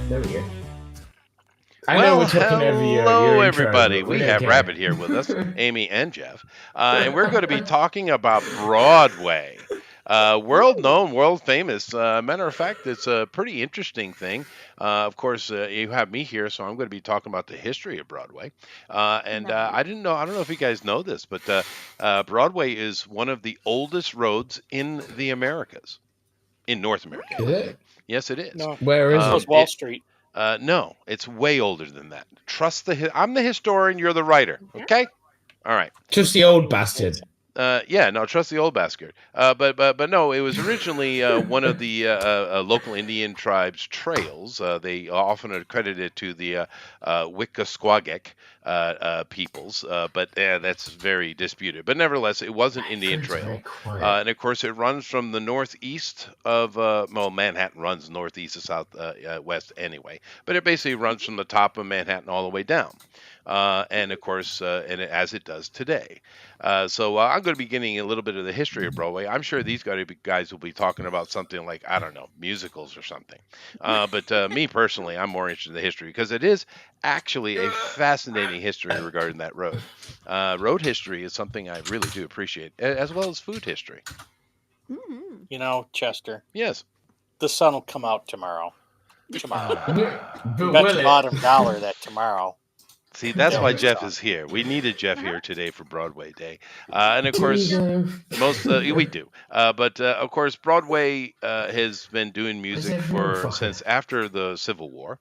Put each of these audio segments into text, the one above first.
There we go. I know we're talking over hello, your everybody. intro, but We don't have care. Rabbit here with us, Amy and Jeff, and we're going to be talking about Broadway. World known, world famous. Matter of fact, it's a pretty interesting thing. Of course, you have me here, so I'm going to be talking about the history of Broadway. And I didn't know, I don't know if you guys know this, but Broadway is one of the oldest roads in the Americas, in North America, Is anyway. it? Yes, it is. No, Where is it was it? Wall Street. No, it's way older than that. Trust I'm the historian, you're the writer. Okay? All right. Just the old bastard. Yeah, no, trust the old bastard. But no, it was originally one of the local Indian tribes' trails. They often accredit it to the Wickaskwaggek peoples, but that's very disputed. But nevertheless, it was an Indian trail, and of course, it runs from the northeast of well, Manhattan runs northeast to south west anyway, but it basically runs from the top of Manhattan all the way down. And of course, as it does today. So I'm going to be getting a little bit of the history of Broadway. I'm sure these guys will be talking about something like, I don't know, musicals or something. But me personally, I'm more interested in the history because it is actually a fascinating history regarding that road. Road history is something I really do appreciate, as well as food history. You know, Chester, Yes. the sun will come out tomorrow. Tomorrow. But Bet will your it? bottom dollar that tomorrow. See, that's Yeah, why it's Jeff on. is here. We needed Jeff here today for Broadway Day, and of course, we do. But of course, Broadway has been doing music since after the Civil War.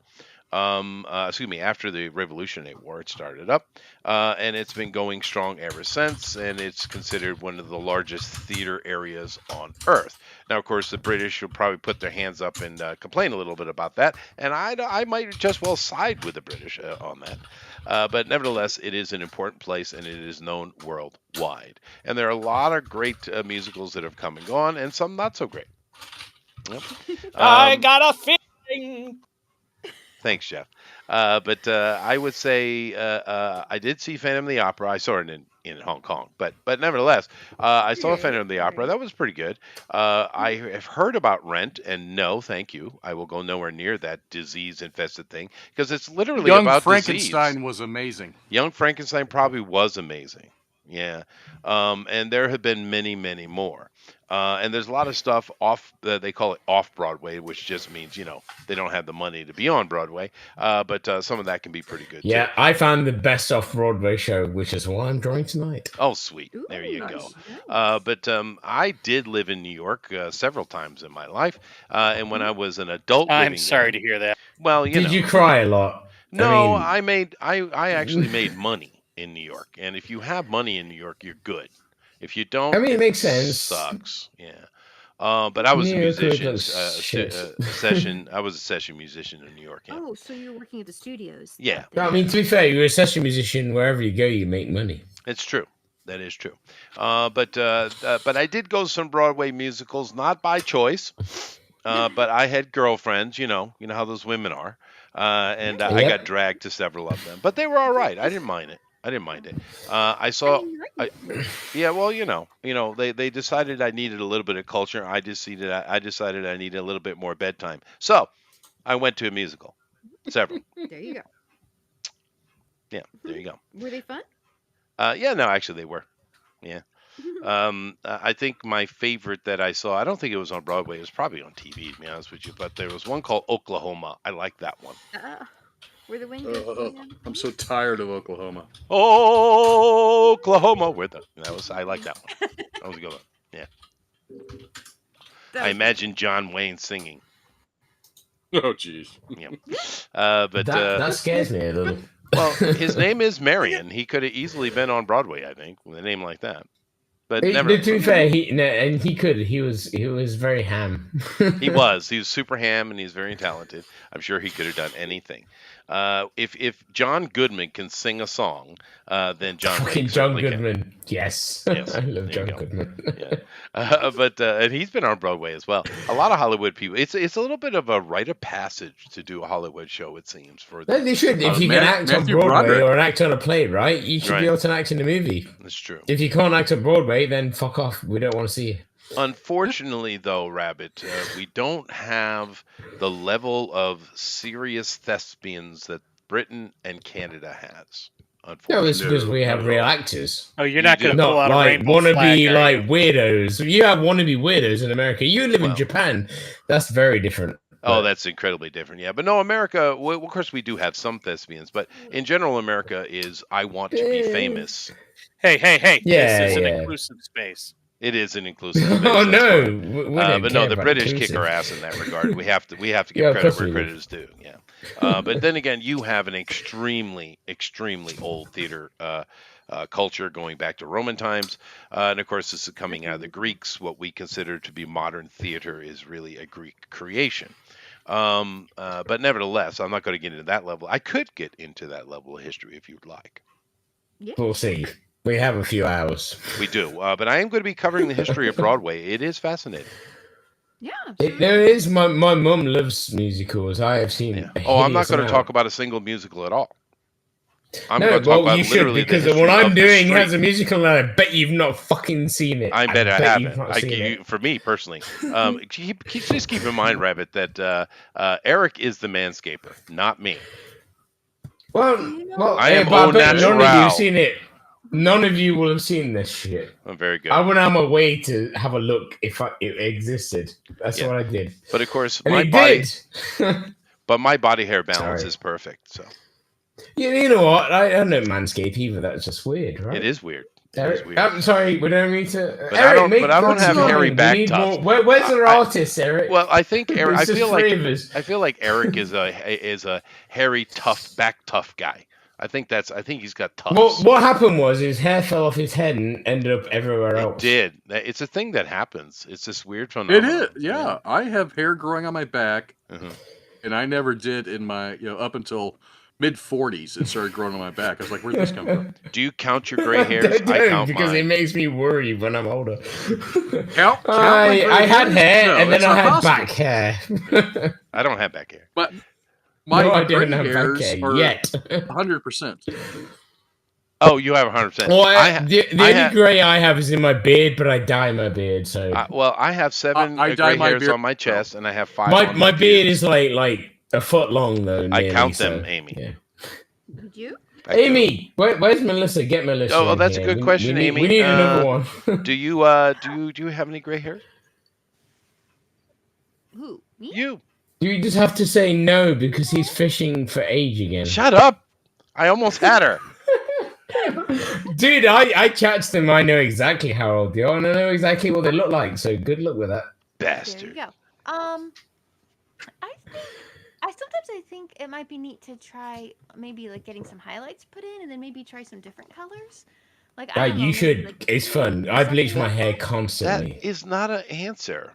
Excuse me, after the Revolutionary War, it started up, and it's been going strong ever since, and it's considered one of the largest theater areas on Earth. Now, of course, the British will probably put their hands up and complain a little bit about that, and I might just well side with the British on that. But nevertheless, it is an important place, and it is known worldwide. And there are a lot of great musicals that have come and gone, and some not so great. Yep. I got a feeling. Thanks, Jeff. But I would say I did see Phantom of the Opera. I saw it in Hong Kong, but nevertheless, I saw Phantom of the Opera. That was pretty good. I have heard about Rent, and no, thank you. I will go nowhere near that disease-infested thing because it's literally Young about Frankenstein disease. was amazing. Young Frankenstein probably was amazing. Yeah. And there have been many, many more. And there's a lot of stuff they call it off Broadway, which just means, they don't have the money to be on Broadway. But some of that can be pretty good Yeah, too. I found the best off-Broadway show, which is what I'm drawing tonight. Oh, sweet. There you go. But I did live in New York several times in my life. And when I was an adult living I'm sorry there, to hear that. well, Did you cry a lot? No, I mean, I actually made money in New York. And if you have money in New York, you're good. If you don't, I mean, it makes sense. Sucks. Yeah. But I was a New York musician, looks shit. I was a session musician in New York. Yeah. Oh, so you're working at the studios? Yeah. I mean, to be fair, you're a session musician. Wherever you go, you make money. It's true. That is true. But I did go to some Broadway musicals, not by choice. But I had girlfriends, you know how those women are, and I Yep. got dragged to several of them. But they were all right. I didn't mind it. I saw. Yeah, well, they decided I needed a little bit of culture. I decided I needed a little bit more bedtime. So I went to a musical. Several. There you go. Yeah, there you go. Were they fun? Yeah, no, actually they were. Yeah. I think my favorite that I saw, I don't think it was on Broadway. It was probably on TV, to be honest with you. But there was one called Oklahoma. I like that one. Were the winds? I'm so tired of Oklahoma. Oklahoma, I like that one. That was a good one. Yeah. I imagine John Wayne singing. Oh, jeez. Yeah. But that scares me a little. well, his name is Marion. He could have easily been on Broadway, I think, with a name like that. But never. To be fair, he was very ham. He was super ham, and he's very talented. I'm sure he could have done anything. If John Goodman can sing a song, then John Fucking Wayne John certainly can. Goodman. Yes. Yes, I love there you John go. Goodman. Yeah, but and he's been on Broadway as well. A lot of Hollywood people. It's a little bit of a rite of passage to do a Hollywood show. It seems for No, them. they should. If you can act on Matthew Broadway Broderick. or act on a play, right, you should Right. be able to act in a movie. That's true. If you can't act on Broadway, then fuck off. We don't want to see you. Unfortunately, though, Rabbit, we don't have the level of serious thespians that Britain and Canada has. No, Unfortunately, it's because we not have at real all. actors. Oh, you're You not do. going to pull Not out a like rainbow flag, wannabe are like you? weirdos. You have wannabe weirdos in America. You live Well. in Japan. That's very different. Oh, But- that's incredibly different. Yeah, but no, America. Well, of course, we do have some thespians, but in general, America is I want to be famous. Hey, Yeah, this is an yeah. inclusive space. It is an inclusive space. Oh that's no, fine. we don't But care no, the about British inclusive. kick our ass in that regard. We have to Yeah, give of credit course where we do. credit is due. Yeah, but then again, you have an extremely old theater culture going back to Roman times, and of course, this is coming out of the Greeks. What we consider to be modern theater is really a Greek creation. But nevertheless, I'm not going to get into that level. I could get into that level of history if you'd like. We'll see. We have a few hours. We do, but I am going to be covering the history of Broadway. It is fascinating. Yeah. There is my mum loves musicals. I have seen. Yeah. a Oh, I'm not hideous going to amount. talk about a single musical at all. I'm No, going to talk well, about you should literally the because history what I'm of the doing street. has a musical, and I bet you've not fucking seen it. I bet I you've haven't. not seen it. For me personally, just keep in mind, Rabbit, that Eric is the manscaper, not me. Well, I am but au bet none of you natural. have seen it. None of you will have seen this shit. I'm very good. I went out of my way to have a look if it existed. That's Yeah. what I did, But of course, and my it body, did. but my body hair balance Sorry. is perfect. So You know what? I don't manscape either. That's just weird, right? it is weird. It is Eric, weird. I'm sorry, we don't need to. But I don't- make but I don't God's have willing. hairy We back need tufts. more- where's our I- artist, Eric? Well, I think Eric. There's I feel just like three of us. Eric is a hairy, tough guy. I think he's got tufts. What happened was his hair fell off his head and ended up everywhere It else. did. It's a thing that happens. It's this weird It phenomenon. is, yeah. I have hair growing on my back, Mhm. and I never did in my, up until mid 40s. It started growing on my back. I was like, where'd this come from? Do you count your gray hairs? Don't, I count because it mine. makes me worry when I'm older. Count my gray I had hairs? hair No, and then it's I not had possible. back hair. I don't have back hair. But my No, I gray didn't have back hairs hair are yet. 100%. Oh, you have 100%. Well, I the only grey I have is in my beard, but I dye my beard, so I have 7 I dye gray my hairs beard- on my chest, and I have 5 my on my beard pubes. is like a foot long though. I nearly, count so, them, Amy. Yeah. Did you? I do. Amy, where's Melissa? Get Melissa. Oh, in that's a here. good question, we need, Amy. We need another one. Do you have any gray hairs? Who? Me? You. You just have to say no because he's fishing for age again. Shut up. I almost had her. Dude, I catch them. I know exactly how old they are, and I know exactly what they look like. So good luck with that. There you Bastard. go. I sometimes think it might be neat to try maybe like getting some highlights put in, and then maybe try some different colors. Like I don't know, You maybe, should. like, It's fun. I bleach my hair That constantly. is not an answer.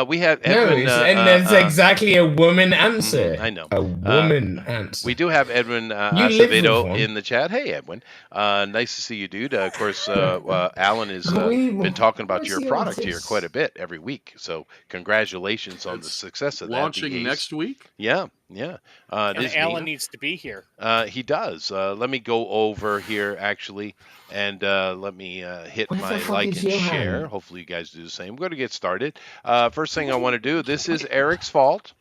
We have No, Edwin. and that's exactly a woman answer. I know. A woman answer. We do have Edwin You live with Acevedo one. in the chat. Hey, Edwin. Nice to see you, dude. Of course, Alan has Wait, been talking about what's your the product here artist? quite a bit every week. So congratulations on the It's success of that. Launching the Ace. next week? Yeah, yeah. And This Alan neat. needs to be here. He does. Let me go over here actually, and let me hit Where the my fuck like is and Johan? share. Hopefully, you guys do the same. We're going to get started. First thing I want to do. This is Eric's fault.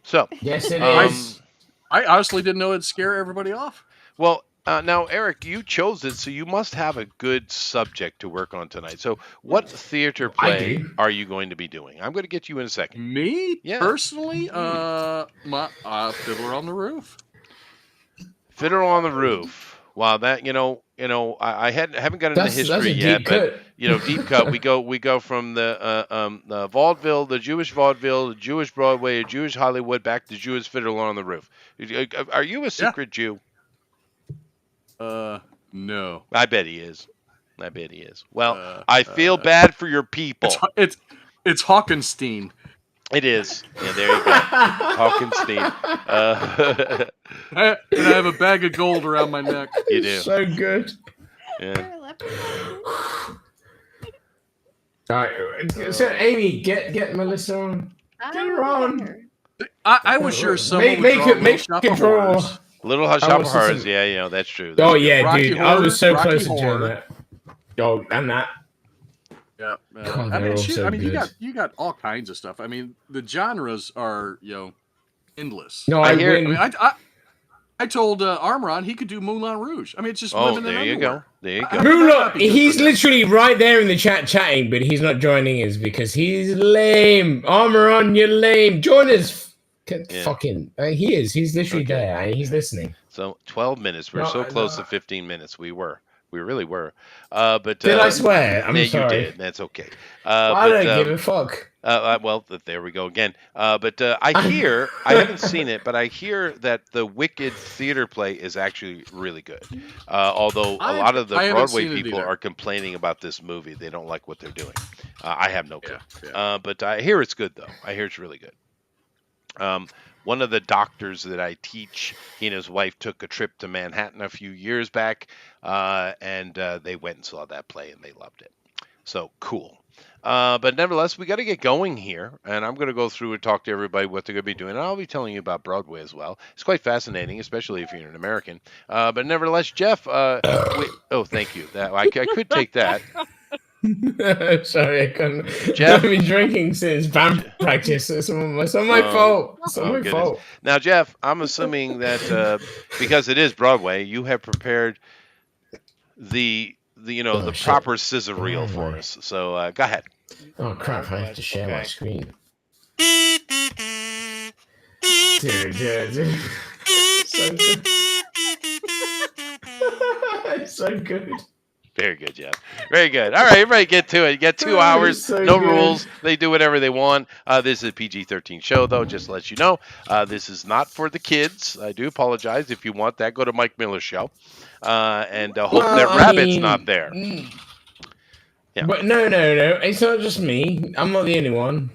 So, Yes, it um, is. I honestly didn't know it'd scare everybody off. well, now Eric, you chose it, so you must have a good subject to work on tonight. So, what theater I play do. are you going to be doing? I'm going to get you in a second. Me Yeah. personally, my Fiddler on the Roof. Fiddler on the Roof. Wow, that I haven't got into That's a history deep yet, but cut. deep cut. We go from the vaudeville, the Jewish vaudeville, the Jewish Broadway, the Jewish Hollywood, back to Jewish Fiddler on the Roof. Are you a secret Jew? No. I bet he is. Well, Uh, I feel bad for your people. It's Hawkenstein. It is. Yeah, there you go. Hawkins Steve. And I have a bag of gold around my neck. You do. So good. Yeah. You're a leprechaun. All right. So Amy, get Melissa on. Get her on. I was sure someone would draw make Little it Shop of draw. Horrors. Little I Shop was of Horrors. just- Yeah, you know, that's true. Oh That's yeah, Rocky dude. I Horror, was so Rocky close to Horror. doing that. Oh, and that. Yeah, God, I they're all mean, shoot, so I mean, good. you got all kinds of stuff. I mean, the genres are endless. No, I I hear- win. I mean, I told Armoron he could do Moulin Rouge. I mean, it's just Oh, women in there you underwear. go. There you I- go. Mulan, happy he's for them. literally right there in the chat chatting, but he's not joining us because he's lame. Armor on, you're lame. Join us. Yeah. Fucking, he is. He's literally Okay. there. And he's listening. So 12 minutes. We're No, so close no. to 15 minutes. We really were. But Did I swear? I'm yeah, sorry. you did. That's okay. I don't give a fuck. Well, there we go again. But I hear, I haven't seen it, but I hear that the Wicked theater play is actually really good. Although a lot of the I haven't Broadway seen it people either. are complaining about this movie. They don't like what they're doing. I have no clue. Yeah. But I hear it's good, though. I hear it's really good. One of the doctors that I teach, he and his wife took a trip to Manhattan a few years back, and they went and saw that play, and they loved it. So cool. But nevertheless, we got to get going here, and I'm going to go through and talk to everybody what they're going to be doing. And I'll be telling you about Broadway as well. It's quite fascinating, especially if you're an American. But nevertheless, Jeff, thank you. I could take that. Sorry, I couldn't. Jeff? I've been drinking since band practice. It's on my fault. It's on my goodness. fault. Now, Jeff, I'm assuming that because it is Broadway, you have prepared the shit. proper scissor reel for Broadway. us. So go ahead. Oh crap! I have to share my Okay. screen. Dude. So good. It's so good. Very good, Jeff. Very good. All right, everybody get to it. You get 2 hours, so no good. rules. They do whatever they want. This is a PG-13 show, though, just to let you know. This is not for the kids. I do apologize. If you want that, go to Mike Miller's show. And hope Well, that I Rabbit's mean, not there. Yeah. But no. It's not just me. I'm not the only one.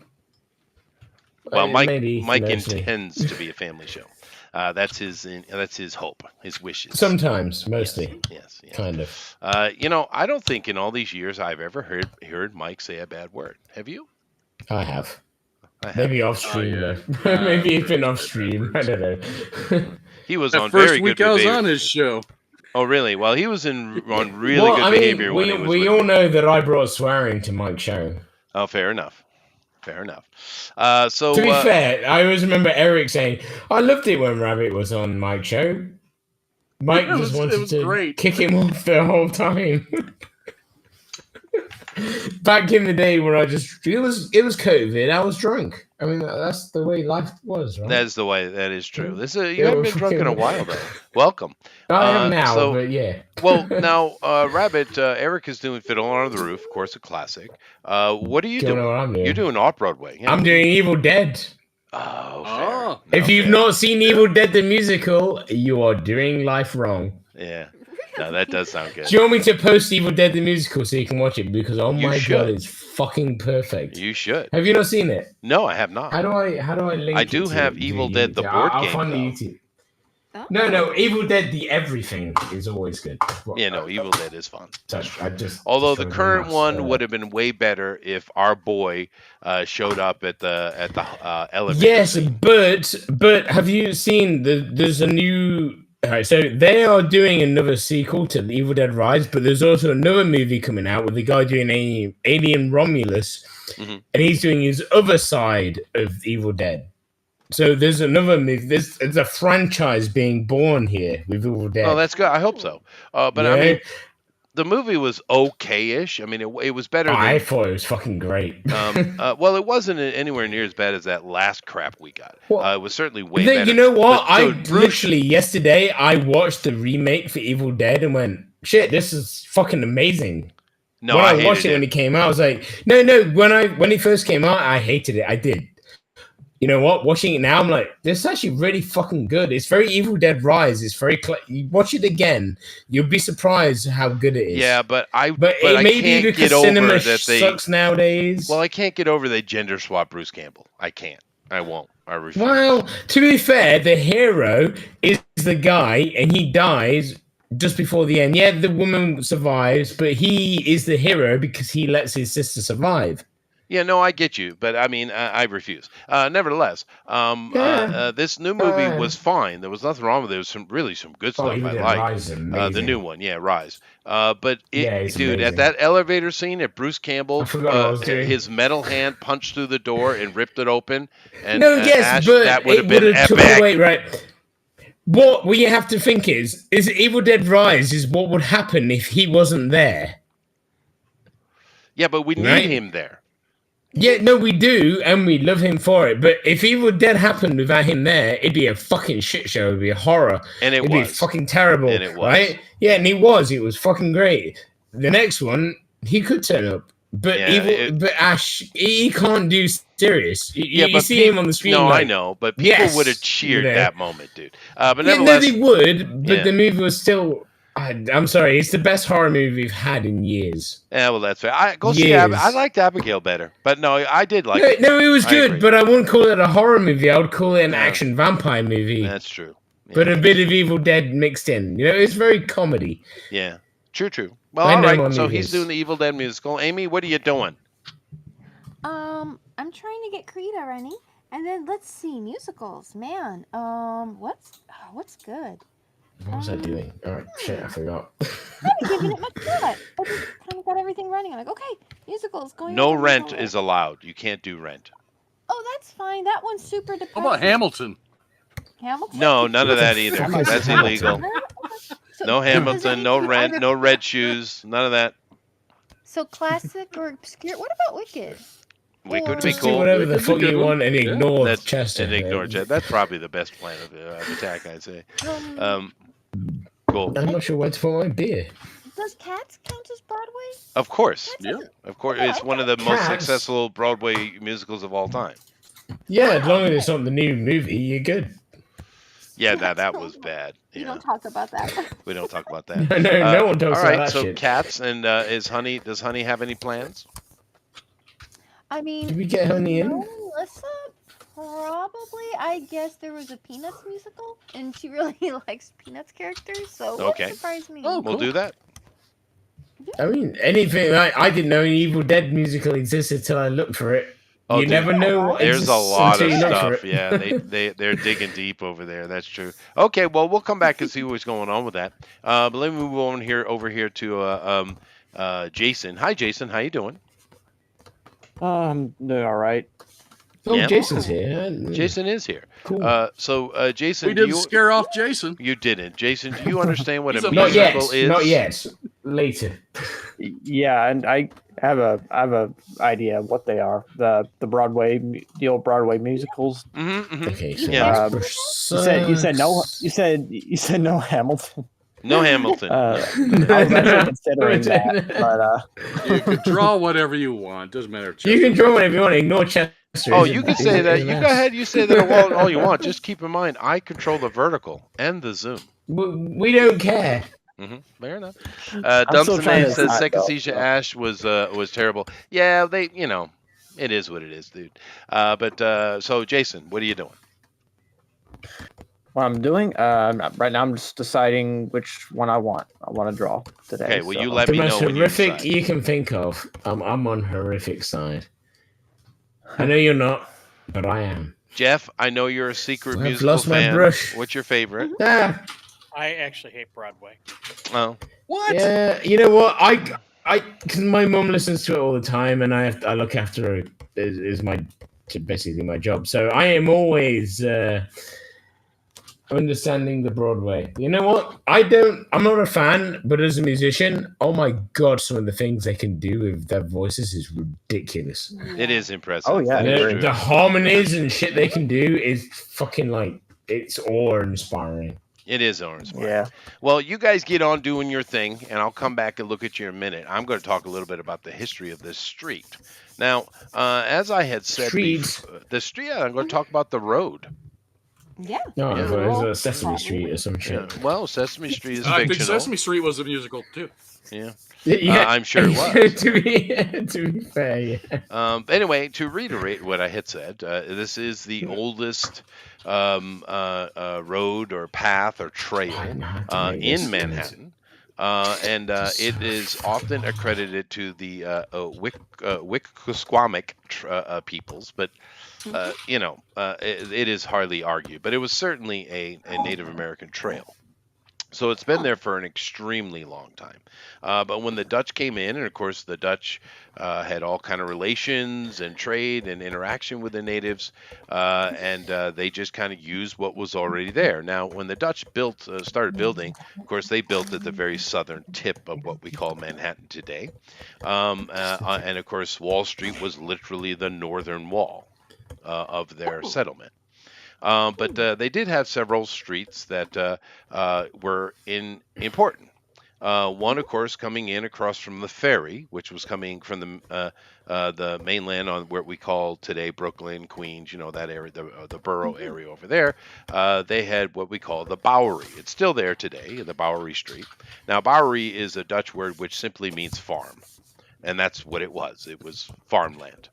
Well, Mike maybe mostly. intends to be a family show. That's his hope, his wishes. Sometimes, mostly, Yes. kind of. I don't think in all these years I've ever heard Mike say a bad word. Have you? I have. I have. Maybe off stream, yeah. though. Maybe it's been off stream. I don't know. He was That on first very week good I was behavior. on his show. Oh, really? Well, he was on really Well, good I mean, behavior when he was we with all me. know that I brought swearing to Mike's show. Oh, fair enough. So To be fair, I always remember Eric saying, "I loved it when Rabbit was on Mike's show." Mike It just was wanted to great. kick him off the whole time. Back in the day where it was COVID, I was drunk. I mean, that's the way life was, right? that is the way. That is true. You Yeah, haven't been drunk in a fucking- while, though. Welcome. I am now, so- but yeah. Well, now, Rabbit, Eric is doing Fiddle on the Roof, of course, a classic. What are you Do you know doing? what I'm doing? You're doing off Broadway. Yeah. I'm doing Evil Dead. Oh, fair. Oh. No, If you've fair. not seen Evil Dead the musical, you are doing life wrong. Yeah. No, that does sound good. Do you want me to post Evil Dead the musical so you can watch it? Because oh You my should. god, it's fucking perfect. You should. Have you not seen it? No, I have not. How do I link I it do to have the Evil Dead, the YouTube? board I'll game, find the though. YouTube. Oh. No, Evil Dead the everything is always good. Yeah, no, Evil Dead is fun. So I just Although the showed current them one that. would have been way better if our boy showed up at the elevator. Yes, scene. but have you seen there's a new alright, so they are doing another sequel to The Evil Dead Rise, but there's also another movie coming out with the guy doing Alien Romulus, Mhm. and he's doing his other side of Evil Dead. So there's another movie. There's a franchise being born here with Evil Dead. Oh, that's good. I hope so. But I Yeah. mean, the movie was okay-ish. I mean, it was better I than. thought it was fucking great. Well, it wasn't anywhere near as bad as that last crap we got. Well, It was certainly way Then, better. you know what? But- so I Bruce- literally yesterday I watched the remake for Evil Dead and went, "Shit, this is fucking amazing." No, when I I hated watched it when it came out, I was like, "No." When it first came out, I hated it. I did. you know what? Watching it now, I'm like, this is actually really fucking good. It's very Evil Dead Rise. It's very. You watch it again, you'll be surprised how good it is. Yeah, but But I it may be can't because get over cinema that they. sucks nowadays. Well, I can't get over they gender swap Bruce Campbell. I can't. I won't. I refuse. Well, to be fair, the hero is the guy, and he dies just before the end. Yeah, the woman survives, but he is the hero because he lets his sister survive. Yeah, no, I get you, but I mean, I refuse. Nevertheless, this new movie was fine. There was nothing wrong with it. There was some good stuff Evil I Dead liked. Rise is amazing. The new one, yeah, Rise. But it's dude, amazing. at that elevator scene, at Bruce Campbell, I forgot what I was doing. his metal hand punched through the door and ripped it open. And No, yes, Ash, but that would have it been would have took epic. away, right? What you have to think is Evil Dead Rise is what would happen if he wasn't there. Yeah, but we Right? need him there. Yeah, no, we do, and we love him for it. But if Evil Dead happened without him there, it'd be a fucking shit show. It'd be a horror. And it'd be fucking terrible. And it was. Right? Yeah, and he was. It was fucking great. The next one, he could turn up. But Yeah, but Ash, he can't do serious. You but see him on the screen. No, like, I know, but people yes, would have cheered you know. that moment, dude. But Yeah, no, nevertheless, they would, but yeah. the movie was still. I'm sorry, it's the best horror movie we've had in years. Yeah, well, that's fair. I liked Abigail better, but no, I did like it. No, it was I good, agree. but I wouldn't call it a horror movie. I would call it an No. action vampire movie. That's true. Yeah. But a bit of Evil Dead mixed in. You know, it's very comedy. Yeah, true. Well, I all know right. my So movies. he's doing the Evil Dead musical. Amy, what are you doing? I'm trying to get Krita running, and then let's see musicals. Man, what's good? What was I doing? All right, shit, I forgot. I'm giving it my shot. I just kind of got everything running. I'm like, okay, musicals going. No on, Rent going is allowed. You can't do Rent. Oh, that's fine. That one's super depressing. How about Hamilton? Hamilton? No, none of that either. fuck is That's Hamilton? illegal. So, No does Hamilton, no anything Rent, other- no red shoes, none of that. So classic or obscure? What about Wicked? We could be Just do cool. whatever the That's a fuck good you one. want and Yeah. ignore That's Chester. and ignore Chester. That's probably the best plan of attack, I'd say. Cool. I'm not sure where to put my beer. Does Cats count as Broadway? Of course, Cats Yeah. doesn't- of course. Yeah, It's one of the most Cats. successful Broadway musicals of all time. Yeah, as long as it's not the new movie, you're good. Yeah, that was bad. You Yeah, don't talk about that. we don't talk about that. No one talks All right, about that so shit. Cats and does Honey have any plans? I mean, Did we get Honey in? Melissa, probably. I guess there was a Peanuts musical, and she really likes Peanuts characters, so it Okay. wouldn't surprise me. Oh, We'll cool. do that. I mean, anything. I didn't know an Evil Dead musical existed till I looked for it. Oh, you dude, never know what There's a exists lot of until you look for stuff. it. Yeah, they're digging deep over there. That's true. Okay, well we'll come back and see what's going on with that. But let me move over here to Jason. Hi, Jason. How you doing? Doing all right. Oh, Yeah. Jason's here. Jason is here. Cool. Jason, We didn't scare off Jason. You didn't. Jason, do you understand what a He's a not yet. musical is? Not yet. Later. Yeah, and I have a idea what they are. The old Broadway musicals. Okay, so Yeah. You said no Hamilton. No Hamilton. I was actually considering that, but You can draw whatever you want. Doesn't matter. you can draw whatever you want. Ignore Chester. Oh, He's you a- can he's say a- that. he's You an go ass. ahead. You say that all you want. Just keep in mind, I control the vertical and the zoom. We don't care. Fair enough. I'm still Dumpster trying Man to says decide, Second though, Season so. Ash was terrible. Yeah, it is what it is, dude. So Jason, what are you doing? what I'm doing right now, I'm just deciding which one I want. I want to draw today. Okay, well, you so- let The me know most when you horrific decide. you can think of. I'm on horrific side. I know you're not, but I am. Jeff, I know you're a secret I've musical lost my fan. brush. What's your favorite? Ah, I actually hate Broadway. Oh, What? yeah. You know what? Because my mom listens to it all the time, and I look after her. Is my basically my job. So I am always understanding the Broadway. You know what? I'm not a fan, but as a musician, oh my god, some of the things they can do with their voices is ridiculous. it is impressive. Oh, yeah, That is agree. true. The harmonies and shit they can do is fucking like it's awe inspiring. It is awe-inspiring. Yeah. Well, you guys get on doing your thing, and I'll come back and look at you in a minute. I'm going to talk a little bit about the history of this street. Now, as I had said Streets. before, the street, yeah, I'm going to talk about the road. Yeah. No, Yeah. there's a Sesame Street or some Yeah. shit. Well, Sesame Street is I think fictional. Sesame Street was a musical too. Yeah. Yeah, I'm sure it was. to be fair, yeah. Anyway, to reiterate what I had said, this is the oldest road or path or trail in Manhattan. And it is often accredited to the Wickesquamic peoples, but it is hardly argued. But it was certainly a Native American trail. So it's been there for an extremely long time. But when the Dutch came in, and of course the Dutch had all kind of relations and trade and interaction with the natives, and they just kind of used what was already there. Now, when the Dutch started building, of course they built at the very southern tip of what we call Manhattan today. And of course Wall Street was literally the northern wall of their settlement. But they did have several streets that were important. One, of course, coming in across from the ferry, which was coming from the mainland on what we call today Brooklyn, Queens, that area, the borough area over there. They had what we call the Bowery. It's still there today, the Bowery Street. Now, Bowery is a Dutch word which simply means farm. And that's what it was. It was farmland.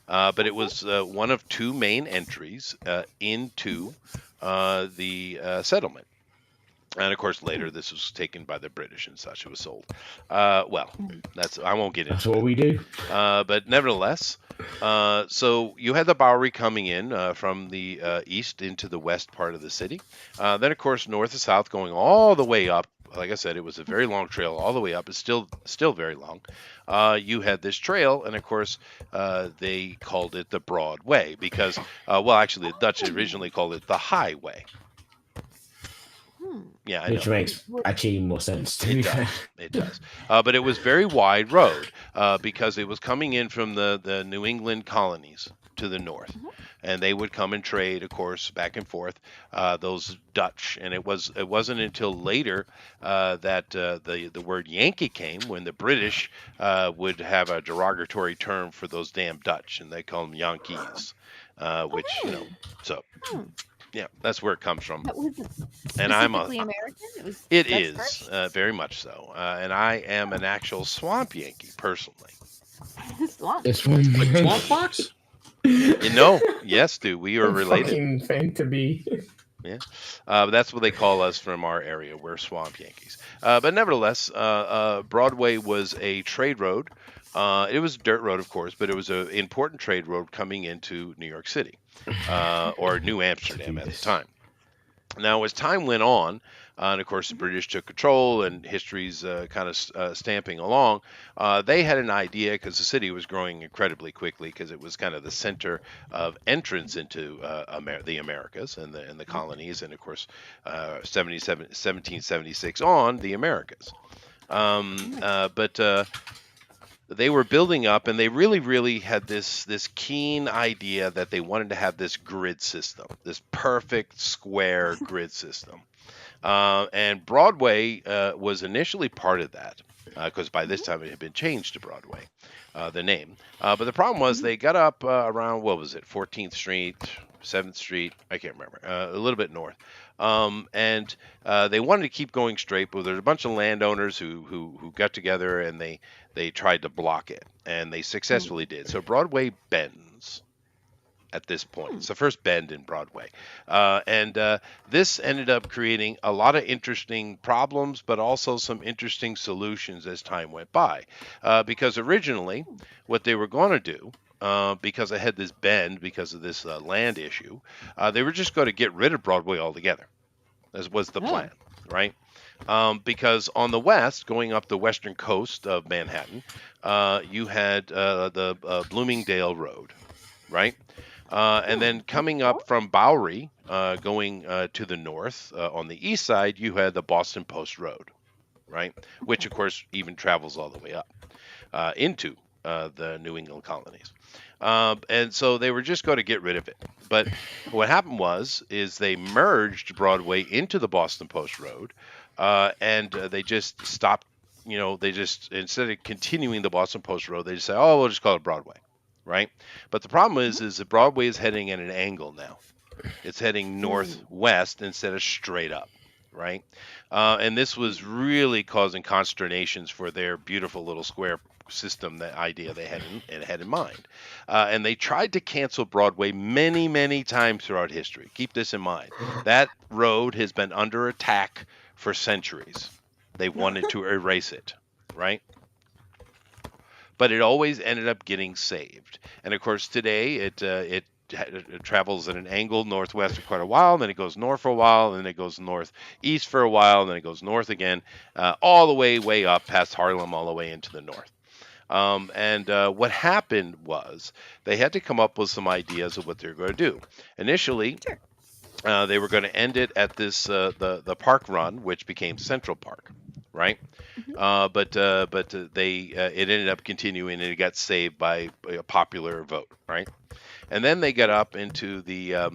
But it was one of two main entries into the settlement. And of course, later this was taken by the British and such. It was sold. I won't get into. That's what we do. But nevertheless, so you had the Bowery coming in from the east into the west part of the city. Then, of course, north to south, going all the way up. Like I said, it was a very long trail all the way up. It's still very long. You had this trail, and of course, they called it the Broadway because, actually, the Dutch originally called it the Highway. Yeah, Which makes actually more sense to me. It does. But it was very wide road because it was coming in from the New England colonies to the north. And they would come and trade, of course, back and forth, those Dutch. And it wasn't until later that the word Yankee came, when the British would have a derogatory term for those damn Dutch, and they call them Yankees, which, so... Yeah, that's where it comes from. And I'm American. It is very much so, and I am an actual swamp Yankee personally. Swamp. It's one Like Swamp Fox? Yes, dude, we are related. fucking thing to be. Yeah, that's what they call us from our area. We're swamp Yankees. But nevertheless, Broadway was a trade road. It was a dirt road, of course, but it was an important trade road coming into New York City, or New Amsterdam at the time. Now, as time went on, and of course the British took control and history's kind of stamping along, they had an idea, because the city was growing incredibly quickly, because it was kind of the center of entrance into the Americas and the colonies, and of course 1776 on, the Americas. But they were building up, and they really had this keen idea that they wanted to have this grid system, this perfect square grid system. And Broadway was initially part of that, because by this time it had been changed to Broadway, the name. But the problem was they got up around, 14th Street, 7th Street, I can't remember, a little bit north. And they wanted to keep going straight, but there's a bunch of landowners who got together, and they tried to block it, and they successfully did. So Broadway bends at this point. It's the first bend in Broadway. And this ended up creating a lot of interesting problems, but also some interesting solutions as time went by. Because originally, what they were going to do, because I had this bend because of this land issue, they were just going to get rid of Broadway altogether. That was the plan, right? Because on the west, going up the western coast of Manhattan, you had the Bloomingdale Road, right? And then coming up from Bowery, going to the north, on the east side, you had the Boston Post Road, right? Which, of course, even travels all the way up into the New England colonies. And so they were just going to get rid of it. But what happened is they merged Broadway into the Boston Post Road, and they just stopped. They just, instead of continuing the Boston Post Road, they just said, "Oh, we'll just call it Broadway," right? But the problem is that Broadway is heading at an angle now. It's heading northwest instead of straight up, right? And this was really causing consternations for their beautiful little square system, that idea they had in mind. And they tried to cancel Broadway many, many times throughout history. Keep this in mind. That road has been under attack for centuries. They wanted to erase it, right? But it always ended up getting saved. And of course, today it travels at an angle northwest for quite a while, and then it goes north for a while, and then it goes northeast for a while, and then it goes north again, all the way up past Harlem, all the way into the north. And what happened was they had to come up with some ideas of what they were going to do. Initially, they were going to end it at this the Park Run, which became Central Park, right? But it ended up continuing, and it got saved by a popular vote, right? And then they got up into the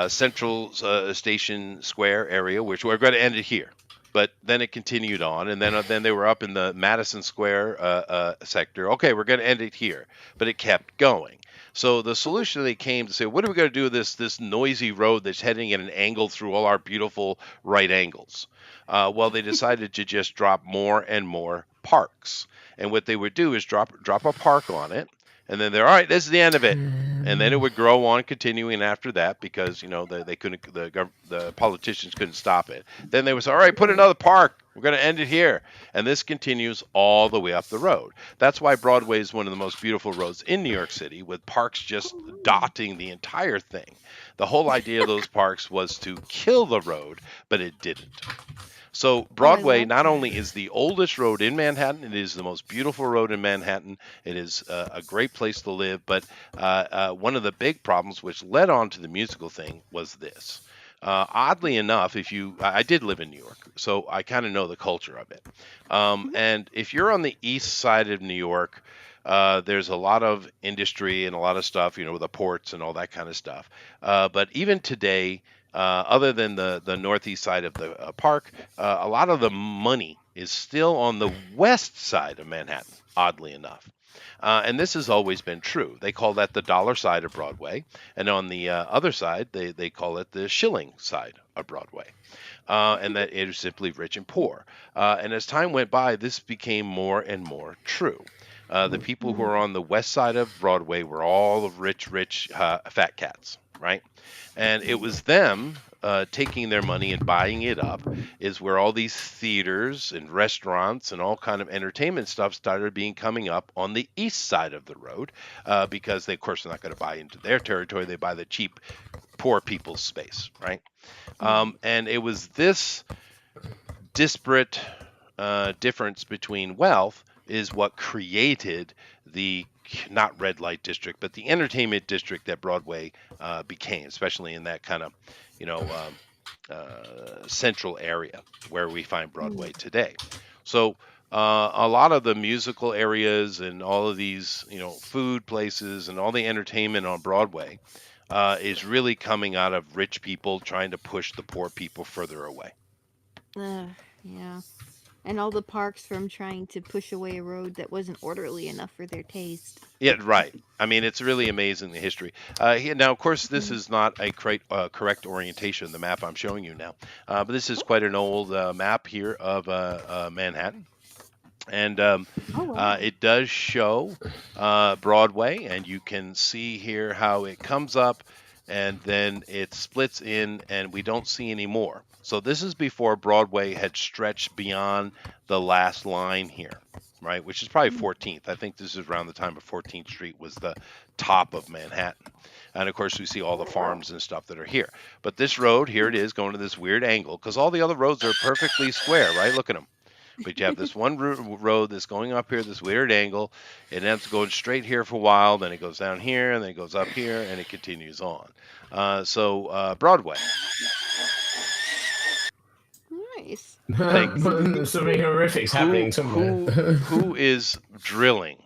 Central Station Square area, which we're going to end it here. But then it continued on, and then they were up in the Madison Square sector. Okay, we're going to end it here, but it kept going. So the solution they came to say, what are we going to do with this noisy road that's heading at an angle through all our beautiful right angles? Well, they decided to just drop more and more parks, and what they would do is drop a park on it, and then they're all right. This is the end of it, and then it would grow on, continuing after that, because they couldn't, the politicians couldn't stop it. Then they would say, all right, put another park. We're going to end it here, and this continues all the way up the road. That's why Broadway is one of the most beautiful roads in New York City, with parks just dotting the entire thing. The whole idea of those parks was to kill the road, but it didn't. So Broadway not only is the oldest road in Manhattan, it is the most beautiful road in Manhattan. It is a great place to live. But one of the big problems which led on to the musical thing was this. Oddly enough, I did live in New York, so I kind of know the culture of it. And if you're on the east side of New York, there's a lot of industry and a lot of stuff, with the ports and all that kind of stuff. But even today, other than the northeast side of the park, a lot of the money is still on the west side of Manhattan, oddly enough. And this has always been true. They call that the dollar side of Broadway. And on the other side, they call it the shilling side of Broadway. And that it is simply rich and poor. And as time went by, this became more and more true. The people who are on the west side of Broadway were all the rich, fat cats, right? And it was them taking their money and buying it up is where all these theaters and restaurants and all kind of entertainment stuff started coming up on the east side of the road, because they, of course, are not going to buy into their territory. They buy the cheap, poor people's space, right? And it was this disparate difference between wealth is what created the not red light district, but the entertainment district that Broadway became, especially in that kind of, central area where we find Broadway today. So a lot of the musical areas and all of these, food places and all the entertainment on Broadway is really coming out of rich people trying to push the poor people further away. Yeah. And all the parks from trying to push away a road that wasn't orderly enough for their taste. Yeah, right. I mean, it's really amazing, the history. Now, of course, this is not a correct orientation of the map I'm showing you now. But this is quite an old map here of Manhattan. And it does show Broadway, and you can see here how it comes up, and then it splits in, and we don't see any more. So this is before Broadway had stretched beyond the last line here, right, which is probably 14th. I think this is around the time of 14th Street was the top of Manhattan. And, of course, we see all the farms and stuff that are here. But this road, here it is, going to this weird angle, because all the other roads are perfectly square, right? Look at them. But you have this one road that's going up here, this weird angle. It ends up going straight here for a while, then it goes down here, and then it goes up here, and it continues on. So Broadway. Nice. Something horrific's happening somewhere. Who is drilling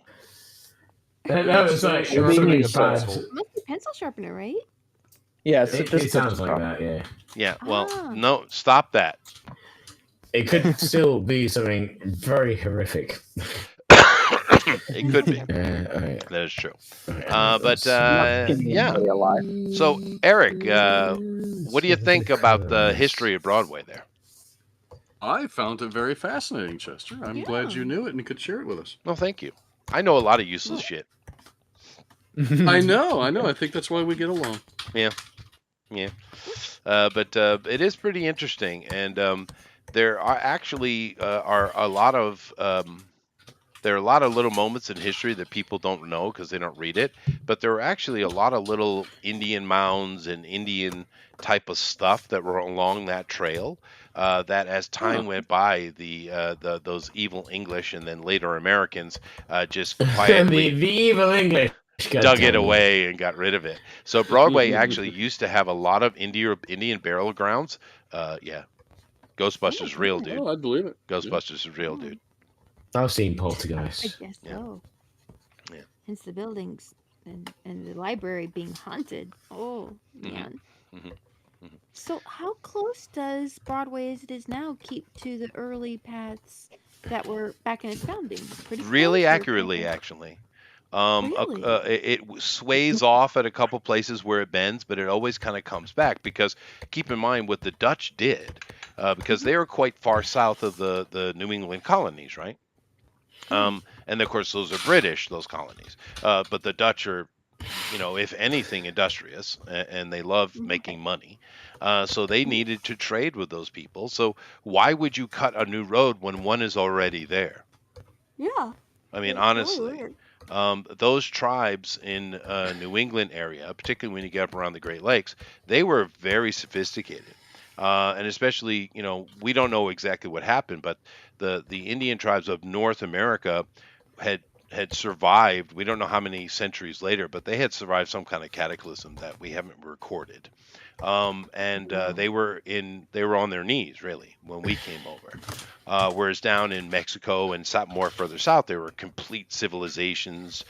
That was like Sharpening something bad. pencil. Must be pencil sharpener, right? Yes, It sounds like that, yeah. Yeah. Well, Ah. no, stop that. It could still be something very horrific. It could be. Alright. That is true. Alright, But Not skinny yeah. anybody alive. So Eric, what do you think about the history of Broadway there? I found it very fascinating, Chester. I'm glad Yeah. you knew it and could share it with us. No, thank you. I know a lot of useless shit. I know. I think that's why we get along. Yeah. But it is pretty interesting, and there are actually are a lot of there are a lot of little moments in history that people don't know because they don't read it. But there are actually a lot of little Indian mounds and Indian type of stuff that were along that trail. That as time went by, those evil English and then later Americans just quietly the evil English dug it away and got rid of it. So Broadway actually used to have a lot of Indian burial grounds. Yeah, Ghostbusters real, dude. Oh, I'd believe it. Ghostbusters is real, dude. I've seen I Poltergeist. guess Yeah. so. Yeah. Hence the buildings and the library being haunted. Oh Mhm. man. Mhm. Mhm. So how close does Broadway as it is now keep to the early paths that were back in its founding? Pretty Really close or accurately, kinda- actually. Really? It sways off at a couple places where it bends, but it always kind of comes back because keep in mind what the Dutch did, because they were quite far south of the New England colonies, right? And of course those are British, those colonies, but the Dutch are, if anything, industrious, and they love making money. So they needed to trade with those people. So why would you cut a new road when one is already there? Yeah. I mean, It's really honestly. weird. Those tribes in New England area, particularly when you get up around the Great Lakes, they were very sophisticated, and especially, we don't know exactly what happened, but the Indian tribes of North America had survived. We don't know how many centuries later, but they had survived some kind of cataclysm that we haven't recorded. And they were on their knees really when we came over. Whereas down in Mexico and more further south, there were complete civilizations,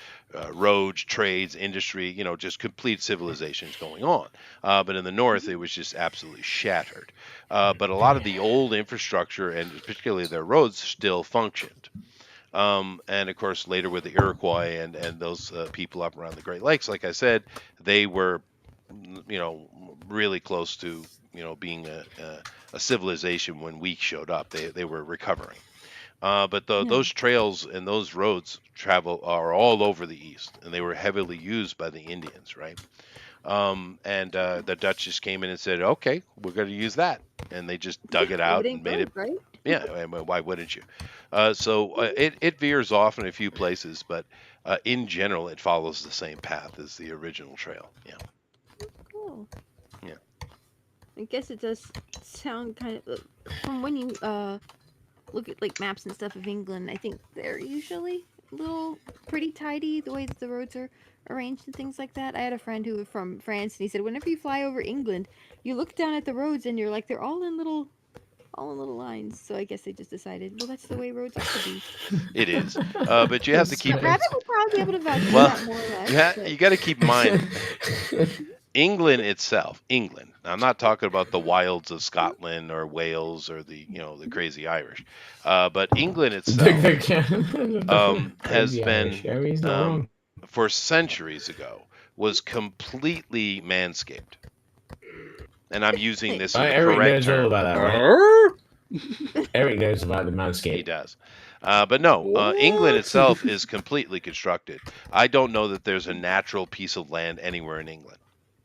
roads, trades, industry, just complete civilizations going on. But in the north, it was just absolutely shattered. But a lot of the old infrastructure and particularly their roads still functioned. And of course, later with the Iroquois and those people up around the Great Lakes, like I said, they were, really close to, being a civilization when we showed up. They were recovering. But those trails and those roads are all over the East, and they were heavily used by the Indians, right? And the Dutch just came in and said, "Okay, we're going to use that," and they just dug it out and made it. Right? Yeah, I mean, why wouldn't you? So it veers off in a few places, but in general, it follows the same path as the original trail. Yeah. Cool. Yeah. I guess it does sound kind of from when you look at like maps and stuff of England. I think they're usually a little pretty tidy the way that the roads are arranged and things like that. I had a friend who was from France, and he said whenever you fly over England, you look down at the roads and you're like they're all in little lines. So I guess they just decided, well, that's the way roads ought to be. It is, but you have to keep. Rabbit will probably be able to vouch for Well, that more or less. but- you got to keep in mind. England itself, England. Now, I'm not talking about the wilds of Scotland or Wales or the crazy Irish, but England itself has been for centuries ago was completely manscaped, and I'm using this in the Eric correct knows all term. about that, right? Eric knows about the He manscape. does. But no, England itself is completely constructed. I don't know that there's a natural piece of land anywhere in England.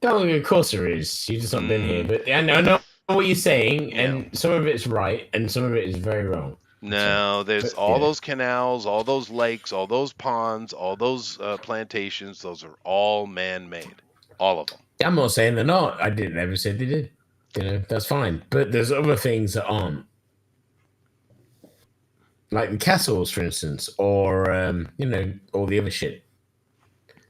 Oh, of course there is. You've just not been here. But I know what you're saying, and some of it's right, and some of it is very wrong. No, there's all those canals, all those lakes, all those ponds, all those plantations. Those are all man-made, all of them. I'm not saying they're not. I didn't ever say they did. That's fine. But there's other things that aren't. Like the castles, for instance, or all the other shit.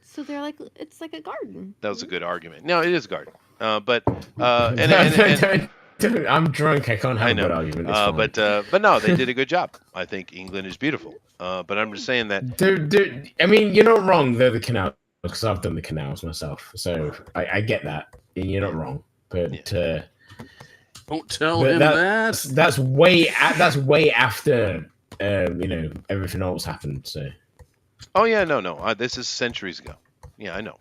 So they're like it's like a garden. That was a good argument. No, it is a garden. But Don't I'm drunk. I can't have I a good know. argument. It's fine. But no, they did a good job. I think England is beautiful. But I'm just saying that. I mean, you're not wrong. They're the canals because I've done the canals myself, so I get that. You're not wrong, but Don't tell him that. that's way after everything else happened. So. Oh yeah, no. This is centuries ago. Yeah, I know.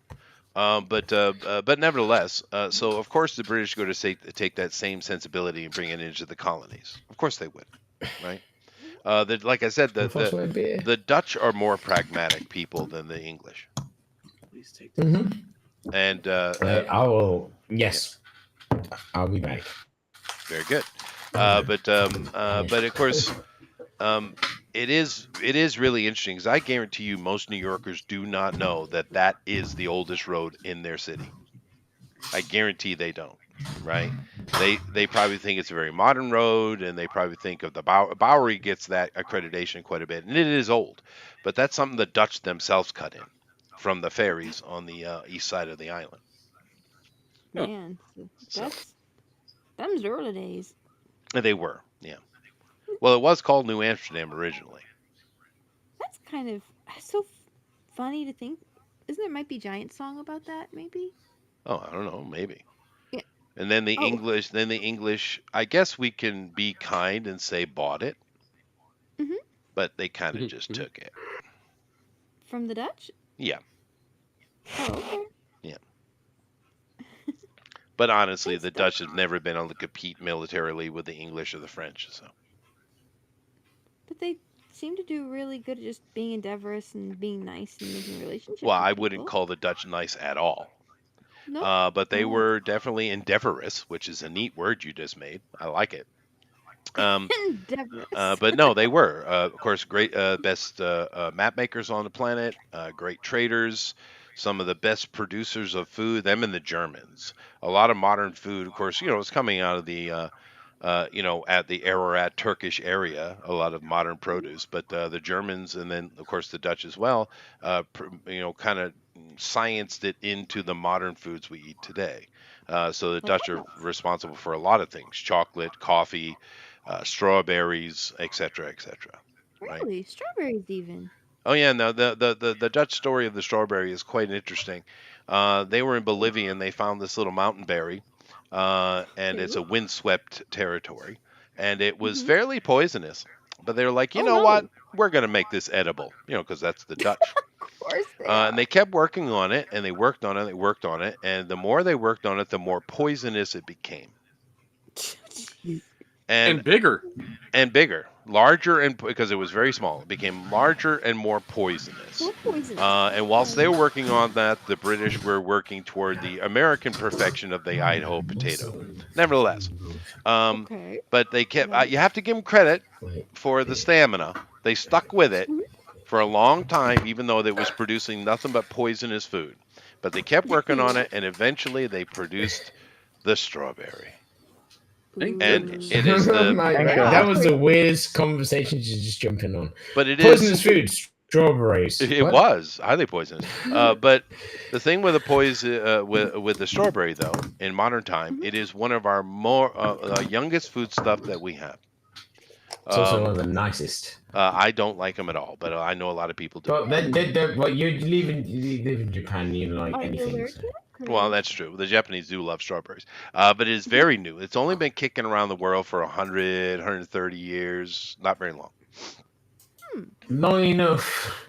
But nevertheless, so of course the British go to take that same sensibility and bring it into the colonies. Of course they would, right? Like I said, the Dutch are more pragmatic people than the English. Please take this. And I will. Yes, I'll be back. very good. But of course, it is really interesting because I guarantee you most New Yorkers do not know that is the oldest road in their city. I guarantee they don't, right? They probably think it's a very modern road, and they probably think of the Bowery gets that accreditation quite a bit, and it is old, but that's something the Dutch themselves cut in from the ferries on the east side of the island. Man, that's them's early days. And they were, yeah. Well, it was called New Amsterdam originally. That's kind of so funny to think. Isn't there might be Giant song about that? Maybe. Oh, I don't know, maybe. Yeah. And then the English, I guess we can be kind and say bought it, but they kind of just took it. From the Dutch? Yeah. Oh, okay. Yeah. But honestly, the Dutch have never been able to compete militarily with the English or the French. So. But they seem to do really good at just being endeavorous and being nice and making relationships. Well, with I wouldn't people. call the Dutch nice at all. No. But they were definitely endeavorous, which is a neat word you just made. I like it. Endeavorous. But no, they were, of course, great, best map makers on the planet, great traders, some of the best producers of food, them and the Germans. A lot of modern food, of course, it's coming out of the, at the Ararat Turkish area, a lot of modern produce, but the Germans and then, of course, the Dutch as well, kind of scienced it into the modern foods we eat today. So the Dutch are responsible for a lot of things: chocolate, coffee, strawberries, etc., etc. Right? Really? Strawberries even? Oh yeah, no, the Dutch story of the strawberry is quite interesting. They were in Bolivia and they found this little mountain berry, and it's a windswept territory, and it was fairly poisonous. But they were like, you know what? We're gonna make this edible, because that's the Dutch. Of course they And they kept working on it, and they worked on it, they worked on it, and the more they worked on it, the more poisonous it became. And bigger. And bigger, larger, and because it was very small, it became larger and more poisonous. More poisonous. And whilst they were working on that, the British were working toward the American perfection of the Idaho potato. Nevertheless, Okay. but they kept. You have to give them credit for the stamina. They stuck with it for a long time, even though it was producing nothing but poisonous food. But they kept working on it, and eventually they produced the strawberry. Thank And goodness. it is Oh my the. God. That was the weirdest conversation to just jump in on. But it Poisonous is. food, strawberries. It What? was highly poisonous. But the thing with the with the strawberry, though, in modern time, it is one of our more youngest food stuff that we have. It's also one of the nicest. I don't like them at all, but I know a lot of people do. But you live in Japan, you like Are you anything. allergic? So. Well, that's true. The Japanese do love strawberries, but it is very new. It's only been kicking around the world for 100, 130 years. Not very long. Long enough.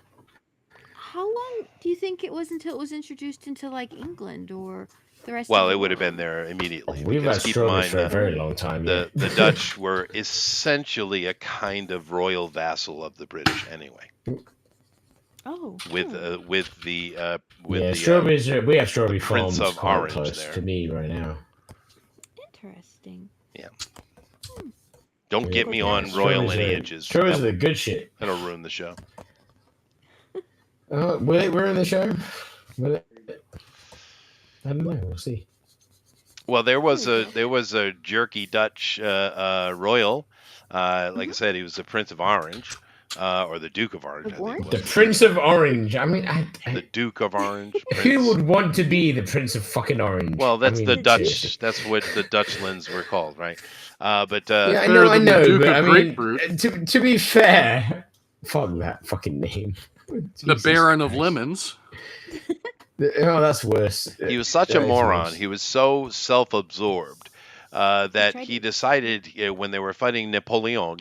How long do you think it was until it was introduced into like England or the rest? Well, of the it would have been world? there immediately. We've because had keep in mind strawberries for a that very long time. the yeah. Dutch were essentially a kind of royal vassal of the British anyway. Oh. With yeah, the strawberries. We have strawberry Prince farms of quite Orange close there. to me right now. Interesting. don't get me on Strawberries royal are- lineages. Strawberries are the good shit. That'll ruin the show. We're in the show. Will it? I don't know. We'll see. Well, there was a jerky Dutch royal. Like I said, he was the Prince of Orange. or the Duke of Orange. I think Orange? it The was. Prince of Orange. I mean, The Duke of Orange. who Prince. would want to be the Prince of fucking Orange? Well, that's I the mean, Dutch. seriously. That's what the Dutchlands were called, right? But Yeah, I better know, than the but Duke I of mean, Grapefruit. to be fair, fuck that fucking name. The Jesus Baron of Christ. Lemons. Oh, that's worse. he was such a That is moron. worse. He was so self-absorbed that tried he to- decided when they were fighting Napoleon,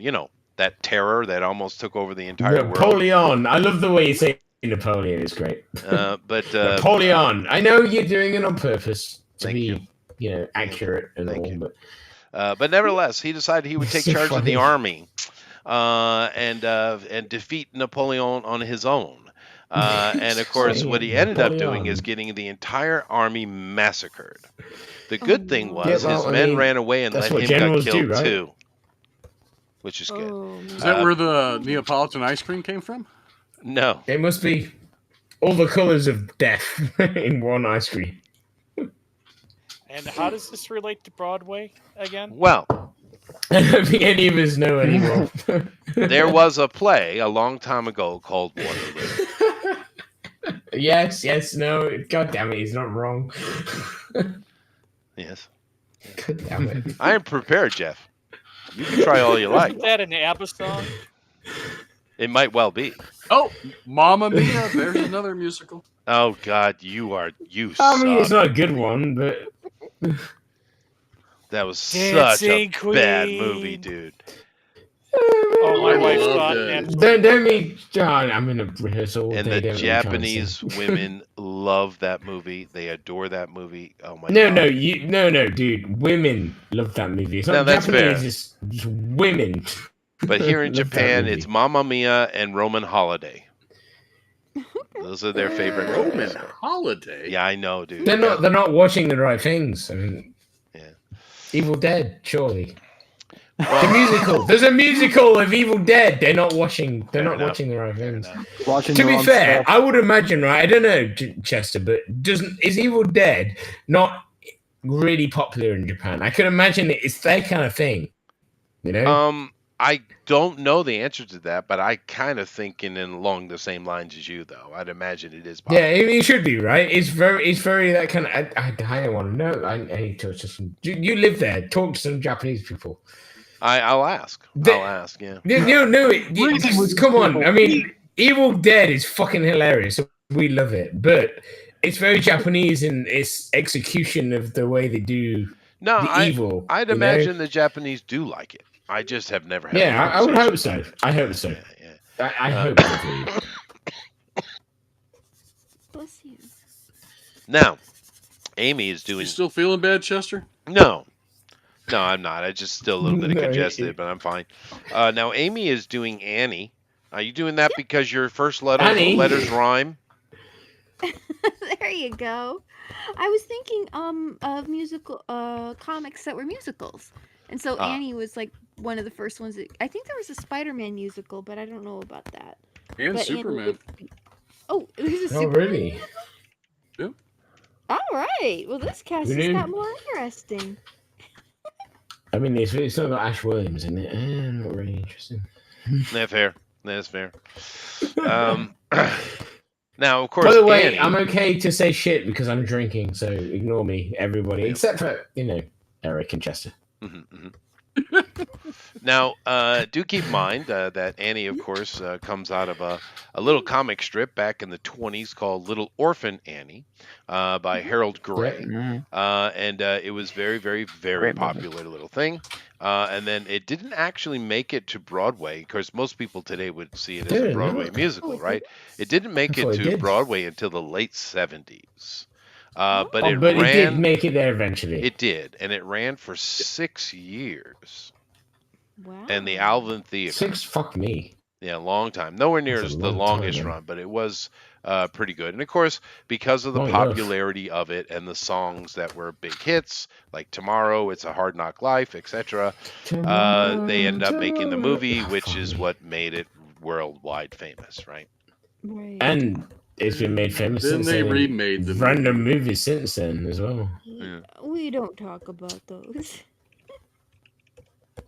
that terror that almost took over the entire world. Napoleon. I love the way you say Napoleon. It's great. But Napoleon. I know you're doing it on purpose to Thank be, you. accurate and Thank all. you. But but nevertheless, he decided he would take So charge of the funny. army and defeat Napoleon on his own. And of course, what he ended up doing is getting the entire army massacred. The good thing no. was Yeah, well, his I men mean, ran away and that's let what him got generals do, killed right? too, which is good. Oh, man. Is that where the Neapolitan ice cream came from? No, it must be all the colors of death in one ice cream. And how does this relate to Broadway again? well, I don't think any of us know anymore. there was a play a long time ago called Waterloo. Yes, no. God damn it, he's not wrong. Yes, God damn it. I am prepared, Jeff. You can try all you like. Isn't that an ABBA song? It might well be. Oh, Mamma Mia! There's another musical. Oh God, you I mean, suck. it's not a good one, but That was Dancing such a bad Queen. movie, dude. Oh, my I wife loved thought it. that. don't me. John, I'm in a rehearsal. And they the don't really try and Japanese sing. women love that movie. They adore that movie. Oh my No, God. no, dude. Women love that movie. It's No, not that's Japanese. fair. It's just women. But here in love that Japan, movie. it's Mamma Mia and Roman Holiday. Those are their favorite Roman movies. Holiday. Yeah, I know, dude. They're not watching the right things. I mean, Yeah. Evil Dead, surely. The Well, musical. There's a musical of Evil Dead. They're not watching. They're Fair not enough. watching the right fair things. enough. Watching To the be wrong fair, stuff. I would imagine, right? I don't know, Chester, but is Evil Dead not really popular in Japan? I could imagine it's their kind of thing. You know? I don't know the answer to that, but I kind of thinking in along the same lines as you, though. I'd imagine it is Yeah, popular. it should be right. It's very that kind of. I don't want to know. I need to talk to some. You live there. Talk to some Japanese people. I'll ask. The- I'll ask. Yeah. Reason with Come on. people. I mean, Evil Dead is fucking hilarious. We love it, but it's very Japanese in its execution of the way they do No, the evil. I'd you know? imagine the Japanese do like it. I just have never had. Yeah, a I would hope conversation. so. I hope so. Yeah, yeah. I Uh, hope so. for you. Bless you. Now, Amy is doing You still feeling bad, Chester? no. No, I'm not. I just still a little bit No, congested, but I'm fine. Now, Amy is doing Annie. Are you doing that because your first letters rhyme? There you go. I was thinking of musical comics that were musicals. And so Ah. Annie was like one of the first ones that I think there was a Spider-Man musical, but I don't know about that. And But Annie Superman. would be- Oh, there's a Oh, Superman. really? All right. Well, this cast Who just knew? got more interesting. I mean, it's not got Ash Williams in it. Not really interesting. That's fair. That's fair. Now, of course, By the way, Annie, I'm okay to say shit because I'm drinking, so ignore me, everybody, except for Eric and Chester. Mhm, mhm. Now, do keep in mind that Annie, of course, comes out of a little comic strip back in the 20s called Little Orphan Annie by Harold Gray. And it was very, very, very Great movie. popular little thing. And then it didn't actually make it to Broadway. Because most people today would see it as a Didn't, Broadway no. musical, Oh, it right? It didn't make I it thought it to did. Broadway until the late 70s. But Oh, it but it did ran. make it there eventually. It did, and it ran for 6 years. Wow. And the Alvin Theater. 6, fuck me. Yeah, long time. Nowhere near That's a as the long longest time, man. run, but it was pretty good. And of course, because of the Long enough. popularity of it and the songs that were big hits, like Tomorrow, It's a Hard Knock Life, etc., they ended up making the movie, which is what made it worldwide famous, right? Right. And it's been made famous Then since they then. in remade the random movie. movies since then as well. Yeah. We don't talk about those.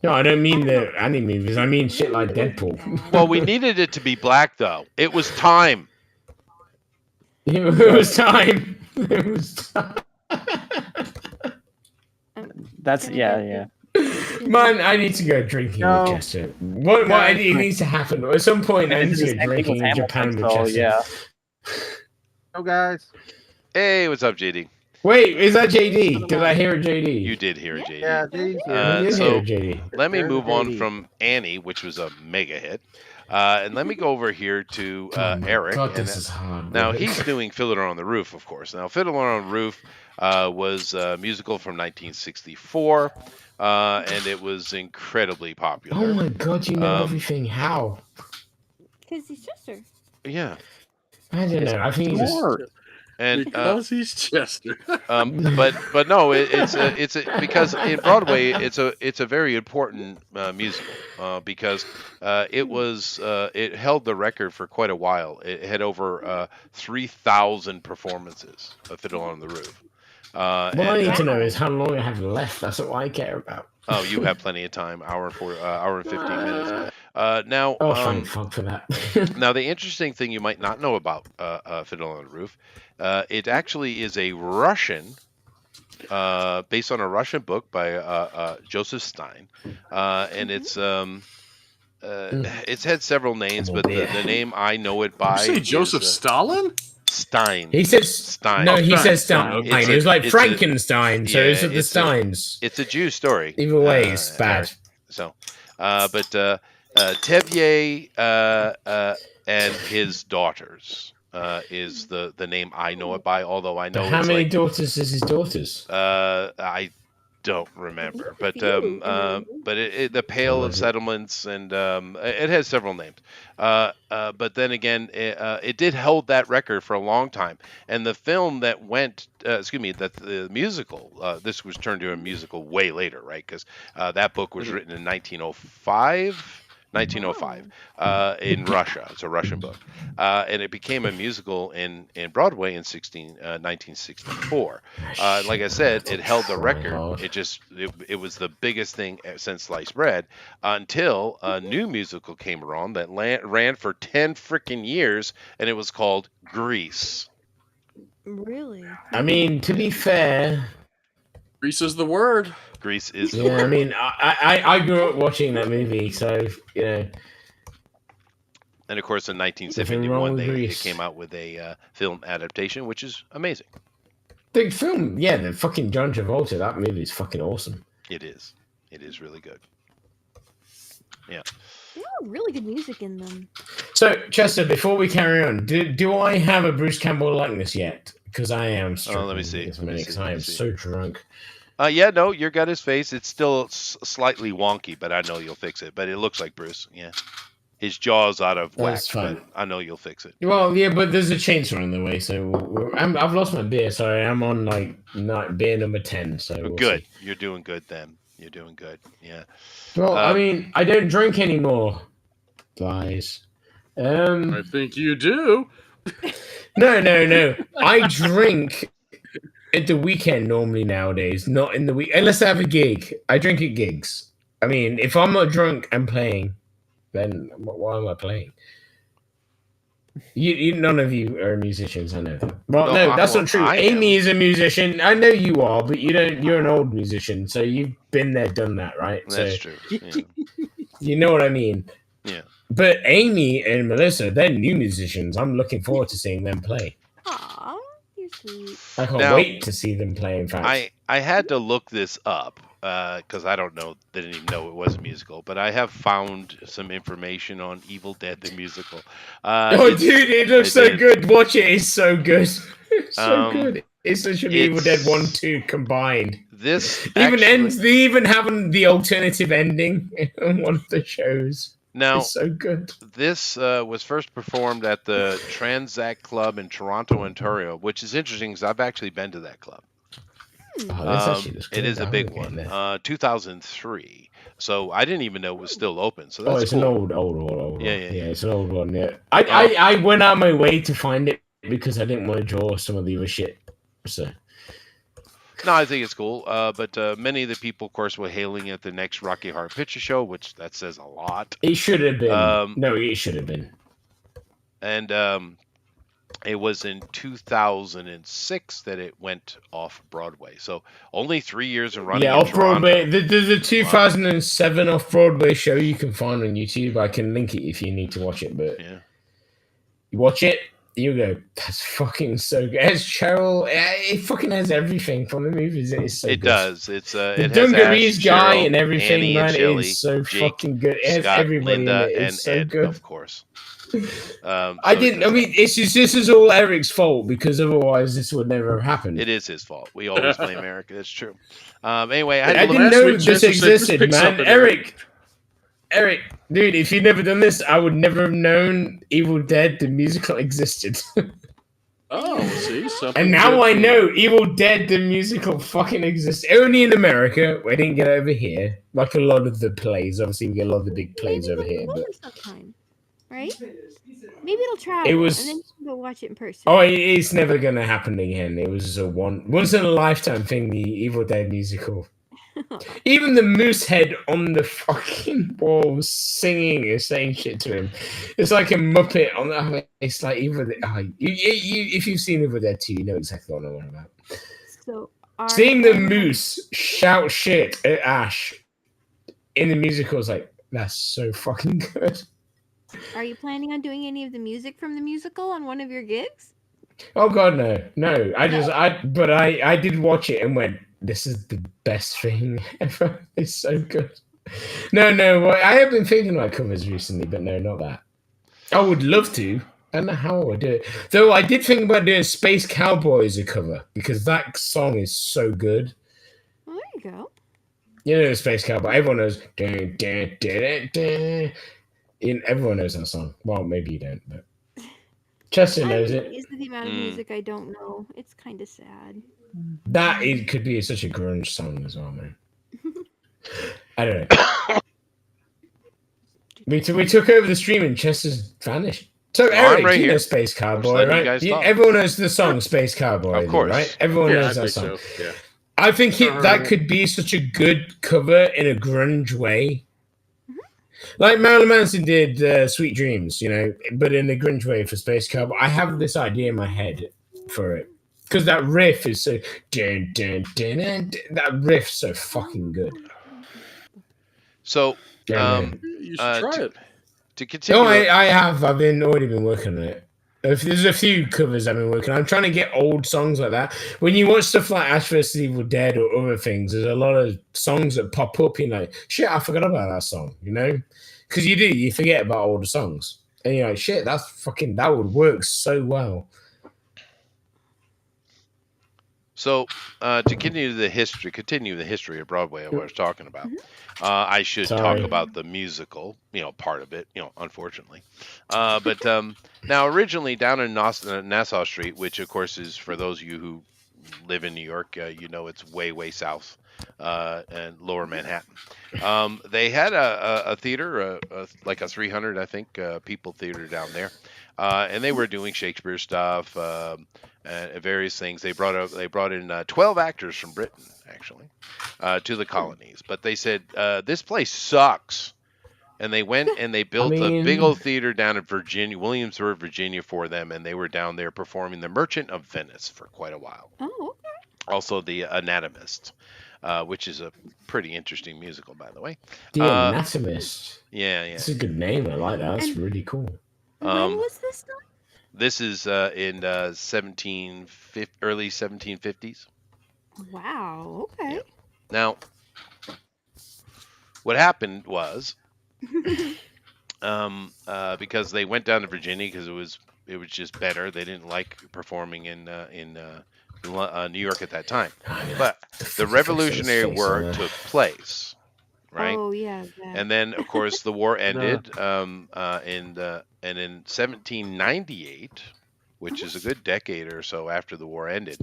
No, I don't mean the anime movies. I mean shit like Deadpool. Well, we needed it to be black though. It was time. It was time. It was time. That's yeah. Man, I need to go drinking No. with Chester. What it needs to happen at some point? I need to go drinking in Japan with Chester. Yeah. Oh, guys. Hey, what's up, JD? Wait, is that JD? Did I hear JD? You did hear it, JD. Yeah, JD's here. I did so hear JD. let me There's move on JD. from Annie, which was a mega hit, and let me go over here to Eric. God, and this is hard. now bro. he's doing Fiddler on the Roof, of course. Now Fiddler on the Roof was a musical from 1964, and it was incredibly popular. Oh my God, you know Um, everything. How? Because he's Chester. Yeah, I don't know. I think he's just. Smart. and Because he's Chester. but no, it's a because in Broadway it's a very important musical because it held the record for quite a while. It had over 3,000 performances of Fiddler on the Roof. What I need to know is how long I have left. That's what I care about. Oh, you have plenty of time. Hour and 15 minutes. Now, Oh, thank fuck for that. now the interesting thing you might not know about Fiddler on the Roof, it actually is a Russian, based on a Russian book by Joseph Stein, and it's had several names, but the name I know it by You say is, Joseph Stalin? Stein. He says Stein. no. He Stein. says Stein. It's It was like a- Frankenstein. So yeah, it's the it's a- Steins. It's a Jew story. Either way, it's bad. Eric. So, but Tevye and his daughters is the name I know it by. Although I know But how it's many like, daughters is his daughters? I don't remember, but Few, the Pale of Settlements, and it has several names. But then again, it did hold that record for a long time. And the film that went, the musical, this was turned into a musical way later, right? Because that book was written in 1905. 1905 in Russia. It's a Russian book, and it became a musical in Broadway in 1964. Like I said, it held the record. It was the biggest thing since sliced bread until a new musical came around that ran for 10 freaking years, and it was called Grease. Really? I mean, to be fair, Grease is the word. Grease is the yeah. I word. mean, I grew up watching that movie, so you know. And of course, in Nothing 1971, wrong with they Grease. came out with a film adaptation, which is amazing. The film, yeah, the fucking John Travolta. That movie is fucking awesome. It is. It is really good. They have really good music in them. So, Chester, before we carry on, do I have a Bruce Campbell likeness yet? Because I am struggling let me see. this Let me minute, see. 'cause Let I me am see. so drunk. Yeah, no, you got his face. It's still slightly wonky, but I know you'll fix it. But it looks like Bruce. Yeah, his jaw's out of whack. That's fine. But I know you'll fix it. Well, yeah, but there's a chainsaw in the way, so I've lost my beer. Sorry, I'm on like beer number 10. So we'll Good. see. You're doing good then. You're doing good. Yeah. Well, I mean, I don't drink anymore, guys. I think you do. No. I drink at the weekend normally nowadays, not in the week, unless I have a gig. I drink at gigs. I mean, if I'm not drunk and playing, then why am I playing? You none of you are musicians, I know that. Well, no, that's not true. I Amy is a musician. I know you are, but you don't. You're an old musician, so you've been there, done that, right? That's So true. Yeah. you know what I mean. Yeah. But Amy and Melissa, they're new musicians. I'm looking forward to seeing them play. Aw, you're sweet. I can't Now, wait to see them play. In fact, I had to look this up because I didn't even know it was a musical. But I have found some information on Evil Dead the musical. oh, dude, it looks so did. good. Watch it. It's so good. It's so Um, good. It's such an Evil Dead it's- 1, 2 combined. This They even actually- ends. They even have the alternative ending on one of the shows. now. It's so good. This was first performed at the Transact Club in Toronto, Ontario, which is interesting because I've actually been to that club. Oh, this actually looks It good. is a I'm big looking one. at it. 2003. So I didn't even know it was still open. So Oh, that's it's cool. an old one. Yeah. It's an old one. Yeah, I went out of my way to find it because I didn't want to draw some of the other shit. So, No, I think it's cool. But many of the people, of course, were hailing at the next Rocky Horror Picture Show, which that says a lot. It should have been. Um, No, it should have been. And it was in 2006 that it went off Broadway. So only 3 years of running Yeah, in off Broadway. Toronto. There's a 2007 off Broadway show you can find on YouTube. I can link it if you need to watch it. But Yeah. you watch it, you go, that's fucking so good. It's Cheryl. It fucking has everything from the movies. It's so It good. does. It's The it has Dungarees Ash, guy Cheryl, and everything, Annie man, and Shelley, is so Jake, fucking good. It has Scott, everybody Linda, in it. It's and so Ed, good. of course. I So didn't. I mean, this is all Eric's fault because otherwise this would never have happened. it is his fault. We always blame Eric. That's true. Anyway, I had I to didn't look. Last know week, this Chester said, "Just existed, pick man. something, Eric, dude, if you'd never done this, I would never have known Evil Dead the musical existed. Oh, well, see, something. And now good I for- know Evil Dead the musical fucking exists. Only in America. We didn't get over here. Like a lot of the plays. Obviously, we get a lot of the big plays Maybe over here. we'll But go sometime, right? Maybe it'll travel, It was- and then you can go watch it in person. oh, it's never going to happen again. It was a once in a lifetime thing, the Evil Dead musical. Even the moose head on the fucking wall singing is saying shit to him. It's like a Muppet on the. It's like Evil Dead. If you've seen Evil Dead 2, you know exactly what I'm on about. So Seeing the moose shout shit at Ash in the musical is like, that's so fucking good. Are you planning on doing any of the music from the musical on one of your gigs? Oh god, no. I did watch it and went, this is the best thing ever. It's so good. No. I have been thinking about covers recently, but no, not that. I would love to. I don't know how I would do it. Though I did think about doing Space Cowboy as a cover because that song is so good. Well, there you go. You know, Space Cowboy. Everyone knows. Dun, dun, dun, dun, dun. Everyone knows that song. Well, maybe you don't, but Chester knows it. Is the amount of music I don't know. It's kind of sad. That could be such a grunge song as well, man. I don't know. We took over the stream and Chester's vanished. So Well, I'm Eric, right you know here. Space Cowboy, letting you right? guys talk. Everyone knows the song Space Cowboy, Of course. right? Everyone Yeah, I knows that think song. so. Yeah. I think that could be such a good cover in a grunge way. Like Marilyn Manson did Sweet Dreams, you know, but in a grunge way for Space Cowboy. I have this idea in my head for it. Because that riff is so... Dun, dun, dun, dun, dun, that riff's so fucking good. So Yeah, man. You should try it. to continue. No, I have. I've already been working on it. There's a few covers I've been working on. I'm trying to get old songs like that. When you watch stuff like Ash vs. Evil Dead or other things, there's a lot of songs that pop up. You're like, shit, I forgot about that song, you know? Because you forget about older songs. And you're like, shit, that would work so well. So to continue the history of Broadway, what I was talking about, I should Sorry. talk about the musical, part of it, unfortunately. But now originally down in Nassau Street, which of course is for those of you who live in New York, it's way south and lower Manhattan. They had a theater, like a 300, I think, people theater down there. And they were doing Shakespeare stuff, various things. They brought in 12 actors from Britain, actually, to the colonies. But they said this place sucks, and they went and they built a big old theater down in Virginia, Williamsburg, Virginia, for them, and they were down there performing The Merchant of Venice for quite a while. Oh, okay. Also, The Anatomist, which is a pretty interesting musical, by the way. The Anatomist. Yeah. It's a good name. I like that. That's really cool. When was this done? This is in early 1750s. Wow. Okay. Yeah. Now, what happened was, because they went down to Virginia because it was just better. They didn't like performing in New York at that time. But the Revolutionary War took place, right? Oh yeah. That. And then, of course, the war ended. And in 1798, which is a good decade or so after the war ended,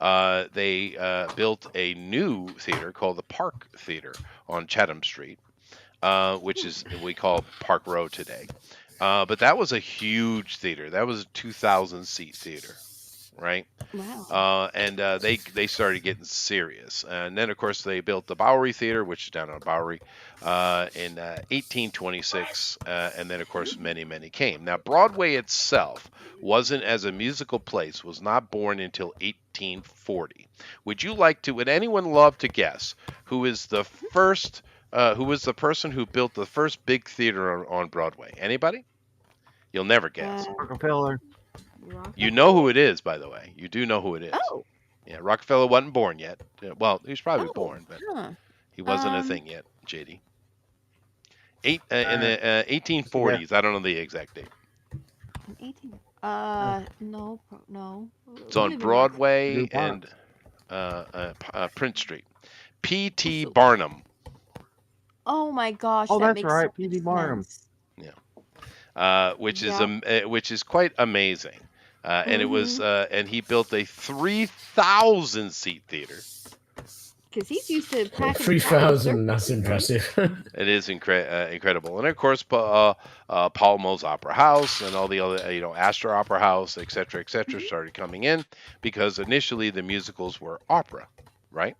they built a new theater called the Park Theater on Chatham Street, which is we call Park Row today. But that was a huge theater. That was a 2,000 seat theater, right? Wow. And they started getting serious. And then, of course, they built the Bowery Theater, which is down on Bowery, in 1826. And then, of course, many came. Now, Broadway itself wasn't as a musical place, was not born until 1840. Would anyone love to guess who is the first, who was the person who built the first big theater on Broadway? Anybody? You'll never guess. Rockefeller. You know who it is, by the way. You do know who it is. Oh. Yeah, Rockefeller wasn't born yet. Well, he was probably Oh. born, but Huh. he wasn't a thing yet, JD. In the 1840s. I don't know the exact date. 18. No. It's Wouldn't on it be Broadway Drew and Prince Street. P.T. Also- Barnum, Oh my gosh. Oh, that that's makes right, so P.T. much Barnum. sense. which is quite amazing. And it was Mm-hmm. and he built a 3,000 seat theater. Because he's used to Well, packing 3,000, that's impressive. It is incredible. And of course, Palmo's Opera House and all the other, Astor Opera House, et cetera, started coming in because initially the musicals were opera, right?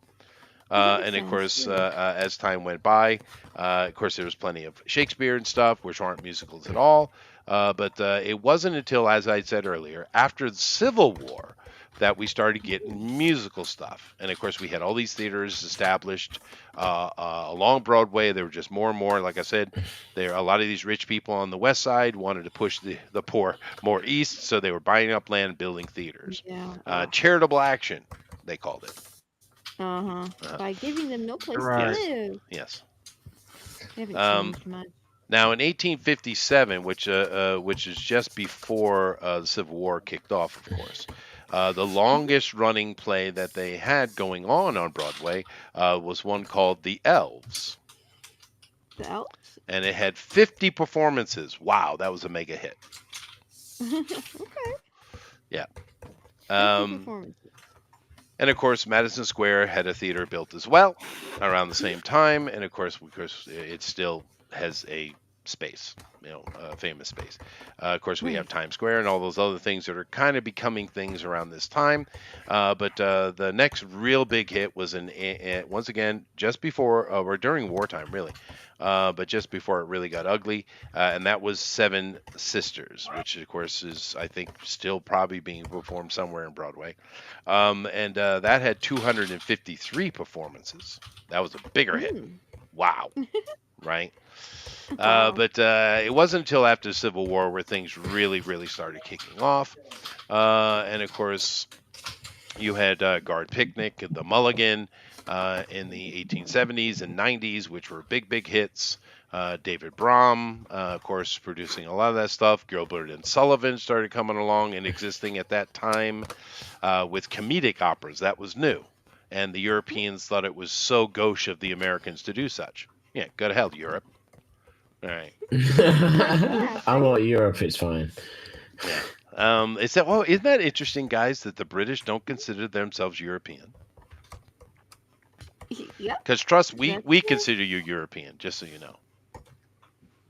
That And of makes course, sense, yeah. as time went by, of course, there was plenty of Shakespeare and stuff, which aren't musicals at all. But it wasn't until, as I said earlier, after the Civil War that we started getting musical stuff. And of course, we had all these theaters established along Broadway. There were just more and more. Like I said, a lot of these rich people on the west side wanted to push the poor more east, so they were buying up land, building theaters. Yeah. Charitable action, they called it. By giving them no place Right. to live. Yes. They haven't changed much. Now, in 1857, which is just before the Civil War kicked off, of course, the longest running play that they had going on Broadway was one called The Elves. The Elves? And it had 50 performances. Wow, that was a mega hit. Okay. Yeah. 50 performances. And of course, Madison Square had a theater built as well around the same time. And of course, it still has a space, a famous space. Of course, we have Times Square and all those other things that are kind of becoming things around this time. But the next real big hit was once again, just before or during wartime, really. But just before it really got ugly, and that was Seven Sisters, which of course is, I think, still probably being performed somewhere in Broadway. And that had 253 performances. That was a bigger hit. Wow. Right? Wow. But it wasn't until after the Civil War where things really started kicking off. And of course, you had Guard Picnic, The Mulligan in the 1870s and 90s, which were big hits. David Brahm, of course, producing a lot of that stuff. Gilbert and Sullivan started coming along and existing at that time with comedic operas. That was new. And the Europeans thought it was so gauche of the Americans to do such. Yeah, go to hell, Europe. All right. I'm not Europe, it's fine. Yeah. Isn't that interesting, guys, that the British don't consider themselves European? Yeah. Because trust, we That's consider you European, just so you know.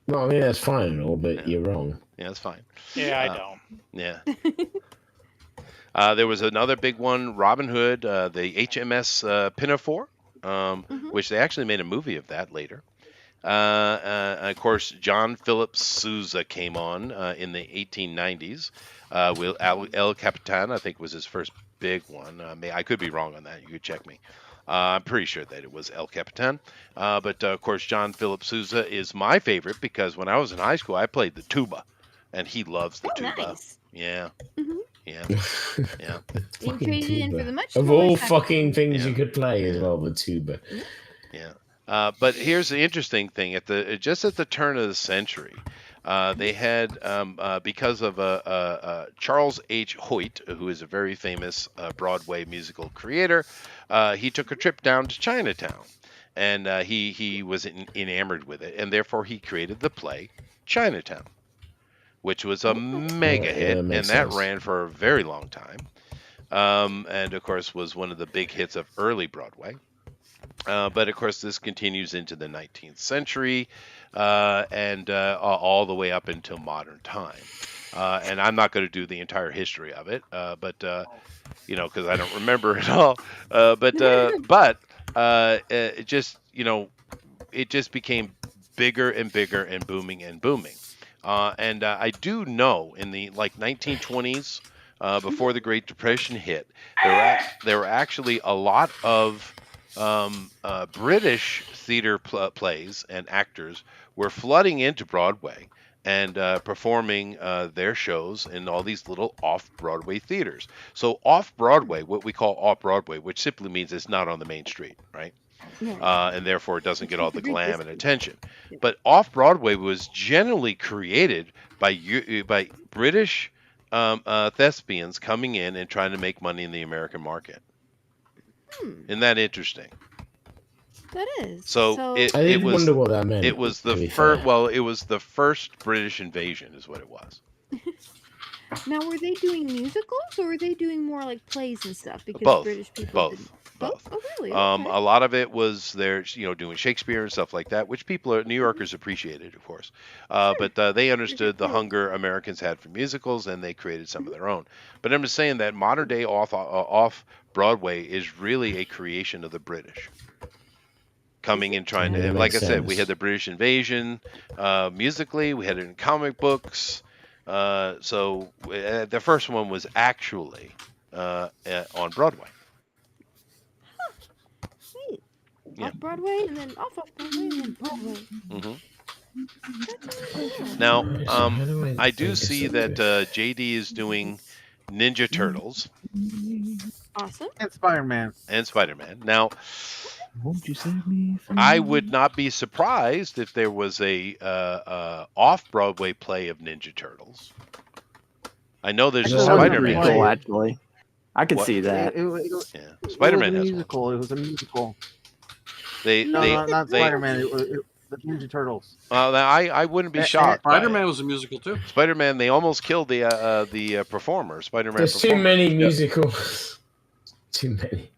No, I mean, that's fine and all, but you're wrong. Yeah, that's fine. Yeah, I don't. Yeah. There was another big one, Robin Hood, the HMS Pinafore, which they actually made a movie of that later. Of course, John Philip Sousa came on in the 1890s. El Capitan, I think, was his first big one. I could be wrong on that. You could check me. I'm pretty sure that it was El Capitan. But, of course, John Philip Sousa is my favorite because when I was in high school, I played the tuba. And he loves the tuba. Nice. Yeah. Mhm. Yeah. Yeah. You traded in for the much Of smaller all sax- fucking things Yeah. you could play as well, the tuba. Yeah. But here's the interesting thing: just at the turn of the century, they had because of Charles H. Hoyt, who is a very famous Broadway musical creator, he took a trip down to Chinatown, and he was enamored with it, and therefore he created the play Chinatown, which was a mega hit, and makes that sense. ran for a very long time, and of course was one of the big hits of early Broadway. But of course, this continues into the 19th century and all the way up until modern time. and I'm not going to do the entire history of it, but because I don't remember it all. It just it just became bigger and bigger and booming and booming. I do know in the 1920s, before the Great Depression hit, there were actually a lot of British theater plays and actors were flooding into Broadway and performing their shows in all these little off-Broadway theaters. So off-Broadway, what we call off-Broadway, which simply means it's not on the main street, right? And therefore it doesn't get all the glam and attention. But off-Broadway was generally created by British thespians coming in and trying to make money in the American market. Isn't that interesting? That is. So I did wonder what that meant. It was the first. Well, it was the first British invasion, is what it was. Now, were they doing musicals or were they doing more like plays and stuff? Because Both. British people Both. Oh, really? A Okay. lot of it was they're doing Shakespeare and stuff like that, which New Yorkers appreciated, of course. But they understood the hunger Americans had for musicals, and they created some of their own. But I'm just saying that modern day off Broadway is really a creation of the British. Coming and trying to, like I said, we had the British invasion musically, we had it in comic books. So the first one was actually on Broadway. Sweet. Yeah. Off Broadway and then off Broadway and then Broadway. Now, I do see that JD is doing Ninja Turtles. Awesome. And Spider-Man. Now, Won't you save me? I would not be surprised if there was a off-Broadway play of Ninja Turtles. I know there's a Actually, Spider-Man. Cool, actually. I could see that. Spider-Man It was a has one. musical. It was a musical. They- Not Spider-Man. It was the Ninja Turtles. I wouldn't be shocked. by it. Spider-Man was a musical too. Spider-Man, they almost killed the performer. Spider-Man. There's too performer. many musicals. Too many.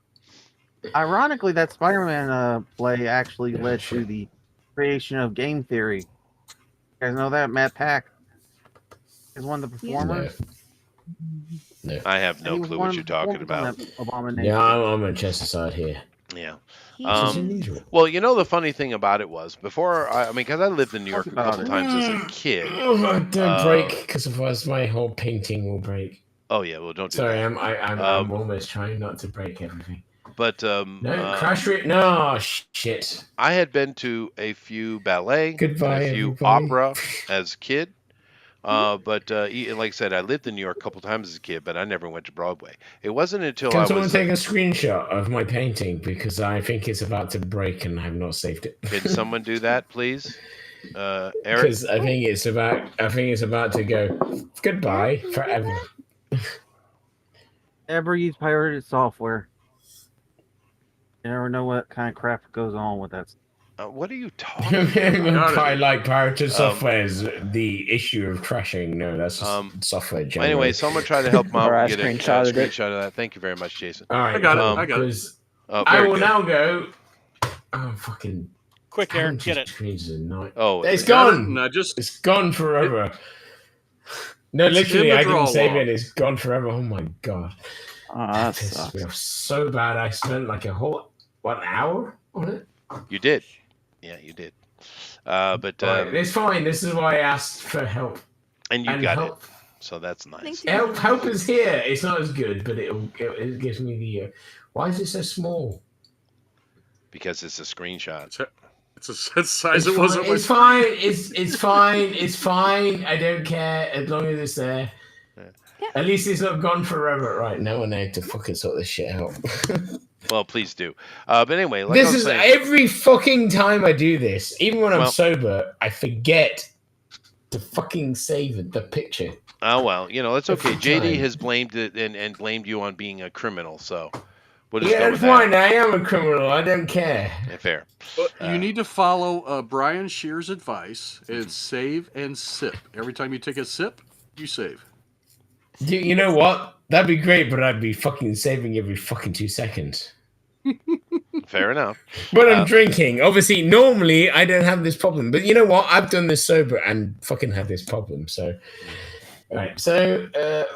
Ironically, that Spider-Man play actually led to the creation of game theory. You guys know that? Matt Pack is one of the performers. No. I have And no he was clue one what of you're the talking performers on about. that Abomination. Yeah, I'm on Manchester side here. Yeah. It's unusual. Well, the funny thing about it was because I lived in New York a couple times as a kid. Oh, don't break, because otherwise my whole painting will break. Oh yeah, well don't do Sorry, that. I'm almost trying not to break everything. But No, crash it. No, shit. I had been to a few ballet, Goodbye, a few everybody. opera as a kid. But like I said, I lived in New York a couple times as a kid, but I never went to Broadway. It wasn't until Can I someone was. take a screenshot of my painting, because I think it's about to break and I have not saved it. Can someone do that, please? Eric? Because I think it's about to go goodbye forever. Ever use pirated software? You never know what kind of crap goes on with that. What are you talking about? Pirated software is the issue of crashing. No, that's just software generally. Anyway, someone try to help him out Or I and get a screenshotted it. screenshot of that. Thank you very much, Jason. All right, I got it. cool, I got it. 'cause Oh, I very will good. now go. Oh, fucking. Quick, Eric, get it. Screens are not- Oh, It's got gone. And I just It's gone forever. No, It's literally, in the I didn't draw save log. it. It's gone forever. Oh my god. Oh, that Pissed sucks. me off so bad. I spent like a whole an hour on it. You did. Yeah, you did. But Right, it's fine. This is why I asked for help. and you And got help. it. So that's nice. Thank you. Help is here. It's not as good, but it gives me the. Why is it so small? Because it's a screenshot. it's the size it was. It's fine. It's fine. It's fine. I don't care as long as it's there. Yeah. At least it's not gone forever. Right now, I need to fucking sort this shit out. Well, please do. But anyway, like I This was is saying, every fucking time I do this. Even when I'm Well- sober, I forget to fucking save the picture. oh well, it's okay. Every JD time. has blamed it and blamed you on being a criminal, so we'll just Yeah, go it's with that. fine. I am a criminal. I don't care. Yeah, fair. You need to follow Brian Shear's advice and save and sip. Every time you take a sip, you save. You know what? That'd be great, but I'd be fucking saving every fucking 2 seconds. Fair enough. But I'm drinking. Obviously, normally I don't have this problem. But you know what? I've done this sober and fucking had this problem. So Right, so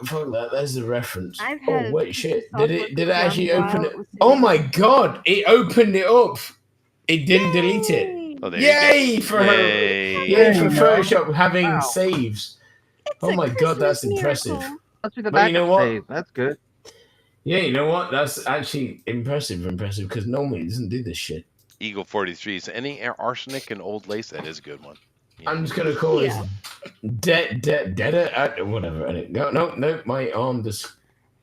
fuck that. There's the reference. I've Oh had a wait, piece shit! of Did software it? go Did it down actually while open it it? was Oh sitting. my god! It opened it up. It didn't delete it. Yay! Oh, there Yay you go. for her! Yay. Yay for There you go. Photoshop having Wow. saves. It's Oh a my god, that's Christmas impressive. miracle. Must be the But you know backup what? save. That's good. Yeah, you know what? That's actually impressive because normally it doesn't do this shit. Eagle 43 is any arsenic and old lace? That is a good one. Yeah. I'm just gonna call Yeah. this dead whatever. No, my arm just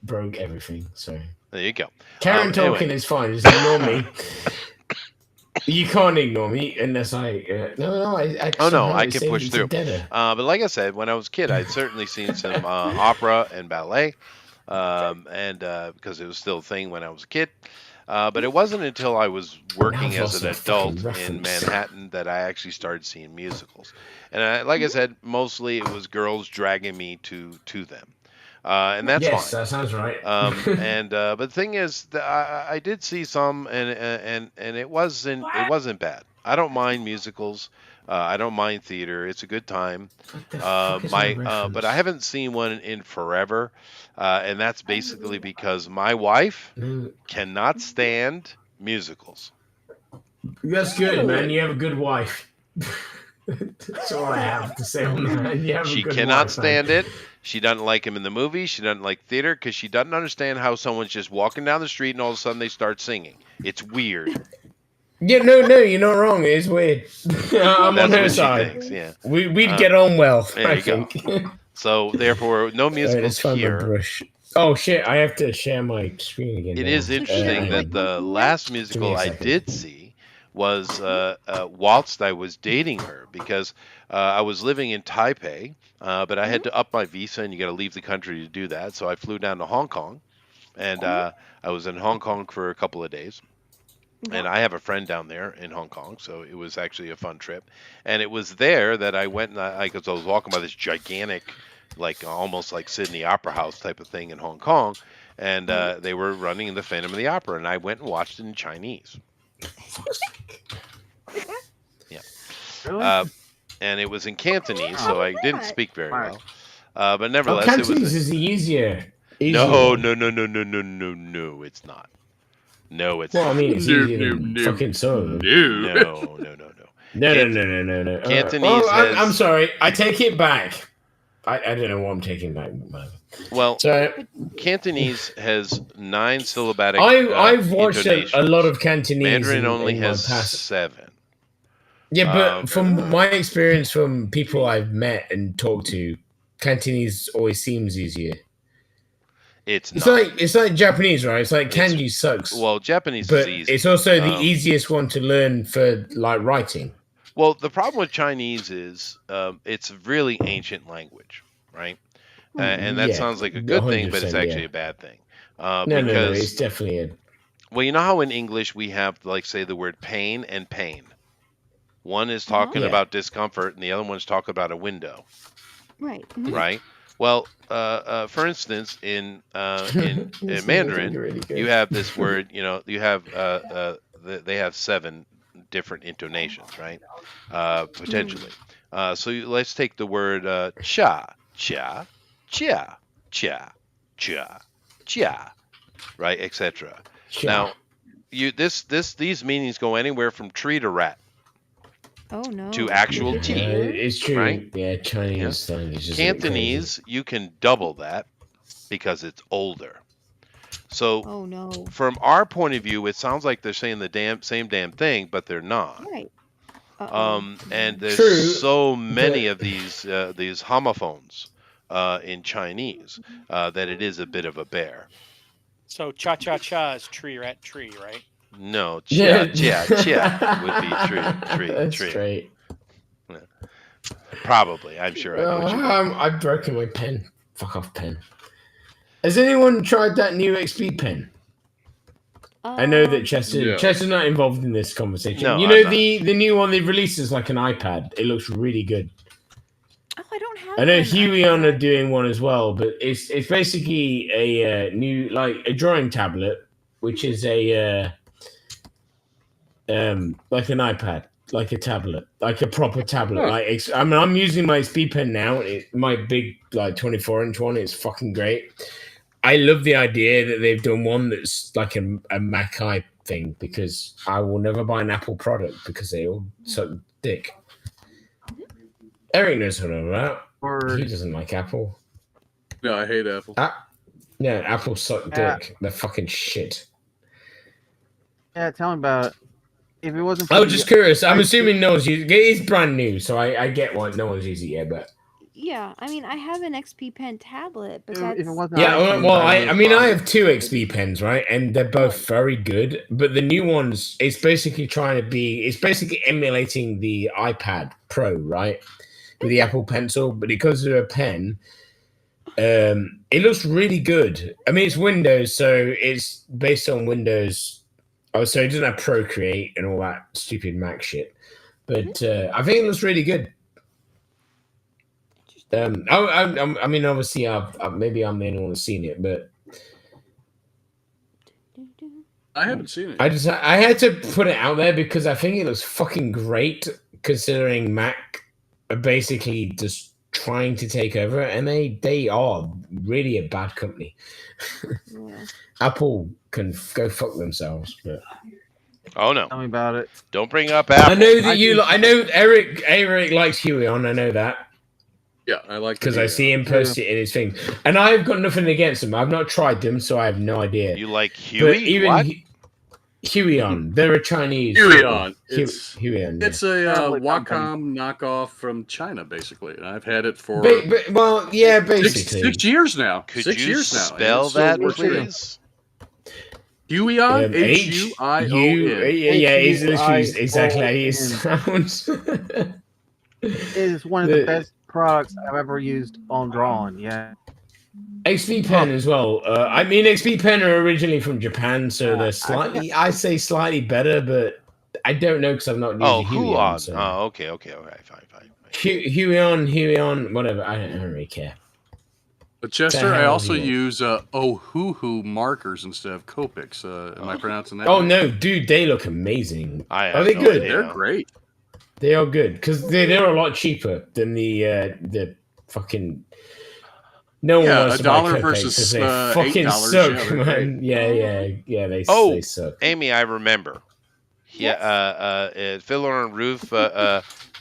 broke everything. Sorry. There you go. Karen talking Anyway. is fine. Just ignore me. You can't ignore me unless I. No, I actually. Oh no, have I it can saved push as a through. deader. But like I said, when I was a kid, I'd certainly seen some opera and ballet, and because it was still a thing when I was a kid. But it wasn't until I was working I've as an lost a fucking adult in reference. Manhattan that I actually started seeing musicals. And like I said, mostly it was girls dragging me to them, and that's Yes, fine. that sounds right. But the thing is, I did see some, and it wasn't bad. I don't mind musicals. I don't mind theater. It's a good time. What the fuck is my But reference? I haven't seen one in forever, and that's basically because my wife No, cannot stand musicals. that's good, man. You have a good wife. That's all I have to say on that. You have a She good cannot wife, stand man. it. She doesn't like him in the movie. She doesn't like theater because she doesn't understand how someone's just walking down the street and all of a sudden they start singing. It's weird. Yeah, no, you're not wrong. It's weird. I'm on That's her what she side. thinks. Yeah. We'd get on well, There I you go. think. So therefore, no All right, musicals let's find my here. brush. Oh shit! I have to share my screen again. It now. is interesting like that the looking last Give me musical a I second. did see was whilst I was dating her because I was living in Taipei, but I had to up my visa and you got to leave the country to do that. So I flew down to Hong Kong, and I was in Hong Kong for a couple of days. And I have a friend down there in Hong Kong, so it was actually a fun trip. And it was there that I went and because I was walking by this gigantic, like almost like Sydney Opera House type of thing in Hong Kong, and they were running the Phantom of the Opera, and I went and watched it in Chinese. Yeah. Really? And it was in Cantonese, so I didn't that? speak very Right. well. But Oh, nevertheless, it Cantonese was. is the easier. No, one. no, it's not. No, it's Well, I not. mean, it's easier than fucking some of them. No. No. Cantonese well, I'm has- sorry. I take it back. I don't know what I'm taking back. Whatever. Well, So Cantonese has 9 syllabatic. I've watched a intonations. lot of Cantonese. Mandarin in only my has past. 7. Yeah, but from my experience from people I've met and talked to, Cantonese always seems easier. It's It's not. like Japanese, right? It's like It's- kanji sucks. Well, Japanese but is easy. it's also the Um, easiest one to learn for like writing. Well, the problem with Chinese is it's a really ancient language, right? And that Yeah, sounds like a good thing, but it's 100%, actually yeah. a bad thing. No, Because, it's definitely a well, you know how in English we have, like, say, the word pain and pain. One is talking Yeah. about discomfort, and the other one's talking about a window, Right. right? Well, for instance, in This Mandarin, is really good. you have this word. You have they have 7 different intonations, right? Potentially. So let's take the word cha, cha, cha, cha, cha, cha, right, etc. Sure. Now, these meanings go anywhere from tree to rat. Oh no. To actual Yeah, T, it's true. right? Yeah, Chinese language is a bit Cantonese, you can double that because it's older. So Oh no. from our point of view, it sounds like they're saying the same damn thing, but they're not. Right. Uh-oh. And there's True, so many but- of these homophones in Chinese that it is a bit of a bear. So cha cha cha is tree rat tree, right? No, Yeah. chia would be tree. That's great. Probably, I'm sure. I've broken my pen. Fuck off, pen. Has anyone tried that new XP pen? I know that Chester's not involved in this conversation. No, you know I'm not. the new one they've released is like an iPad. It looks really good. Oh, I don't have I know one. Huion are doing one as well, but it's basically a new like a drawing tablet, which is a like an iPad. like a tablet, like a proper tablet. Like I mean, I'm using my XP pen now. My big like 24-inch one. It's fucking great. I love the idea that they've done one that's like a Mac-I thing because I will never buy an Apple product because they all suck dick. Eric knows what I'm about. He doesn't like Apple. No, I hate Apple. Yeah, Apple suck dick. They're fucking shit. Yeah, tell me about it. If it wasn't I was just curious. I'm assuming no one's using it. It's brand new, so I get why no one's using it yet, but... Yeah, I mean, I have an XP Pen tablet, but If it wasn't Yeah, iTunes, well, I I mean, I have 2 XP pens, right? And they're both very good. But the new ones, it's basically emulating the iPad Pro, right? With the Apple Pencil, but it goes to a pen. It looks really good. I mean, it's Windows, so it's based on Windows. Oh, so it doesn't have Procreate and all that stupid Mac shit. But I think it looks really good. I mean, obviously, maybe I'm the only one who's seen it, but I haven't seen it. I had to put it out there because I think it looks fucking great, considering Mac are basically just trying to take over, and they are really a bad company. Yeah. Apple can go fuck themselves. But Oh no! Tell me about it. Don't bring up Apple. I know that I know Eric likes Huey on. I know that. Yeah, I like because I see him post it in his thing, and I've got nothing against them. I've not tried them, so I have no idea. You like Huey? But even what? Huion, they're a Chinese. Huion. Huion. Yeah. It's a Wacom knockoff from China, basically. And I've had it for well, yeah, basically 6 years now. Could 6 you years now. spell that, please? Huion, Huion. Yeah, it's literally exactly how it sounds. It is one of the best products I've ever used on drawing. Yeah. XP Pen as well. I mean, XP Pen are originally from Japan, so they're I say slightly better, but I don't know because I've not used Huion. So. Oh, okay, fine. Huion, whatever. I don't really care. But Chester, I also use Ohuhu markers instead of Copics. Am I pronouncing that? Oh right? no, dude, they look amazing. Are they good? They're great. They are good because they're a lot cheaper than the fucking. No one wants to buy $1 versus they fucking $8. suck, man. Yeah. They suck. Amy, I remember. Yeah, Fiddler on the Roof.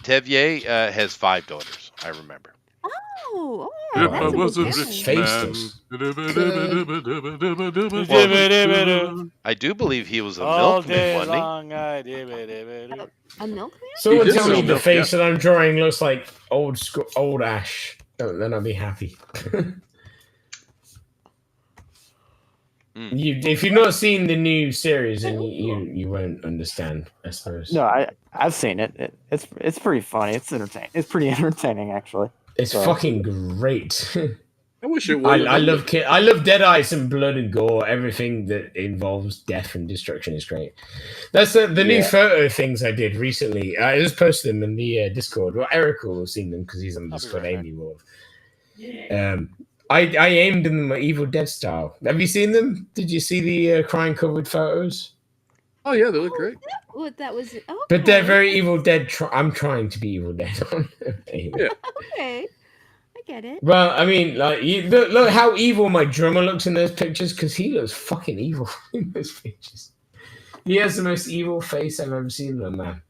Tevier has 5 daughters. I remember. Oh, If I was a rich man. I do believe he was a All milkman, day wasn't he? long, a milkman? Someone did tell me sell the milk, face that I'm drawing looks like old Ash. Then I'll be happy. If you've not seen the new series, then you won't understand, I suppose. No, I've seen it. It's pretty funny. It's entertaining. It's pretty entertaining, actually. It's fucking great. I wish it would. I love Dead Eyes and blood and gore. Everything that involves death and destruction is great. That's the new photo things I did recently. I just posted them in the Discord. Well, Eric will have seen them because he's on the Discord. Amy will. I aimed them my Evil Dead style. Have you seen them? Did you see the crime covered photos? Oh yeah, they look great. What that was? Okay. But they're very Evil Dead. I'm trying to be Evil Dead on. Yeah. Okay, I get it. Well, I mean, like, look how evil my drummer looks in those pictures because he looks fucking evil in those pictures. He has the most evil face I've ever seen, though, man.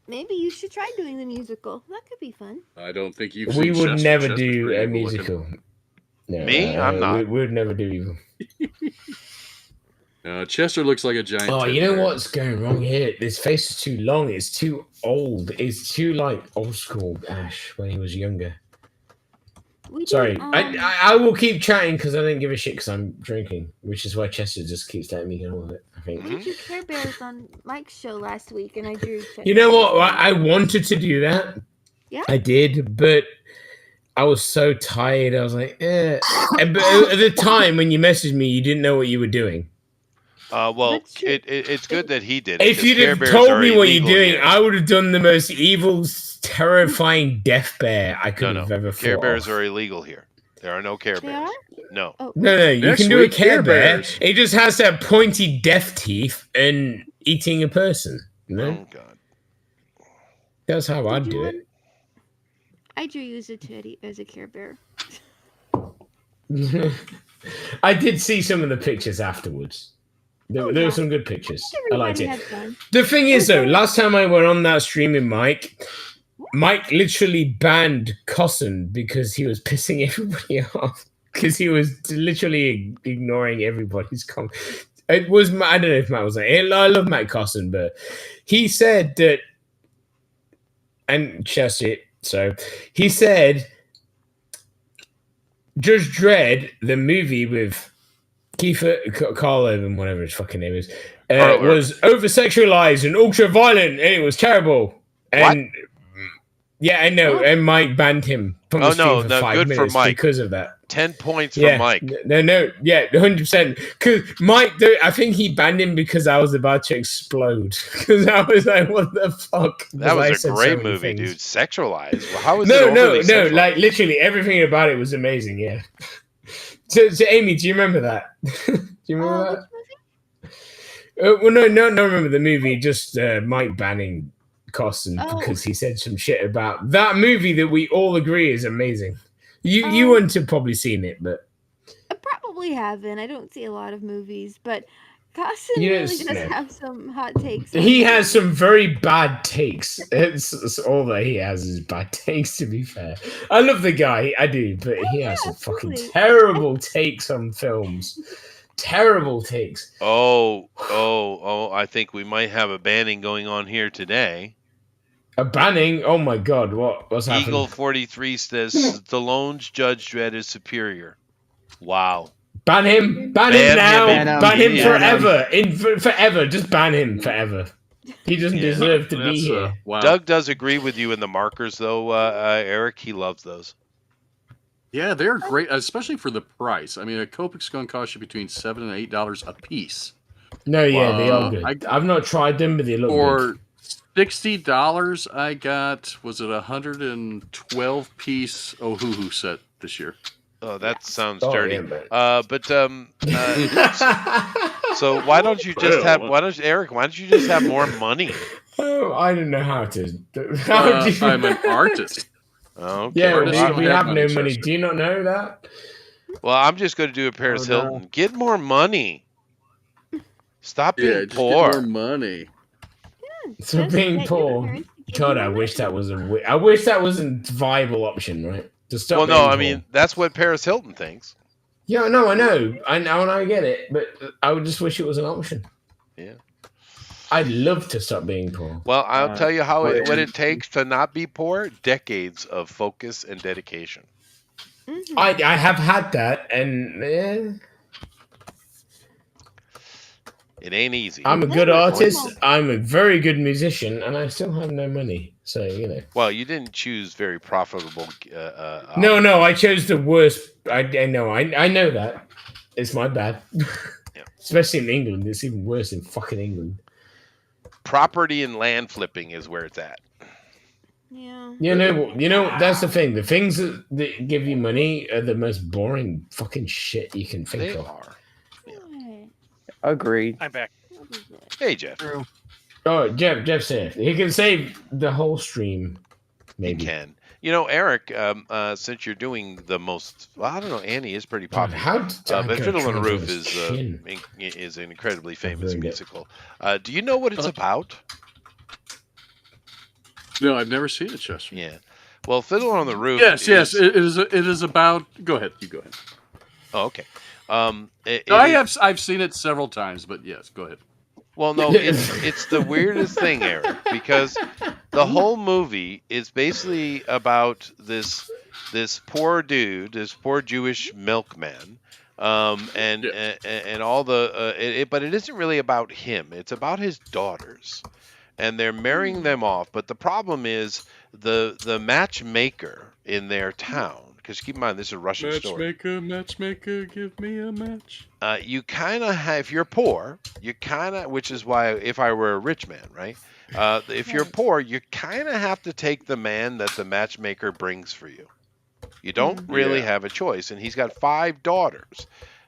Maybe you should try doing the musical. That could be fun. I don't think you've. We seen would Chester. never Chester's do pretty a evil looking. musical. No, Me? I'm not. We would never do evil. Chester looks like a giant. Oh, teddy you know bear. what's going wrong here? This face is too long. It's too old. It's too like old school Ash when he was younger. Sorry, I will keep chatting because I don't give a shit because I'm drinking, which is why Chester just keeps letting me get on with it. I think. We drew Care Bears on Mike's show last week, and I drew. You know what? I wanted to do that. Yeah. I did, but I was so tired. I was like, eh. But at the time when you messaged me, you didn't know what you were doing. Well, it's good that he did. If you'd have told me what you're doing, I would have done the most evil, terrifying death bear I could have ever thought. Care Bears are illegal here. There are no Care Bears. No. Oh. No, you can do a Care Bear. It just has to have pointy death teeth and eating a person. You know? Oh God. That's how I'd Did you do want- I drew you as a teddy, as a Care Bear. it. I did see some of the pictures afterwards. There Oh, were yeah. some good pictures. I liked Everybody it. had fun. The thing is, though, Okay. last time I went on that stream with Mike literally banned Cosson because he was pissing everybody off. Because he was literally ignoring everybody's comment. It was, I don't know if Matt was like, I love Matt Cosson, but he said that, and Chester, so he said Judge Dredd, the movie with Kiefer Carl Urban, whatever his fucking name is, was over sexualized and ultra violent, and it was terrible. And yeah, I know. Oh. And Mike banned him from the stream for 5 good for minutes Mike. because of that. 10 points Yeah, for Mike. no, yeah, 100%. Because Mike, I think he banned him because I was about to explode. Because I was like, what the fuck? That Because I was a said so great many movie, things. dude. Sexualized. Well, how is it No, overly sexualized? like literally everything about it was amazing. Yeah. So Amy, do you remember that? Do you remember that? Which movie? Well, no, remember the movie. Just Mike banning Cosson Oh. because he said some shit about that movie that we all agree is amazing. You wouldn't have probably seen it, but I probably haven't. I don't see a lot of movies, but Cosson Yes, really does no. have some hot takes. on he it. has some very bad takes. It's all that he has is bad takes. To be fair, I love the guy, I do, but he has some fucking absolutely. terrible takes on films. Terrible takes. Oh, I think we might have a banning going on here today. A banning? Oh my god, what's happening? Eagle 43 says Stallone's Judge Dredd is superior. Wow. Ban him! Ban Ban him now! him Ban him immediately. forever! Forever! Just ban him forever. He doesn't Yeah. deserve to be That's, here. wow. Doug does agree with you in the markers, though, Eric. He loves those. Yeah, they're great, especially for the price. I mean, a Copic's going to cost you between $7 and $8 a piece. No, yeah, they are good. I've not tried them, but they look For good. $60, I got, was it a 112 piece Ohuhu set this year? Oh, that sounds Oh, dirty. yeah, But so why don't you just have? Eric? Why don't you just have more money? Oh, I don't know how to. I'm an artist. Okay. Yeah, Artists don't we have have no money, money. Chester. Do you not know that? Well, I'm just going to do a Paris Oh, no. Hilton. Get more money. Stop being Yeah, just poor. get more money. So Just being get your poor. parents to give God, you I money. wish that was I wish that was a viable option, right? To stop Well, no, being I poor. mean that's what Paris Hilton thinks. Yeah, no, I know, and I get it, but I would just wish it was an option. Yeah. I'd love to stop being poor. Well, I'll tell you what well, it takes to not be poor. Decades of focus and dedication. Mhm. I have had that, and It ain't easy. I'm a good Never artist. normal. I'm a very good musician, and I still have no money. So Well, you didn't choose very profitable. No, I chose the worst. I know. I know that. It's my bad. Yeah. Especially in England, it's even worse in fucking England. Property and land flipping is where it's at. Yeah. You know. That's the thing. The things that give you money are the most boring fucking shit you can think They of. are. What? Agreed. I'm back. What is it? Hey, Jeff. True. Oh, Jeff said he can save the whole stream. You Maybe. can. You know, Eric, since you're doing the most, well, I don't know, Annie is pretty God, popular. how did I But go Fiddle on the try Roof his chin? is an incredibly famous ruined it. musical. Do you know what it's about? No, I've never seen it, Chester. Yeah. Well, Fiddle on the Roof. Yes, it is about. Go ahead, you go ahead. Oh, okay. No, I've seen it several times, but yes, go ahead. Well, no, it's the weirdest thing, Eric, because the whole movie is basically about this poor dude, this poor Jewish milkman, and all the but it isn't really about him. It's about his daughters, and they're marrying them off. But the problem is the matchmaker in their town. Because keep in mind, this is a Russian story. Matchmaker, give me a match. You kind of have, if you're poor, you kind of, which is why if I were a rich man, right? If you're poor, you kind of have to take the man that the matchmaker brings for you. You don't really have a choice. And he's got 5 daughters.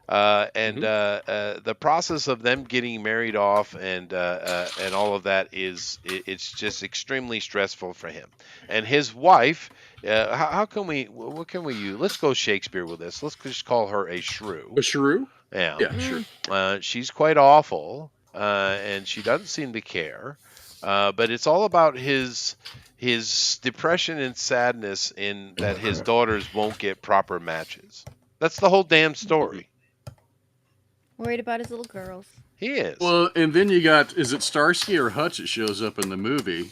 The process of them getting married off and all of that it's just extremely stressful for him and his wife. How can we? What can we use? Let's go Shakespeare with this. Let's just call her a shrew. A shrew? Yeah. Yeah, sure. She's quite awful, and she doesn't seem to care. But it's all about his depression and sadness in that his daughters won't get proper matches. That's the whole damn story. Worried about his little girls. He is. Well, and then you got, is it Starsky or Hutch that shows up in the movie?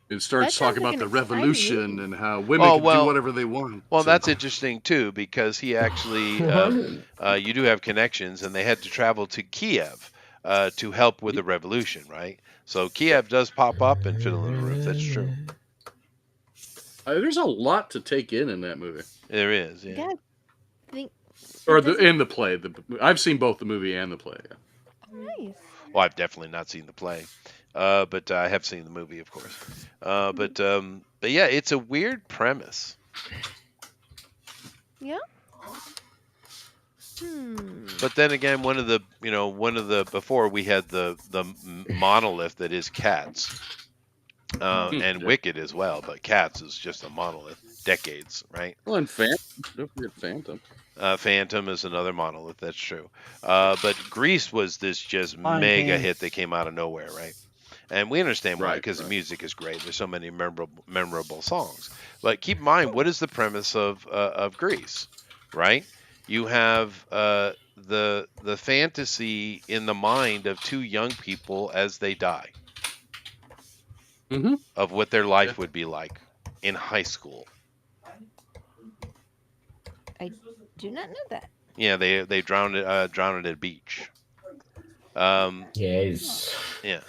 It starts talking about the revolution and how women can do whatever they want. Well, that's interesting too, because he actually, you do have connections, and they had to travel to Kiev to help with the revolution, right? So Kiev does pop up in Fiddle in the Roof. That's true. There's a lot to take in that movie. There is, yeah. Yeah, I think. Or in the play. I've seen both the movie and the play. Yeah. Nice. Well, I've definitely not seen the play, but I have seen the movie, of course. But yeah, it's a weird premise. Yeah. But then again, one of the before we had the monolith that is Cats, and Wicked as well. But Cats is just a monolith, decades, right? Well, and Phantom. Don't forget Phantom. Phantom is another monolith. That's true. But Grease was this just mega hit that came out of nowhere, right? And we understand why, because the music is great. There's so many memorable songs. But keep in mind, what is the premise of Grease, right? You have the fantasy in the mind of two young people as they die, of what their life would be like in high school. I do not know that. Yeah, they drowned at a beach. Yes. Yeah.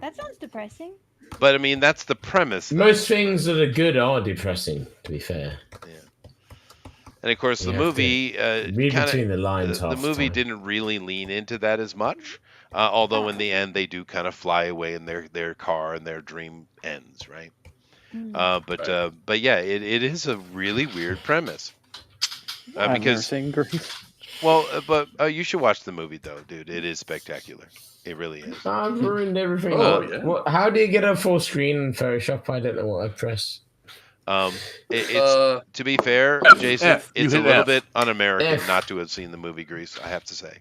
That sounds depressing. But I mean, that's the premise. Most things that are good are depressing, to be fair. Yeah. And of course, the movie read between the lines. The movie didn't really lean into that as much. Although in the end, they do kind of fly away in their car and their dream ends, right? But yeah, it is a really weird premise. I've never seen Grease. Well, but you should watch the movie though, dude. It is spectacular. It really is. I've ruined everything. Yeah. How do you get a full screen in Photoshop? I don't know what I press. It's to be fair, Jason, it's a little bit un-American not to have seen the movie Grease. I have to say.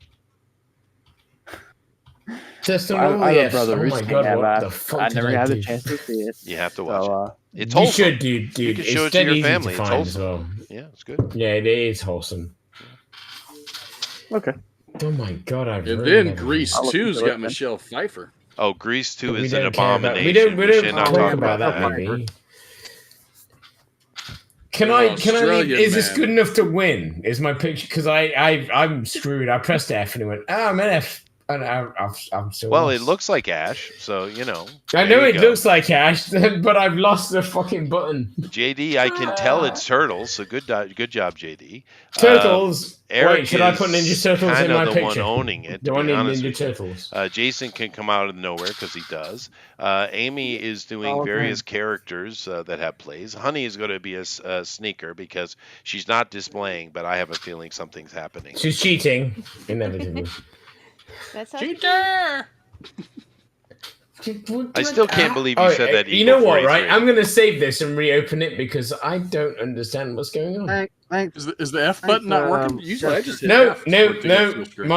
Just I have a brother oh my god, what the fuck? I never had a chance to see it. You have to watch it. It's you wholesome. should, dude. You can It's show it to your easy family. To It's find as wholesome. well. Yeah, it's good. Yeah, it is wholesome. Okay. Oh my god, I've And ruined then Grease 2's got Michelle Pfeiffer. Oh, Grease 2 We is an don't care about- abomination. we don't should not talk about that movie. movie. Can I? Australian Is this man. good enough to win? Is my picture? Because I'm screwed. I pressed F and it went. Oh, I'm an F. And I'm so. Well, lost. it looks like Ash, so you know. I there know you it go. looks like Ash, but I've lost the fucking button. JD, I can tell it's Turtles, so good job, JD. Turtles. Eric Wait, should I put Ninja is Turtles in kinda my the picture? one owning it, Do to I be need honest Ninja with you. Turtles? Jason can come out of nowhere because he does. Amy is doing various characters that have plays. Honey is going to be a sneaker because she's not displaying, but I have a feeling something's happening. She's cheating, inevitably. That's how Cheater! I still can't believe you said that. You know what, 43. right? I'm going to save this and reopen it because I don't understand what's going on. Is the F button not working? Usually I just hit No. F to get to a screen.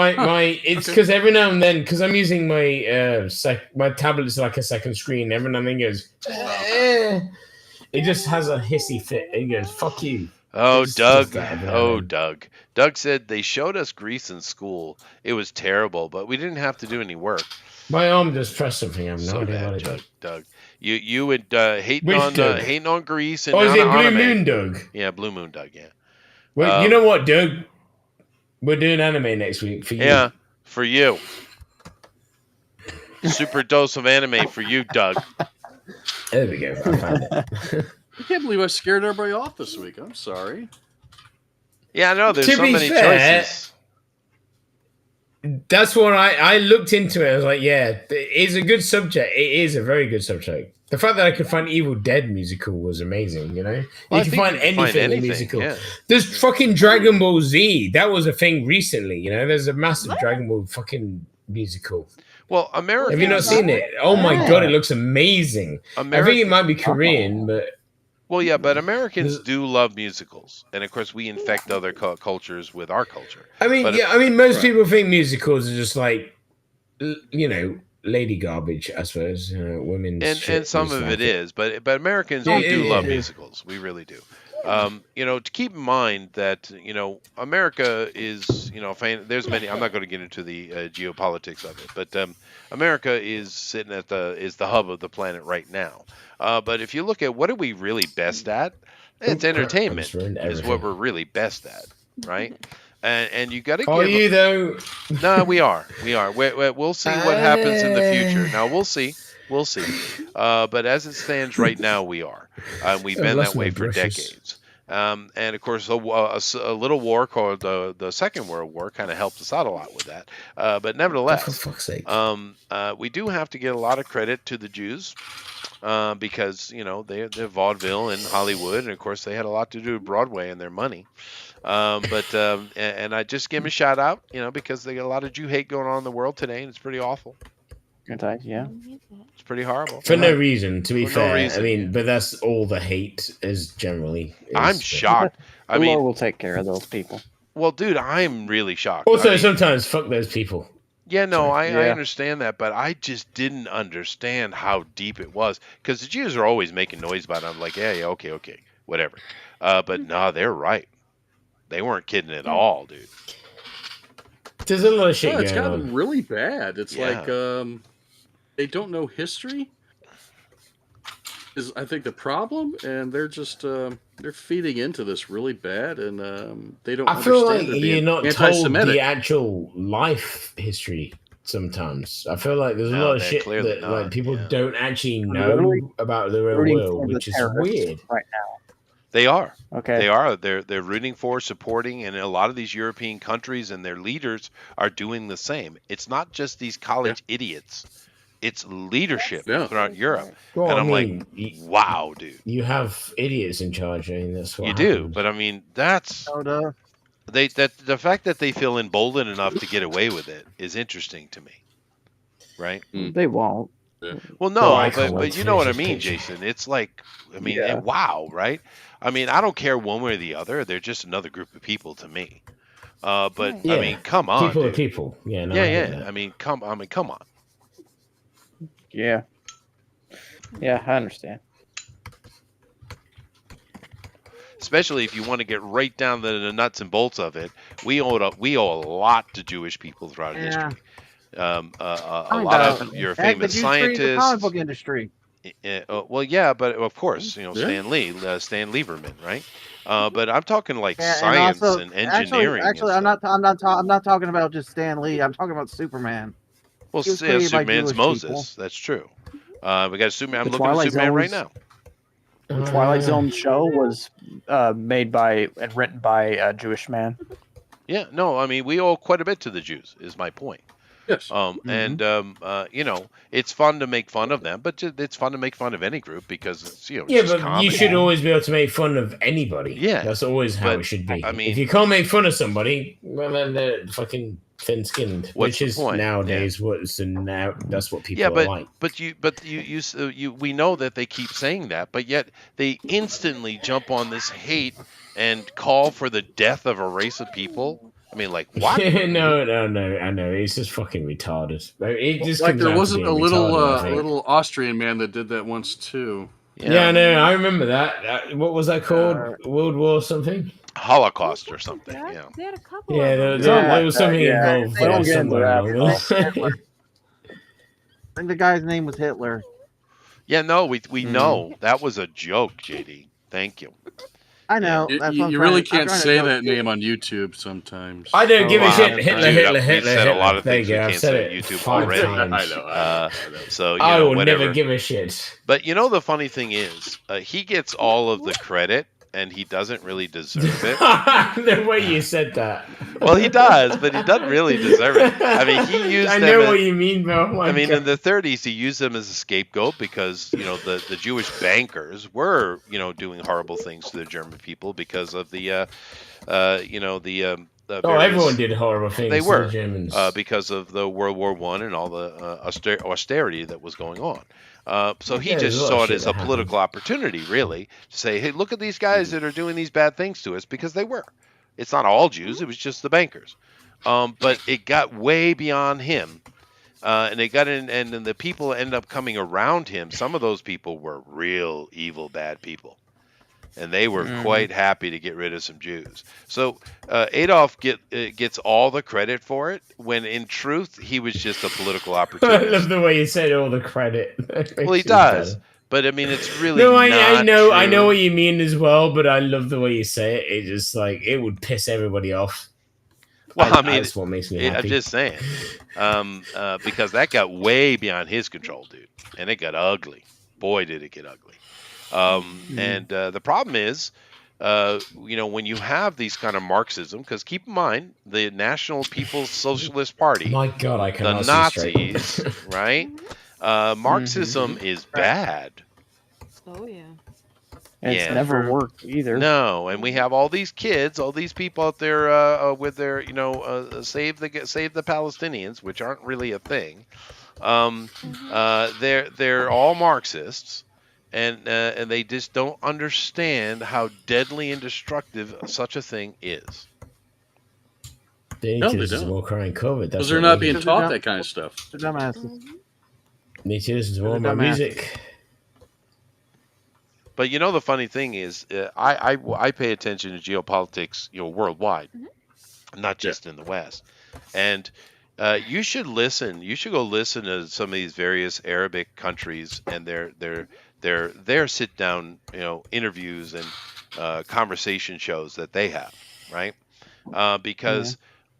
It's because every now and then, because I'm using my my tablet is like a second screen. Every now and then it goes, it just has a hissy fit. It goes, fuck you. Oh, It just Doug. does that every now Oh, and then. Doug. Doug said they showed us Grease in school. It was terrible, but we didn't have to do any work. My arm just pressed something. I have no So idea bad, what it did. Doug. You would hating Which on Doug? hating on Grease and Oh, is it Blue anime. Moon Doug? Yeah, Blue Moon Doug. Yeah. Well, you know what, Doug? We're doing anime next week for you. Yeah, for you. Super dose of anime for you, Doug. There we go. I found it. I can't believe I scared everybody off this week. I'm sorry. Yeah, I know. There's To so be many fair, choices. That's what I looked into it. I was like, yeah, it's a good subject. It is a very good subject. The fact that I could find Evil Dead musical was amazing, you know? Well, You can find anything in musical. Yeah. There's fucking Dragon Ball Z. That was a thing recently, you know? There's a massive Dragon Ball fucking musical. Well, America. Have you not seen it? Oh my god, it looks amazing. I think it might be Korean, but... Well, yeah, but Americans do love musicals. And, of course, we infect other cultures with our culture. I mean, most people think musicals are just like, you know, lady garbage, I suppose. Women's and some of it is, but Americans we do love musicals. We really do. You know, to keep in mind that America is there's many. I'm not going to get into the geopolitics of it, but America is sitting at the hub of the planet right now. But if you look at what are we really best at, it's entertainment is what we're really best at, right? And you got to. Are you though? No, we are. We'll see what happens in the future. Now we'll see. But as it stands right now, we are. We've been that way for decades. And of course, a little war called the Second World War kind of helped us out a lot with that. But nevertheless, for fuck's sake. We do have to get a lot of credit to the Jews because they're vaudeville in Hollywood, and of course they had a lot to do with Broadway and their money. And I just give them a shout out, because they got a lot of Jew hate going on in the world today, and it's pretty awful. Good times, yeah. It's pretty horrible. For no reason, to be fair. No reason, I mean, but that's all the hate is generally. I'm shocked. The Lord will take care of those people. Well, dude, I'm really shocked. Also, sometimes fuck those people. Yeah, no, I understand that, but I just didn't understand how deep it was, because the Jews are always making noise about it. I'm like, yeah, okay, whatever. But no, they're right. They weren't kidding at all, dude. There's a lot of shit it's going gotten on. really bad. It's like they don't know history is, I think, the problem, and they're just they're feeding into this really bad, and they don't. I feel like understand you're not told anti-Semitic. the actual life history. Sometimes I feel like there's a lot of shit that like people don't actually know about the real world, which is weird. Right now, they are. Okay. They are. They're rooting for, supporting, and a lot of these European countries and their leaders are doing the same. It's not just these college idiots. It's leadership throughout Europe. Well, and I'm like, wow, dude. You have idiots in charge. I mean, that's what you happens. do. But I mean, that's the fact that they feel emboldened enough to get away with it is interesting to me, right? They won't. Well, no, but you know what I mean, Jason. It's like, I mean, wow, right? I mean, I don't care one way or the other. They're just another group of people to me. But I mean, come on, people dude. are people. Yeah, no, I mean, come on. Yeah. Yeah, I understand. Especially if you want to get right down to the nuts and bolts of it, we owe a lot to Jewish people throughout history. A lot of your famous scientists. The comic book industry. Well, yeah, but of course, Stan Lee, Stan Lieberman, right? But I'm talking like science and engineering. Actually, I'm not talking about just Stan Lee. I'm talking about Superman. Well, Superman's Moses. People. That's true. We got a Superman. I'm looking at Superman right now. The Twilight Zone show was made by and written by a Jewish man. Yeah, no, I mean, we owe quite a bit to the Jews, is my point. Yes. And it's fun to make fun of them, but it's fun to make fun of any group because it's yeah, just but comedy. You should always be able to make fun of anybody. Yeah, that's always how it should be. I mean, if you can't make fun of somebody, well, then they're fucking thin-skinned, which is nowadays that's what people are like. But we know that they keep saying that, but yet they instantly jump on this hate and call for the death of a race of people. I mean, like, what? no, I know. It's just fucking retarded. It just like there wasn't a little Austrian man that did that once too. Yeah, no, I remember that. What was that called? World War something? Holocaust or something. Yeah. They had a couple. Yeah, there was something involved somewhere. I think the guy's name was Hitler. Yeah, no, we know that was a joke, JD. Thank you. I know. You really can't say that name on YouTube sometimes. I don't give a shit. Hitler. Said a lot of things we can't say on YouTube already. I know. So I will whatever. never give a shit. But the funny thing is, he gets all of the credit and he doesn't really deserve it. The way you said that. Well, he does, but he doesn't really deserve it. I mean, he used I them. know what you mean, bro. Oh I mean, God. in the 30s, he used them as a scapegoat because the Jewish bankers were doing horrible things to the German people because of the everyone did horrible things. They to were the Germans because of the World War I and all the austerity that was going on. So he there's just a lot of saw it shit as that a political opportunity, really, to say, hey, look at these guys that are doing these bad things to us, because they were. It's not all Jews; it was just the bankers. But it got way beyond him, and they got in, and then the people ended up coming around him. Some of those people were real evil, bad people. And they were quite happy to get rid of some Jews. So Adolf gets all the credit for it, when in truth he was just a political I opportunist. love the way you said all the credit. Well, he does, but I mean, it's really No, not I know true. what you mean as well, but I love the way you say it. It just it would piss everybody off. Well, I mean, that's what makes me happy. I'm just saying, because that got way beyond his control, dude, and it got ugly. Boy, did it get ugly. And the problem is, when you have these kind of Marxism, because keep in mind, the National People's Socialist Party, My God, I the cannot Nazis, right? Marxism is bad. Oh yeah. And it's Yeah. never worked either. No, and we have all these kids, all these people out there with their, save the Palestinians, which aren't really a thing. They're all Marxists. And they just don't understand how deadly and destructive such a thing is. They No, need they to don't. more crying COVID. Because they're not being taught that kind of stuff. The dumbasses. Need to listen to more of They're my dumbasses. music. But the funny thing is, I pay attention to geopolitics, worldwide, not just in the West. And you should listen. You should go listen to some of these various Arabic countries and their sit down, interviews and conversation shows that they have, right? Because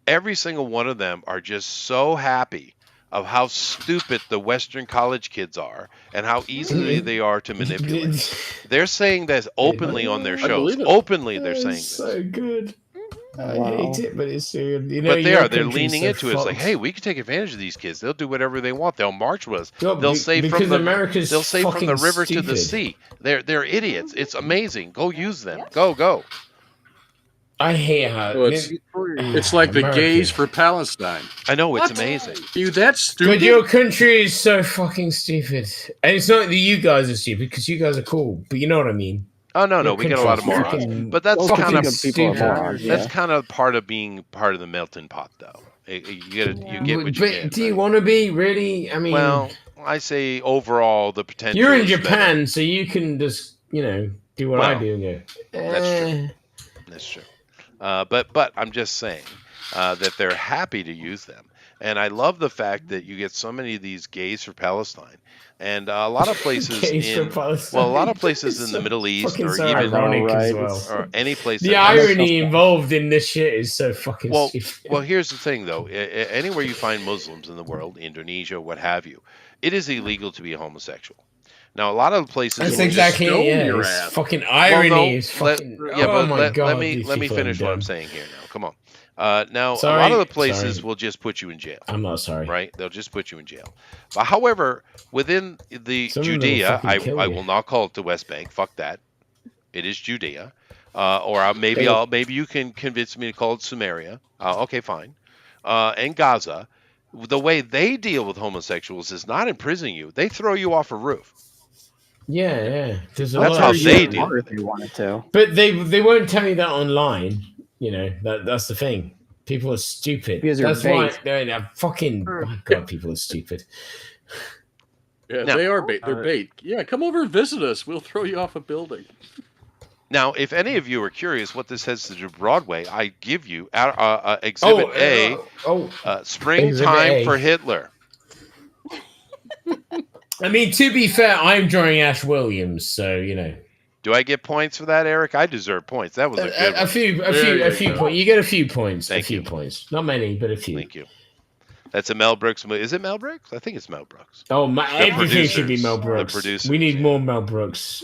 every single one of them are just so happy of how stupid the Western college kids are and how easily they are to manipulate. They're saying this openly on their shows. Openly, they're saying this. So good. I hate it, but it's so good. But they're leaning into it. It's like, hey, we can take advantage of these kids. They'll do whatever they want. They'll march with us. They'll say from the river to the sea. They're idiots. It's amazing. Go use them. Go. I hate how it's like the gays for Palestine. I know, it's amazing. You that stupid? But your country is so fucking stupid, and it's not that you guys are stupid, because you guys are cool. But you know what I mean. Oh no, we get a lot of morons, but that's kind of stupid. That's kind of part of being part of the melting pot, though. You get what you get. Do you want to be really? I mean, well, I say overall the potential. You're in Japan, so you can just do what I do. And go, That's true. But I'm just saying that they're happy to use them, and I love the fact that you get so many of these gays for Palestine. And a lot of places in the Middle East, or even or any place. The irony involved in this shit is so fucking stupid. Well, here's the thing, though. Anywhere you find Muslims in the world, Indonesia, what have you, it is illegal to be a homosexual. Now, a lot of places. That's exactly it. It's fucking irony. Let me finish what I'm saying here. Now, come on. Now, a lot of the places will just put you in jail. I'm not sorry. Right? They'll just put you in jail. But however, within the Judea, I will not call it the West Bank. Fuck that. It is Judea. Maybe you can convince me to call it Samaria. Okay, fine. And Gaza, the way they deal with homosexuals is not imprisoning you. They throw you off a roof. Yeah. That's how they do. If they wanted to. But they won't tell you that online. That's the thing. People are stupid. That's why they're fucking. My God, people are stupid. Yeah, they are bait. They're bait. Yeah, come over and visit us. We'll throw you off a building. Now, if any of you are curious what this has to do with Broadway, I give you Exhibit A, Springtime for Hitler. I mean, to be fair, I'm drawing Ash Williams, so Do I get points for that, Eric? I deserve points. That was a good one. A few points. You get a few points. Thank you. Points. Not many, but a few. Thank you. That's a Mel Brooks movie. Is it Mel Brooks? I think it's Mel Brooks. Oh, everything should be Mel Brooks. The producers, we need more Mel Brooks.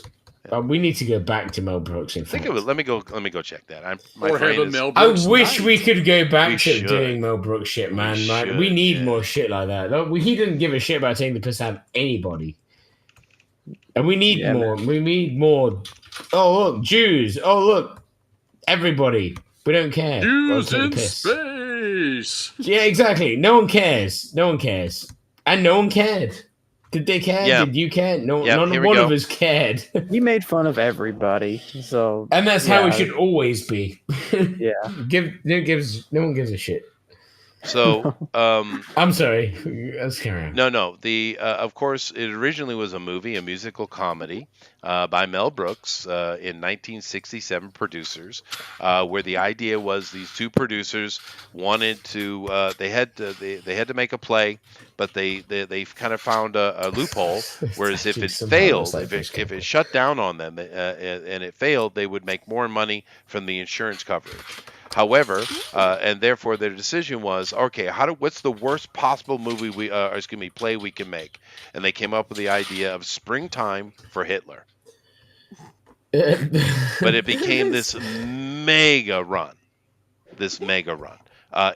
We need to go back to Mel Brooks. Think of it. Let me go check that. My Or have brain a is. Mel I Brooks wish night. we could go back We to should. doing Mel Brooks shit, man. We We should, need yeah. more shit like that. He didn't give a shit about taking the piss out of anybody. And we need Yeah, more. We need more. Oh, look, Jews. Oh, look, everybody. We don't care. I'll Jews take the in piss. space. Yeah, exactly. No one cares. No one cares. And no one cared. Did they care? Yeah. Did you care? No, Yeah, none here of we one go. of us cared. He made fun of everybody, so And that's how yeah, it should always be. Yeah. No one gives a shit. So, I'm sorry. Let's carry on. no. Of course, it originally was a movie, a musical comedy by Mel Brooks in 1967 producers, where the idea was these two producers wanted to. They had to make a play, but they kind of found a loophole. Whereas if it failed, if it shut down on them and it failed, they would make more money from the insurance coverage. However, and therefore their decision was, okay, what's the worst possible movie play we can make? And they came up with the idea of Springtime for Hitler. But it became this mega run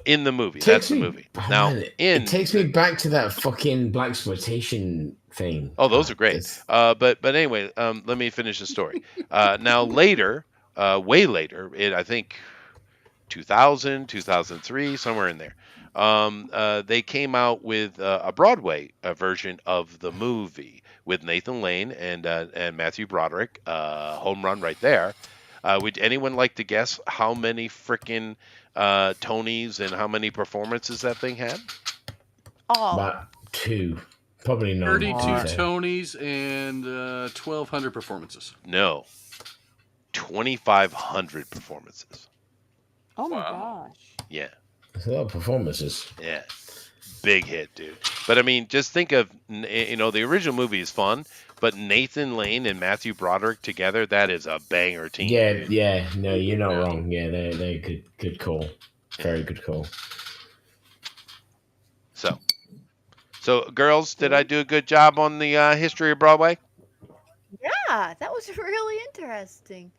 in the movie. That's the movie. Now, it takes me back to that fucking blaxploitation thing. Oh, those are great. But anyway, let me finish the story. Now later, way later, I think 2000, 2003, somewhere in there, they came out with a Broadway version of the movie with Nathan Lane and Matthew Broderick. Home run right there. Would anyone like to guess how many frickin' Tonys and how many performances that thing had? About 2. Probably not. 32 Tonys and 1,200 performances. No. 2,500 performances. Oh my gosh. Yeah. That's a lot of performances. Yeah. Big hit, dude. But I mean, just think of, the original movie is fun, but Nathan Lane and Matthew Broderick together, that is a banger team. Yeah, dude. yeah. No, you're not wrong. Yeah, they're good call. Very good call. So girls, did I do a good job on the history of Broadway? Yeah, that was really interesting.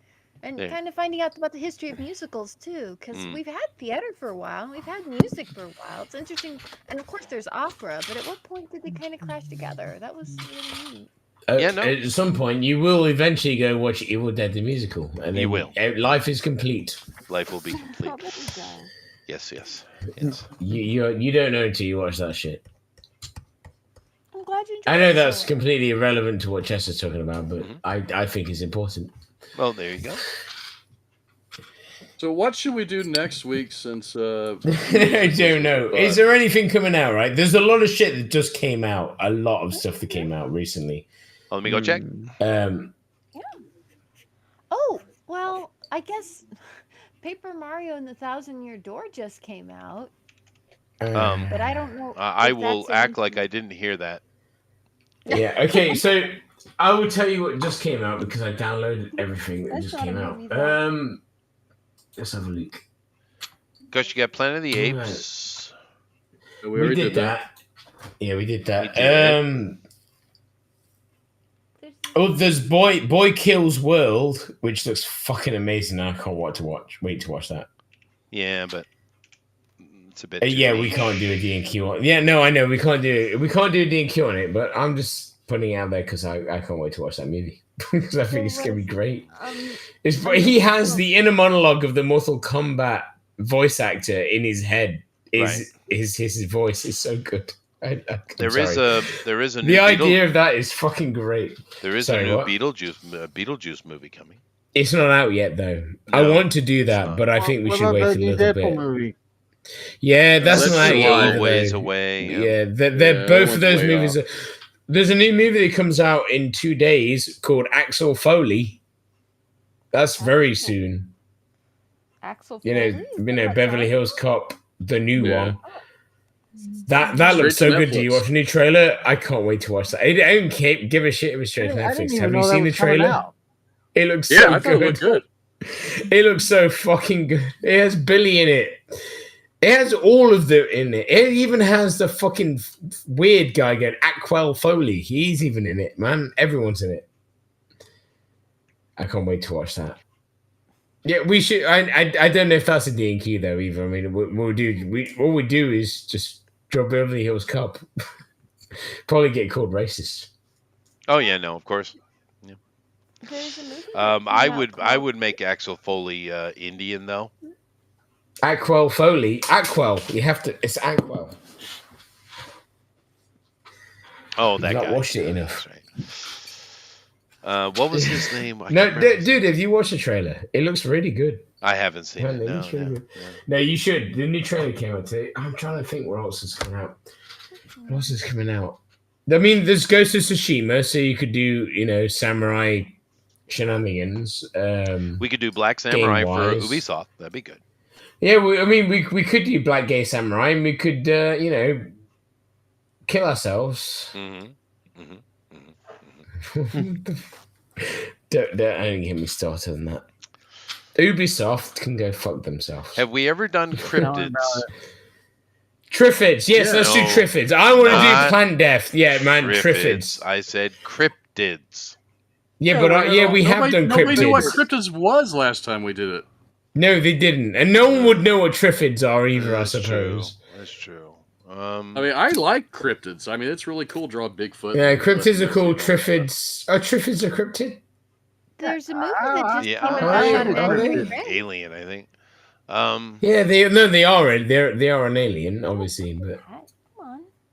And Yeah. kind of finding out about the history of musicals too, because we've had theater for a while, and we've had music for a while. It's interesting, and of course there's opera. But at what point did they kind of clash together? That was really neat. At some point, you will eventually go watch Evil Dead the musical, and You then will. Life is complete. Life will be complete. Probably so. Yes. You don't know until you watch that shit. I'm glad you enjoyed I know it that's so much. completely irrelevant to what Chester's talking about, but I think it's important. Well, there you go. So what should we do next week since... I don't know. Is there anything coming out, right? There's a lot of shit that just came out. A lot of stuff that came out recently. Oh, let me go check. Oh, well, I guess Paper Mario and the Thousand-Year Door just came out. But I don't know. I if will that's act like I didn't hear that. Yeah, okay, so I will tell you what just came out because I downloaded everything that That's just not a came out. movie, though. Let's have a look. Gosh, you got Planet of the Apes. We We already did that. Yeah, we did that. We did. There's Boy Kills World, which looks fucking amazing. I can't wait to watch that. Yeah, but it's a bit. Yeah, we can't do a D&Q on. Yeah, no, I know we can't do a D&Q on it, but I'm just putting it out there because I can't wait to watch that movie because I think it's gonna be great. He has the inner monologue of the Mortal Kombat voice actor in his head. His voice is so good. There is a new the idea of that is fucking great. There is a new Beetlejuice movie coming. It's not out yet though. I want to do that, but I think we should wait a little bit. Movie? Yeah, that's not out yet. Ways away. Yeah, they're both of those movies. There's a new movie that comes out in 2 days called Axel Foley. That's very soon. Axel You know, Beverly Hills Cop, the new one. That Straight looks so to good. Do you Netflix. watch a new trailer? I can't wait to watch that. I don't give a shit if it's straight to Netflix. Have you seen the trailer? It looks so I thought it looked good. It looks so fucking good. It has Billy in it. It has all of them in it. It even has the fucking weird guy going, Aquel Foley. He's even in it, man. Everyone's in it. I can't wait to watch that. Yeah, we should. I don't know if that's a D&Q though either. I mean, what we do is just draw Beverly Hills Cop. Probably get called racist. Oh yeah, no, of course. Yeah. There's a movie. I would make Axel Foley Indian though. Aquel Foley. Aquel. You have to. It's Aquel. Oh, that You've guy. not watched it enough. That's right. What was his name? No, dude, have you watched the trailer? It looks really good. I haven't seen it. No, no, you should. The new trailer came out today. I'm trying to think what else is coming out. What else is coming out? I mean, there's Ghost of Tsushima, so you could do, samurai shenanigans. We could do Black Samurai for game-wise. Ubisoft. That'd be good. Yeah, we could do Black Gay Samurai, and we could, kill ourselves. Don't get me started on that. Ubisoft can go fuck themselves. Have we ever done cryptids? Triffids, yes, let's do Triffids. I want to do Plant Death. Yeah, man, Triffids. I said cryptids. Yeah, but we have done cryptids. Nobody knew what cryptids was last time we did it. No, they didn't, and no one would know what Triffids are either. I suppose that's true. I mean, I like cryptids. I mean, it's really cool. Draw Bigfoot. Yeah, cryptids are cool. Triffids. Oh, Triffids are cryptid. There's a movie that just came out. Alien, I think. Yeah, they are. They are an alien, obviously, but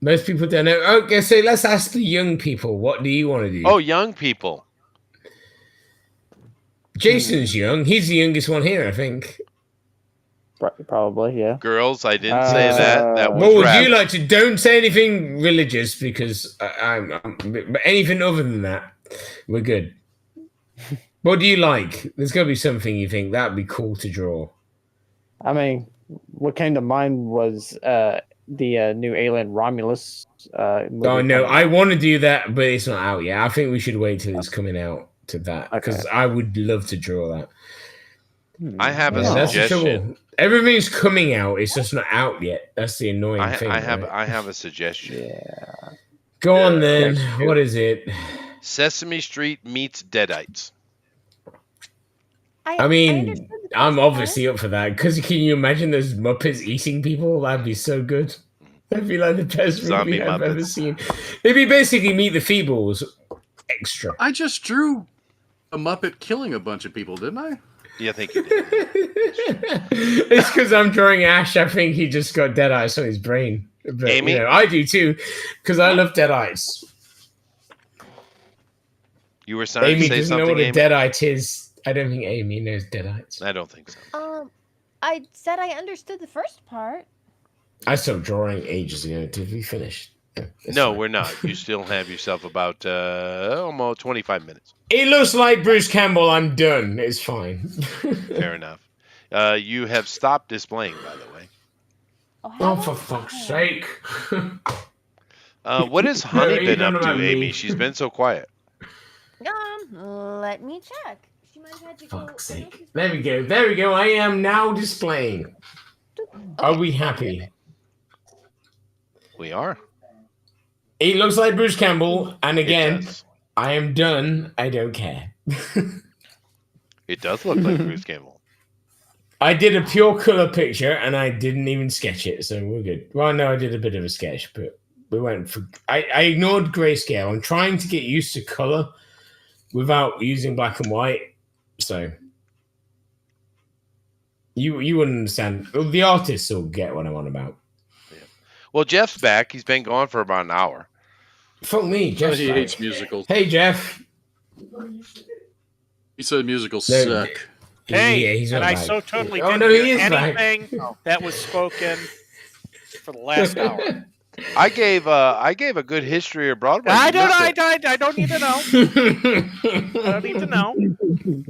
most people don't know. Okay, so let's ask the young people. What do you want to do? Oh, young people. Jason's young. He's the youngest one here, I think. Probably, yeah. Girls, I didn't say that. That was what would rap. you like to? Don't say anything religious because but anything other than that, we're good. What do you like? There's got to be something you think that'd be cool to draw. I mean, what came to mind was the new Alien Romulus. Movie. Oh no, I want to do that, but it's not out yet. I think we should wait till it's coming out to that because I would love to draw that. I have a That's the suggestion. trouble. Everything's coming out; it's just not out yet. That's the annoying thing. I have a suggestion. Yeah. Go on then. What is it? Sesame Street meets Deadites. I mean, I'm obviously up for that because can you imagine those Muppets eating people? That'd be so good. That'd be like the best Zombie movie I've Muppets. ever seen. It'd be basically Meet the Feebles extra. I just drew a Muppet killing a bunch of people, didn't I? Yeah, I think you did. It's because I'm drawing Ash. I think he just got dead eyes on his brain. But, Amy? I do too because I love dead eyes. You were starting Amy to say doesn't know something, what a Amy? deadite is. I don't think Amy knows deadites. I don't think so. I said I understood the first part. I stopped drawing ages ago. Did we finish? No, we're not. You still have yourself about almost 25 minutes. It looks like Bruce Campbell. I'm done. It's fine. Fair enough. You have stopped displaying, by the way. Oh, for fuck's sake. What has Honey you been don't up know to, about Amy? me. She's been so quiet. Let me check. She might have had to go. Fuck's sake. There we go. There we go. I am now displaying. Are we happy? We are. It looks like Bruce Campbell. And It again, does. I am done. I don't care. It does look like Bruce Campbell. I did a pure color picture and I didn't even sketch it, so we're good. Well, no, I did a bit of a sketch, but we went for. I ignored grayscale. I'm trying to get used to color without using black and white. So you wouldn't understand. The artists will get what I'm on about. Well, Jeff's back. He's been gone for about an hour. Fuck me, Jeff. He hates musicals. Hey, Jeff. He said musicals No, suck. Hey, yeah, he's and not I back. so totally Oh, didn't no, he hear is back. anything that was spoken for the last hour. I gave a good history of Broadway. I You don't. missed it. I don't need to know. I don't need to know.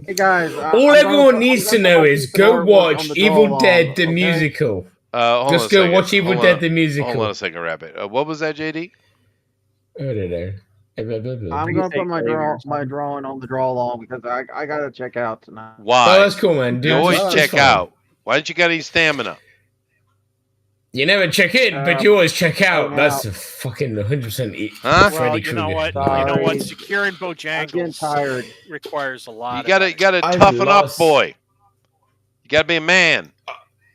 Hey guys, All everyone needs to know is go watch Evil Dead the musical. Hold Just on a go second. watch Evil Hold Dead on. the musical. Hold on a second, Rabbit. What was that, JD? I don't know. I'm gonna put my drawing on the draw along because I gotta check out tonight. Why? Oh, that's cool, man. Dude, You always that's check fine. out. Why don't you got any stamina? You never check in, but you always check out. now- That's a fucking 100% Huh? Well, Freddy you know Krueger. what? Sorry. You know what? Securing I'm getting Bojangles tired. requires a lot. You of gotta energy. I've toughen up, lost- boy. You gotta be a man.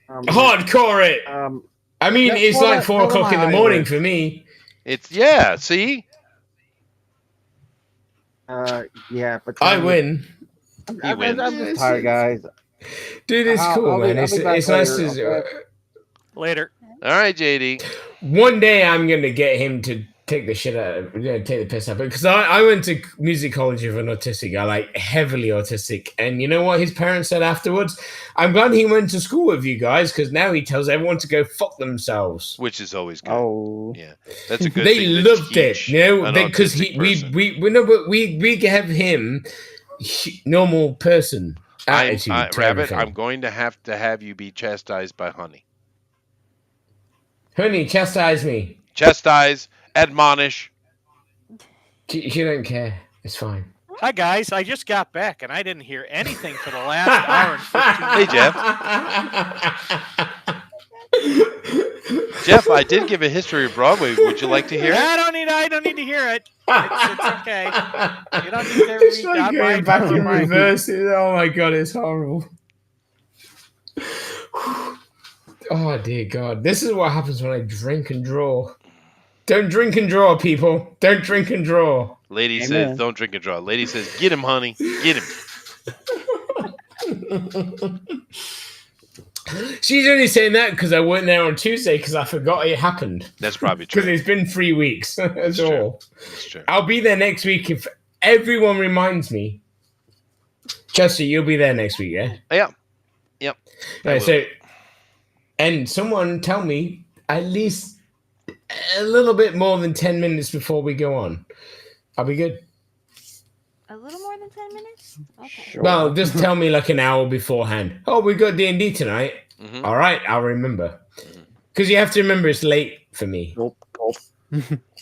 Hardcore it. I mean, Just it's hold like it- 4 hold o'clock in my the morning eyelids. for me. It's yeah. See, Yeah, but I win. He wins. I'm just tired, guys. Dude, it's I'll cool, be- man. I'll It's be back nice later, to. okay? Later. all right, JD. One day I'm gonna get him to take the shit out of, take the piss out of it, because I went to music college with an autistic guy, like heavily autistic, and you know what his parents said afterwards? I'm glad he went to school with you guys, because now he tells everyone to go fuck themselves. Which is always good. Oh, Yeah, that's a good They thing. to loved it, teach you know, an because autistic person. we have him normal person attitude. to Rabbit, everything. I'm going to have you be chastised by Honey. Honey, chastise me. Chastise, admonish. She don't care. It's fine. Hi guys, I just got back and I didn't hear anything for the last hour and 15 minutes. Hey, Jeff. Jeff, I did give a history of Broadway. Would you like to hear it? I don't need to hear it. It's okay. You don't need to It's read like down going my back in my- reverse. Oh my god, it's horrible. Oh dear God, this is what happens when I drink and draw. Don't drink and draw, people. Don't drink and draw. Lady Amen. says, don't drink and draw. Lady says, get him, honey. Get him. She's only saying that because I weren't there on Tuesday because I forgot it happened. That's probably Because true. it's been 3 weeks. That's true. all. That's true. I'll be there next week if everyone reminds me. Chester, you'll be there next week, yeah? Yeah. Yep. I Right, will. so, and someone tell me at least a little bit more than 10 minutes before we go on. I'll be good. A little more than 10 minutes? Okay. sure. Well, just tell me like an hour beforehand. Oh, we got D&D tonight. Mhm. All right, I'll remember. Because you have to remember it's late for me. Gulp, gulp.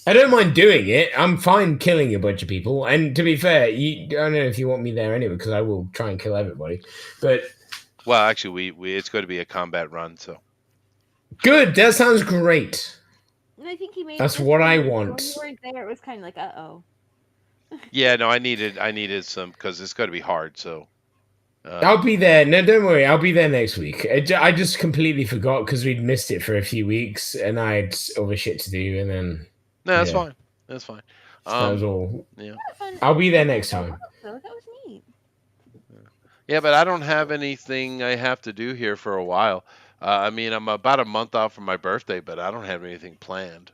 I don't mind doing it. I'm fine killing a bunch of people. And to be fair, I don't know if you want me there anyway, because I will try and kill everybody. But Well, actually, we it's going to be a combat run, so. good. That sounds great. And I think he made That's this what I when want. you weren't there, it was kind of like, uh-oh. Yeah, no, I needed some, because it's going to be hard, so. I'll be there. No, don't worry. I'll be there next week. I just completely forgot because we'd missed it for a few weeks and I had other shit to do. And then No, that's yeah. fine. That's fine. that was all. Yeah. Fun. I'll be there next time. So that was neat. Yeah, but I don't have anything I have to do here for a while. I mean, I'm about a month out from my birthday, but I don't have anything planned.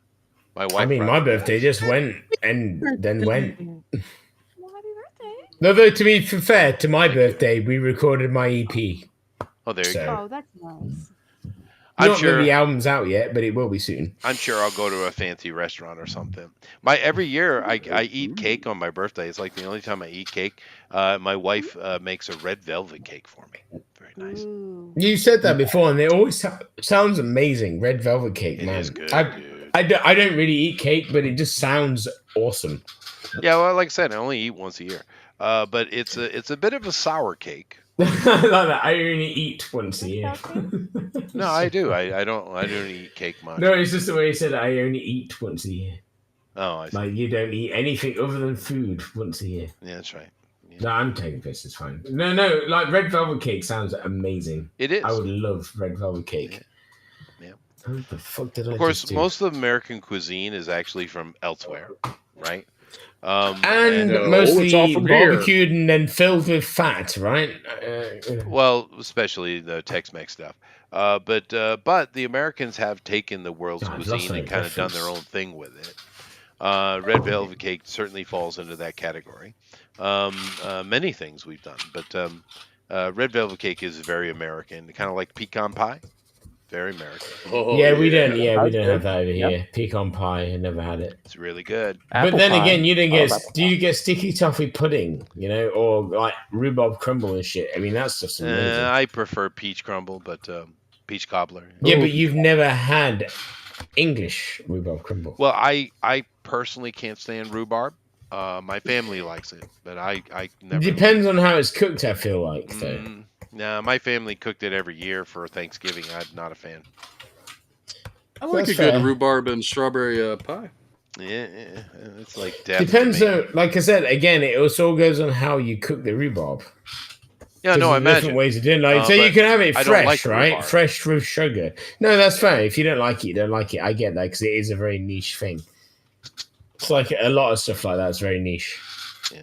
My wife. I mean, my probably birthday does. just went and then went. Well, happy birthday. No, though, to be fair, to my birthday, we recorded my EP. Oh, there you So- go. Oh, that's nice. I'm Not sure. that the album's out yet, but it will be soon. I'm sure I'll go to a fancy restaurant or something. Every year I eat cake on my birthday. It's like the only time I eat cake. My wife makes a red velvet cake for me. Very nice. Ooh. You said that before, and it always sounds amazing. Red velvet cake, It man. is good, I dude. don't really eat cake, but it just sounds awesome. Yeah, well, like I said, I only eat once a year. But it's a bit of a sour cake. I like that. I only eat once a That's year. healthy. No, I do. I don't eat cake much. No, it's just the way you said I only eat once a year. Oh, I see. Like you don't eat anything other than food once a year. Yeah, that's right. Yeah. No, I'm taking piss. It's fine. No. Like red velvet cake sounds amazing. It is. I would love red velvet cake. Yeah. What the fuck did I Of course, just do? most of American cuisine is actually from elsewhere, right? and No, mostly it's all from here. barbecued and then filled with fat, right? Well, especially the Tex-Mex stuff. But the Americans have taken the world's God, I've lost cuisine my and kind of done their preference. own thing with it. Red velvet cake certainly falls into that category. Many things we've done, but red velvet cake is very American, kind of like pecan pie. Very American. Oh, yeah, we don't. That's Yeah, we don't good. have that over Yep. here. Pecan pie. I never had it. It's really good. But Apple then pie. again, you didn't I get. love apple Do you get sticky toffee pudding? You know, or like rhubarb crumble and shit. I mean, that's just amazing. I prefer peach crumble, but peach cobbler. Yeah, Ooh. but you've never had English rhubarb crumble. Well, I personally can't stand rhubarb. My family likes it, but I never. Depends on how it's cooked. I feel like though. Nah, my family cooked it every year for Thanksgiving. I'm not a fan. I like That's a good fair. rhubarb and strawberry pie. Yeah, it's like death. Depends to me. on, like I said, again, it also goes on how you cook the rhubarb. Yeah, no, I There's different imagine. ways of doing it. So you But can have it I don't fresh, like right? rhubarb. Fresh with sugar. No, that's fine. If you don't like it, you don't like it. I get that because it is a very niche thing. It's like a lot of stuff like that. It's very niche. Yeah,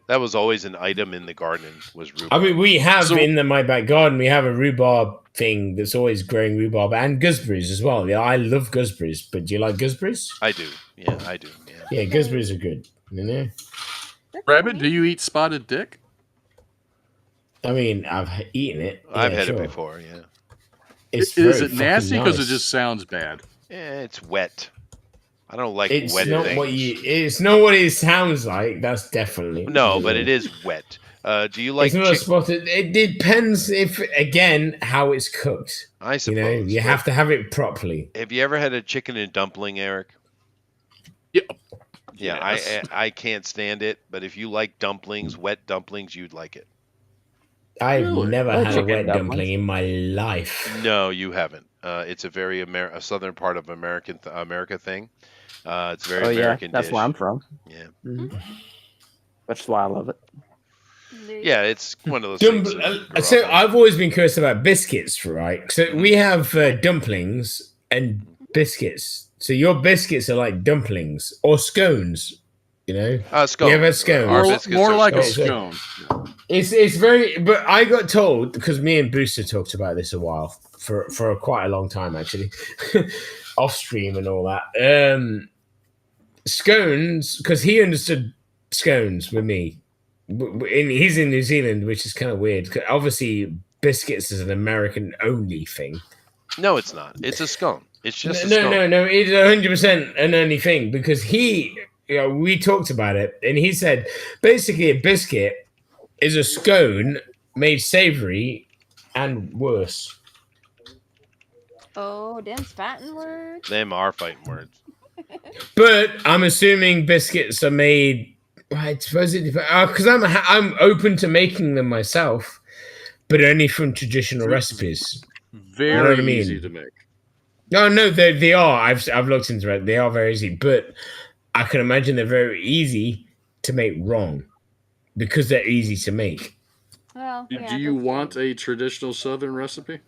that was always an item in the garden. Was rhubarb. I mean, we have So- in my back garden, we have a rhubarb thing that's always growing rhubarb and gooseberries as well. Yeah, I love gooseberries, but do you like gooseberries? I do. Yeah, I do. Yeah. Yeah, gooseberries are good. You know? That's Rabbit, nice. do you eat spotted dick? I mean, I've eaten it. I've Yeah, had sure. it before. Yeah. It's Is very it nasty because nice. it just sounds bad? It's wet. I don't like It's wet not things. what you. It's not what it sounds like. That's definitely No, but it is wet. Do you like it's not chicken? spotted. It depends if again how it's cooked. I You suppose. know, you but have to have it properly. Have you ever had a chicken and dumpling, Eric? Yeah. Yeah, Yes. I can't stand it. But if you like dumplings, wet dumplings, you'd like it. I've Really? never I like had a chicken wet dumplings. dumpling in my life. No, you haven't. It's a very a southern part of America thing. It's a very Oh yeah, American that's dish. where I'm from. Yeah, Mhm. That's why I love it. There you yeah, it's one of those things. that you grow So up on. I've always been curious about biscuits, right? So we have dumplings and biscuits. So your biscuits are like dumplings or scones. You know, Scone. You ever had scone? Our More, biscuits more are like a scone. scone. it's very. But I got told because me and Booster talked about this a while for quite a long time actually, off stream and all that. Scones because he understood scones with me. He's in New Zealand, which is kind of weird. 'Cause obviously, biscuits is an American only thing. No, it's not. It's a scone. It's just a No, scone. no. It's 100% an only thing because we talked about it, and he said basically a biscuit is a scone made savory and worse. Oh, damn fatting words. Them are fighting words. But I'm assuming biscuits are made. I suppose it depends because I'm open to making them myself, but only from traditional recipes. Very You know what I mean? easy to make. No, they are. I've looked into it. They are very easy, but I can imagine they're very easy to make wrong because they're easy to make. Well, yeah, Do you that's want true. a traditional Southern recipe?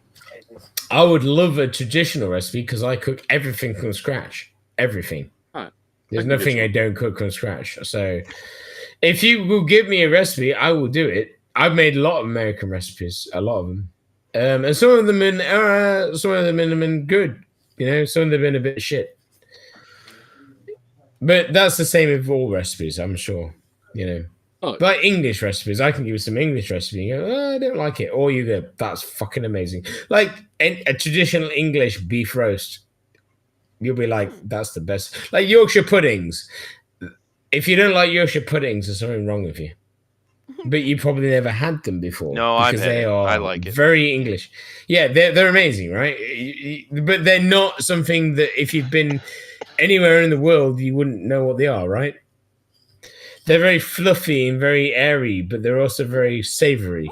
I would love a traditional recipe because I cook everything from scratch. Everything. Alright. There's I can get nothing you I one. don't cook from scratch. So if you will give me a recipe, I will do it. I've made a lot of American recipes, a lot of them, and some of them been good. You know, some of them been a bit shit. But that's the same with all recipes, I'm sure. You know, Oh, like English recipes, I can give you some English recipe. You go, oh, I don't like it, or you go, that's fucking amazing. Like a traditional English beef roast, you'll be like, that's the best. Like Yorkshire puddings. If you don't like Yorkshire puddings, there's something wrong with you. But you probably never had them before. No, I've because had they it. are I like it. very English. Yeah, they're amazing, right? But they're not something that if you've been anywhere in the world, you wouldn't know what they are, right? They're very fluffy and very airy, but they're also very savory.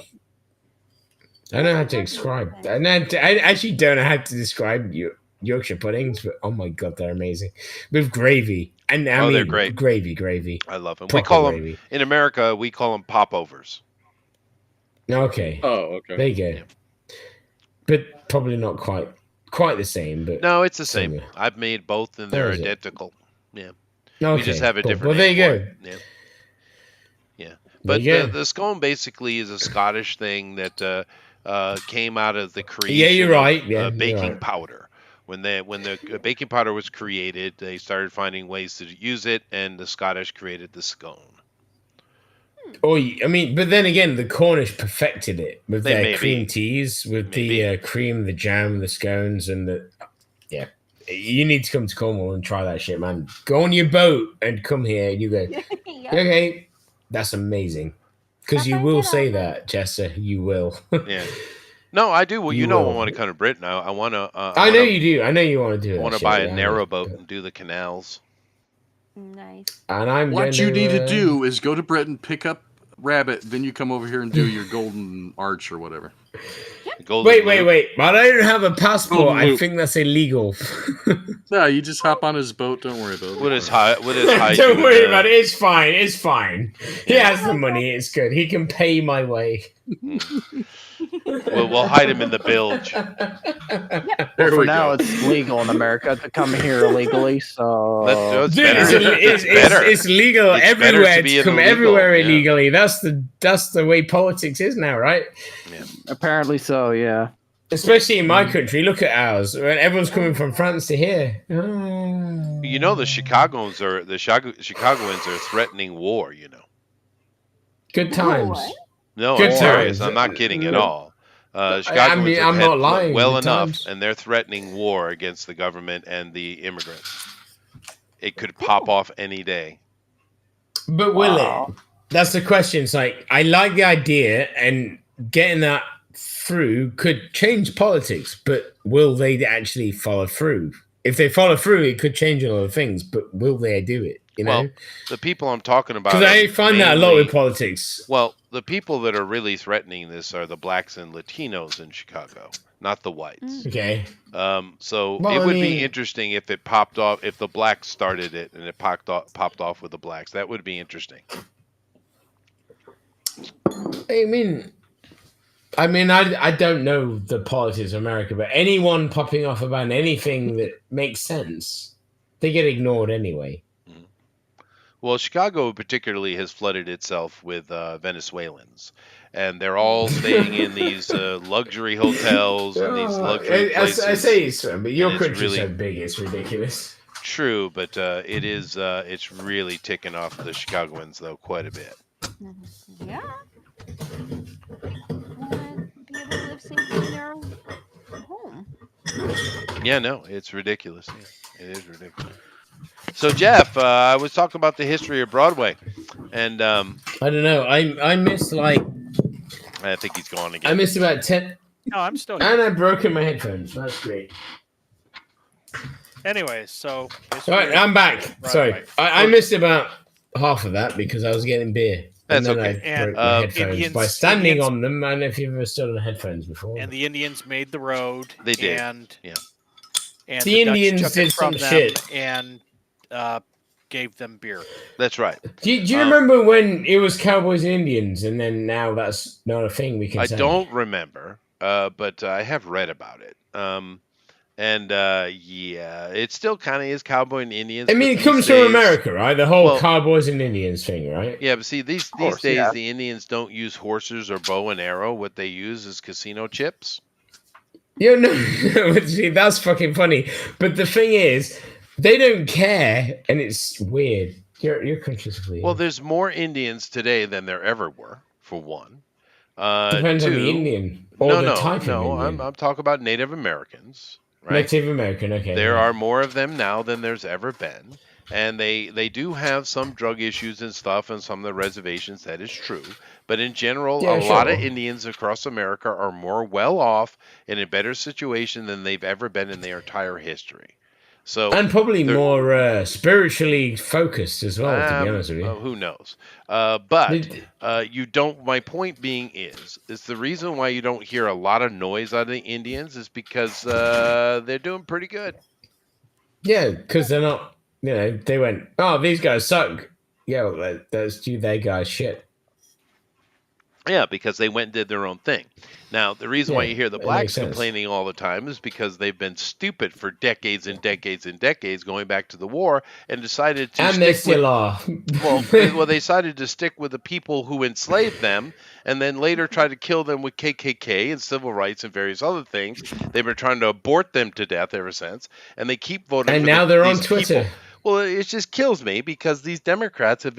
I don't know how to describe. I actually don't know how to describe Yorkshire puddings, but oh my god, they're amazing with gravy. And I mean, they're great. Gravy. I love them. We Proper call them gravy. in America. We call them popovers. Okay, Oh, okay. there you go. Yeah. But probably not quite the same. But No, it's the same. Similar. I've made both, and There they're is it. identical. Yeah, okay, we just have a cool. different. Well, there name you for go. it. Yeah. Yeah, There but you go. the scone basically is a Scottish thing that came out of the creation. Yeah, you're right. Of, Yeah, you're baking right. powder. When the baking powder was created, they started finding ways to use it, and the Scottish created the scone. Or I mean, but then again, the Cornish perfected it with They their may cream be. teas, with Maybe. the cream, the jam, the scones, and the yeah. You need to come to Cornwall and try that shit, man. Go on your boat and come here, and you go, Yeah. okay, that's amazing. Because you Bye-bye, will get say over. that, Jessa. You will. Yeah. No, I do. Well, You you know, will. I want to come to Britain. I want to. I know you do. I know you want to do it. I want to buy a narrowboat and do the canals. Nice. And I'm What going you need to uh, do is go to Britain, pick up Rabbit, then you come over here and do your golden arch or whatever. Golden Wait. But I don't have a passport. Golden I Loop. think that's illegal. No, you just hop on his boat. Don't worry about it. What is hide Don't you worry in about it. It's fine. It's fine. He Yeah. has the money. It's good. He can pay my way. We'll hide him in the bilge. Well, There for we now, go. it's legal in America to come here illegally. So It's Dude, better. it's legal It's better everywhere to be to come illegal, everywhere yeah. illegally. That's the way politics is now, right? apparently, so yeah. Especially in my country. Look at ours. When everyone's coming from France to here. You know the Chicagoans are threatening war. You know. Good times. What? No, Good I'm serious. times. I'm not kidding at all. I Chicagoans mean, have I'm had not lying. well Good enough, times. and they're threatening war against the government and the immigrants. It could pop off any day. But will it? That's the question. It's like, I like the idea, and getting that through could change politics, but will they actually follow through? If they follow through, it could change a lot of things, but will they do it? You know? Well, the people I'm talking about. Because I find that a lot mainly- with politics. Well, the people that are really threatening this are the blacks and Latinos in Chicago, not the whites. Okay. So Well, it I would mean- be interesting if it popped off, if the blacks started it and it popped off with the blacks. That would be interesting. I mean, I don't know the politics of America, but anyone popping off about anything that makes sense, they get ignored anyway. Well, Chicago particularly has flooded itself with Venezuelans, and they're all staying in these luxury hotels and these luxury places. I say it's but your and it's country's really- so big, it's ridiculous. True, but it's really ticking off the Chicagoans though quite a bit. Yeah. Be able to live safely in their own home. Yeah, no, it's ridiculous. Yeah, it is ridiculous. So Jeff, I was talking about the history of Broadway, and I don't know. I missed like I think he's gone again. I missed about 10, No, I'm still here. and I broken my headphones. That's great. Anyways, so All right, I'm back. Sorry, Broadway. I missed about half of that because I was getting beer. That's and then okay. I broke And, my headphones Indians- by standing Indians- on them. And if you've ever stood on headphones before, And the Indians made the road. They did, And, yeah. And The Dutch Indians took did it from some them shit. And gave them beer. That's right. do you remember when it was Cowboys and Indians, and then now that's not a thing we can I say? don't remember, but I have read about it. Yeah, it still kind of is cowboy and Indians. I mean, but it comes these from days- America, right? The whole Well- Cowboys and Indians thing, right? Yeah, but see, these course, days yeah. the Indians don't use horses or bow and arrow. What they use is casino chips. Yeah, no, see, that's fucking funny. But the thing is, they don't care, and it's weird. Your country's weird. Well, there's more Indians today than there ever were, for one. Depends on the two- Indian or the type of Indian. I'm talking about Native Americans, right? Native American, okay. There are more of them now than there's ever been. And they do have some drug issues and stuff on some of the reservations. That is true. But in general, Yeah, a lot of sure. Indians across America are more well off in a better situation than they've ever been in their entire history. So And probably they're- more spiritually focused as well, to be honest with you. who knows? But Did- you don't. My point being is the reason why you don't hear a lot of noise out of the Indians is because they're doing pretty good. Yeah, because they're not, they went, oh, these guys suck. Yeah, well, let's do their guys shit. Yeah, because they went and did their own thing. Now, the reason why Yeah, you hear the that blacks makes sense. complaining all the time is because they've been stupid for decades and decades and decades, going back to the war, and decided to And they stick with still are. well, they decided to stick with the people who enslaved them, and then later tried to kill them with KKK and civil rights and various other things. They've been trying to abort them to death ever since, and they keep voting. And for now they're on these Twitter. people. Well, it just kills me because these Democrats are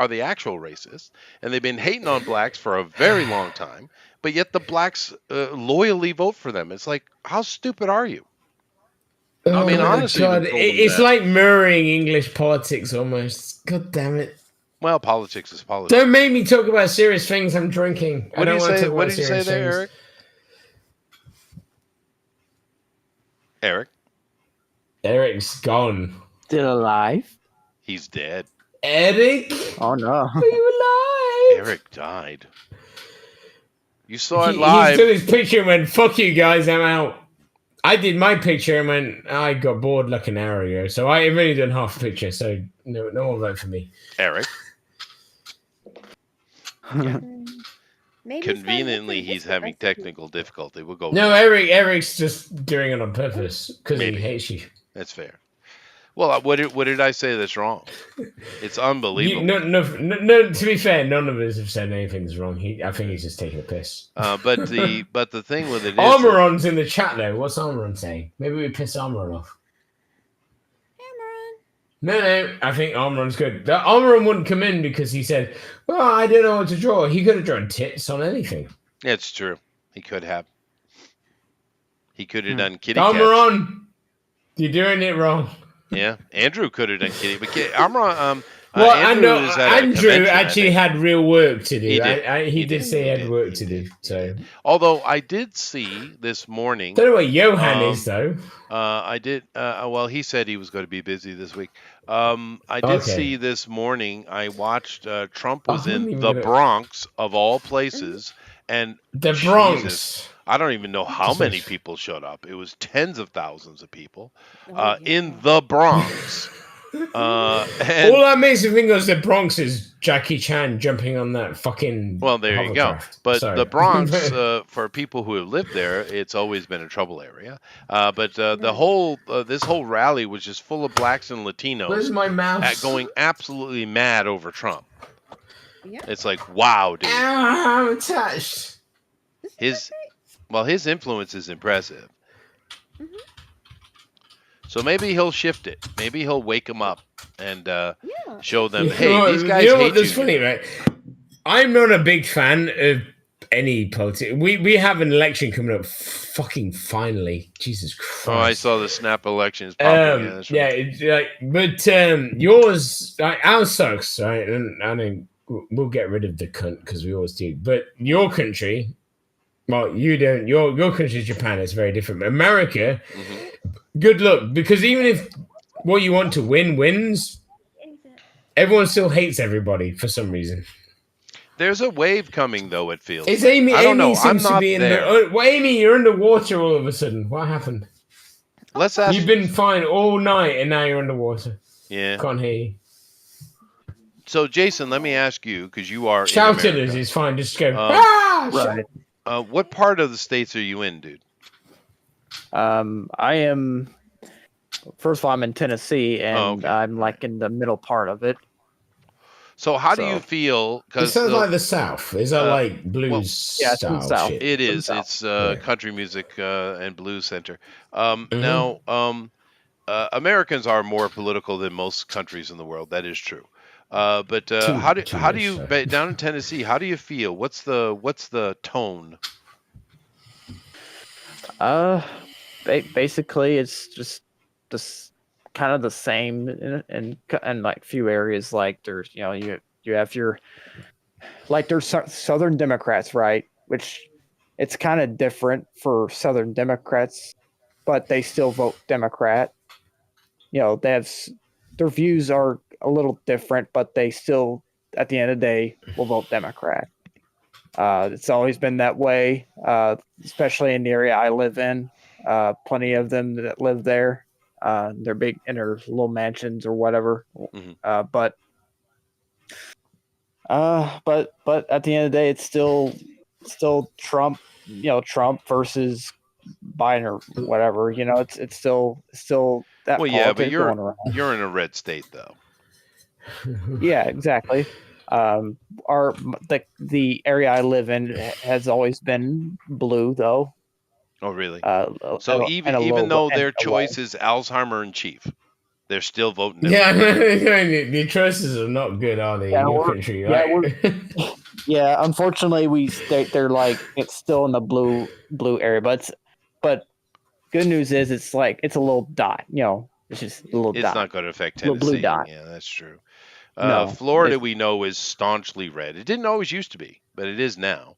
the actual racists, and they've been hating on blacks for a very long time. But yet the blacks loyally vote for them. It's like, how stupid are you? I mean, my honestly, God, they told them it's that. like mirroring English politics almost. God damn it. Well, politics is politics. Don't make me talk about serious things. I'm drinking. I What do don't you want to say? talk What about did you say serious there, things. Eric? Eric, Eric's gone. Still alive? he's dead. Eric? Oh no. Are you alive? Eric died. You saw it He live. took his picture and went, "Fuck you guys, I'm out." I did my picture and went, I got bored like an hour ago, so I really done half a picture. So no one vote for me. Eric. Maybe Conveniently, he's having technical difficulty. We'll go. No, Eric's just doing it on purpose because he hates you. That's fair. Well, what did I say that's wrong? It's unbelievable. No, to be fair, none of us have said anything's wrong. I think he's just taking a piss. But the thing with it is, Armoron's in the chat though. What's Armoron saying? Maybe we piss Armoron off. No, I think Armoron's good. Armoron wouldn't come in because he said, "Well, I don't know what to draw." He could have drawn tits on anything. It's true. He could have. He could have done kitty cats. Armoron, you're doing it wrong. Yeah, Andrew could have done kitty, but Armoron. Well, Andrew actually had real work to do. He did say he had work to do. So, although I did see this morning. Don't know where Johan is though. I did. Well, he said he was going to be busy this week. I did see this morning. I watched. Trump was in the Bronx of all places, and the Bronx. Jesus, I don't even know how many people showed up. It was tens of thousands of people in the Bronx. And all that makes me think of the Bronx is Jackie Chan jumping on that fucking. Well, there you go. But the Bronx, for people who have lived there, it's always been a trouble area. But the whole this whole rally was just full of blacks and Latinos. Where's my mouse? Going absolutely mad over Trump. Yeah. It's like, wow, dude. Ow, I'm attached. His influence is impressive. Mm-hmm. So maybe he'll shift it. Maybe he'll wake them up and show them, hey, these guys hate you. That's funny, right? I'm not a big fan of any politics. We have an election coming up. Fucking finally, Jesus Christ! Oh, I saw the snap elections popping. But yours, ours sucks, right? And I mean, we'll get rid of the cunt because we always do. But your country, well, you don't. Your country is Japan. It's very different. America. Mm-hmm. Good luck, because even if what you want to win wins, everyone still hates everybody for some reason. There's a wave coming, though, it feels. It's Amy. I don't know. Seems to be in the. Well, Amy, you're underwater all of a sudden. What happened? Let's ask. You've been fine all night, and now you're underwater. Yeah. Can't hear you. So, Jason, let me ask you, because you are. Shout at us. It's fine. Just go. Right. What part of the States are you in, dude? I am. First of all, I'm in Tennessee, and I'm like in the middle part of it. So how do you feel? It sounds like the South. Is that like blues style? South. Shit? It is. It's country music and blues center. Now, Americans are more political than most countries in the world. That is true. But how do you down in Tennessee? How do you feel? What's the tone? Basically, it's just kind of the same in like few areas. Like there's you have your like there's Southern Democrats, right? Which it's kind of different for Southern Democrats, but they still vote Democrat. They have their views are a little different, but they still at the end of the day will vote Democrat. It's always been that way, especially in the area I live in. Plenty of them that live there. They're big in their little mansions or whatever. Mm-hmm. But at the end of the day, it's still Trump. Trump versus Biden or whatever. It's still that. Well, yeah, but you're in a red state though. Yeah, exactly. The area I live in has always been blue though. Oh, really? So even though their choice is Alzheimer in chief, they're still voting. Yeah, the choices are not good, are they? In your country, right? Yeah, unfortunately, they're like it's still in the blue area, but good news is it's like it's a little dot. It's just a little dot. It's not going to affect Tennessee. Blue dot. Yeah, that's true. No, Florida, we know, is staunchly red. It didn't always used to be, but it is now.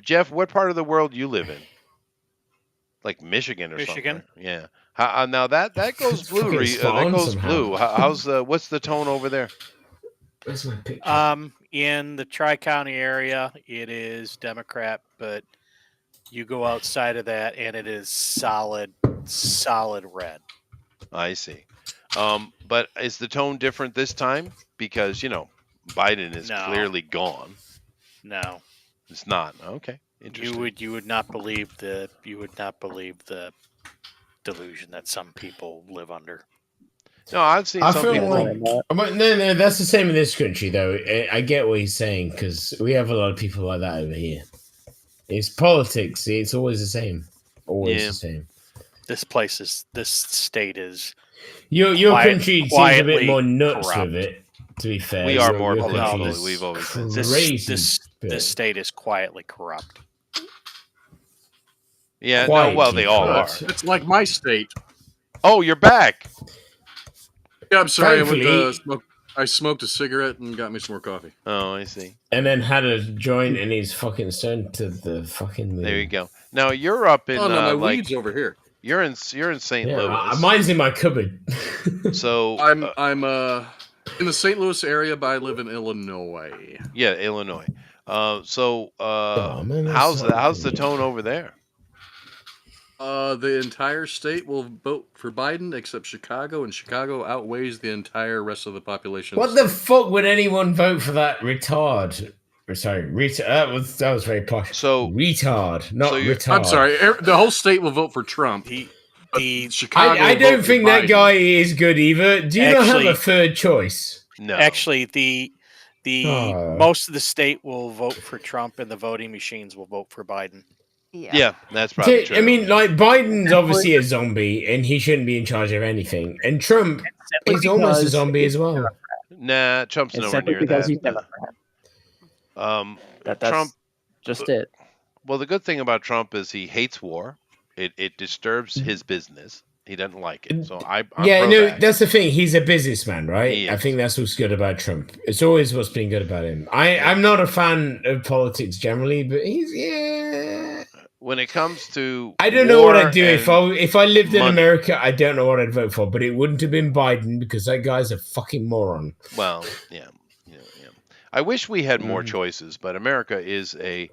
Jeff, what part of the world do you live in? Like Michigan or something? Yeah. Now that goes blue. That goes blue. How's what's the tone over there? Where's my picture? In the Tri-County area, it is Democrat, but you go outside of that, and it is solid red. I see. But is the tone different this time? Because Biden is No. clearly gone. No, It's not. Okay, interesting. you would not believe the delusion that some people live under. No, I've seen some feel people. like no, that's the same in this country though. I get what he's saying because we have a lot of people like that over here. It's politics. It's always the same. Always the same. This state is. Your country seems a bit more nuts corrupt. with it. To be fair, We are more your political. country is We've always been. crazy. This state is quietly corrupt. Yeah, no, well, they all are. It's like my state. Oh, you're back. Yeah, I'm sorry. Thankfully- I smoked a cigarette and got me some more coffee. Oh, I see. And then had a joint and he's fucking stoned to the fucking moon. There you go. Now you're up in. Oh no, my like, weed's over here. You're in St. Yeah, Louis. mine's in my cupboard. So I'm in the St. Louis area, but I live in Illinois. Yeah, Illinois. Man, that's how's so the tone over there? The entire state will vote for Biden except Chicago, and Chicago outweighs the entire rest of the population. What the fuck would anyone vote for that retard? Sorry, that was very posh. So retard, not retard. I'm sorry. The whole state will vote for Trump. Chicago. I will don't vote think for that Biden. guy is good either. Do you not have a third choice? No. Actually, the most of the state will vote for Trump, and the voting machines will vote for Biden. Yeah, that's probably true. I mean, like, Biden's obviously a zombie, and he shouldn't be in charge of anything. And Trump is almost a zombie as well. Nah, Trump's nowhere simply near because that. he's Democrat. That's Trump. just it. Well, the good thing about Trump is he hates war. It disturbs his business. He doesn't like it. So I'm pro that. That's the thing. He's a businessman, right? He I is. think that's what's good about Trump. It's always what's been good about him. I'm not a fan of politics generally, but he's When it comes to I don't know what war I'd do if I lived in America. I don't know what I'd vote for, but it wouldn't have been Biden because that guy's a fucking moron. Well, yeah. I wish we had more choices, but America is a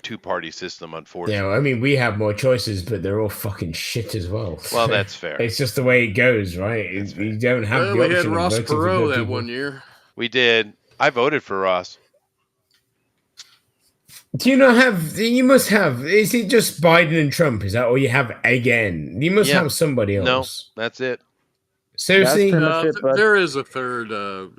two-party system, unfortunately. Yeah, I mean, we have more choices, but they're all fucking shit as well. Well, that's fair. It's just the way it goes, right? You don't have the we option had of Ross voting for Perot good that people. one year. We did. I voted for Ross. Do you not have? You must have. Is it just Biden and Trump? Is that all you have again? You must have somebody else. No, that's it. Seriously, there is a third.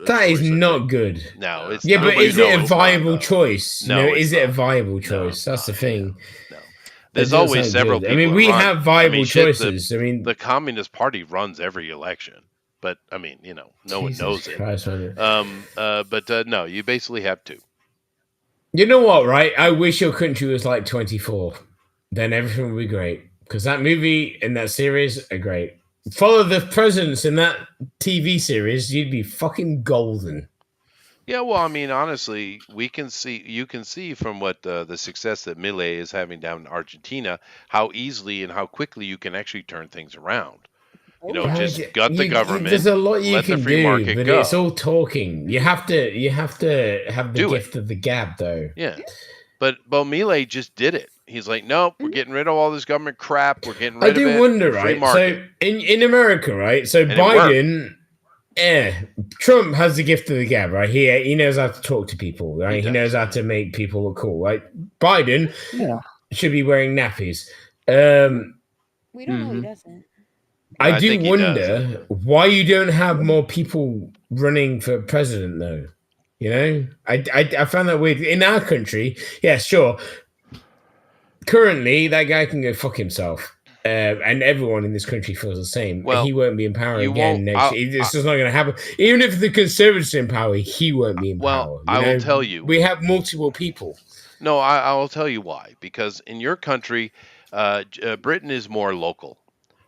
that is not good. No, it's yeah, not. but is it a viable choice? No, is it a viable choice? That's the thing. No. There's always several people. I mean, we have viable choices. The Communist Party runs every election, but I mean, no one knows it. Christ, But no, you basically have two. You know what, right? I wish your country was like 24. Then everything would be great. Because that movie and that series are great. Follow the presidents in that TV series, you'd be fucking golden. Yeah, well, I mean, honestly, you can see from what the success that Milei is having down in Argentina, how easily and how quickly you can actually turn things around. Just gut the government. There's a lot you let can the free do, market but go. it's all talking. You have to have the gift of the gab, though. Yeah, but Milei just did it. He's like, nope, we're getting rid of all this government crap. We're getting rid of it. I do wonder, free right? market. So in America, right? So And Biden, Trump has the gift of the gab, right? He knows how to talk to people, right? He knows how to make people look cool, right? Biden should be wearing nappies. We don't know he doesn't. I do wonder why you don't have more people running for president, though. I found that weird. In our country, yeah, sure. Currently, that guy can go fuck himself. And everyone in this country feels the same. Well, he won't be in power you again won't- next year. It's just not going to happen. Even if the Conservatives are in power, he won't be in power. I will tell you. We have multiple people. No, I will tell you why. Because in your country, Britain is more local.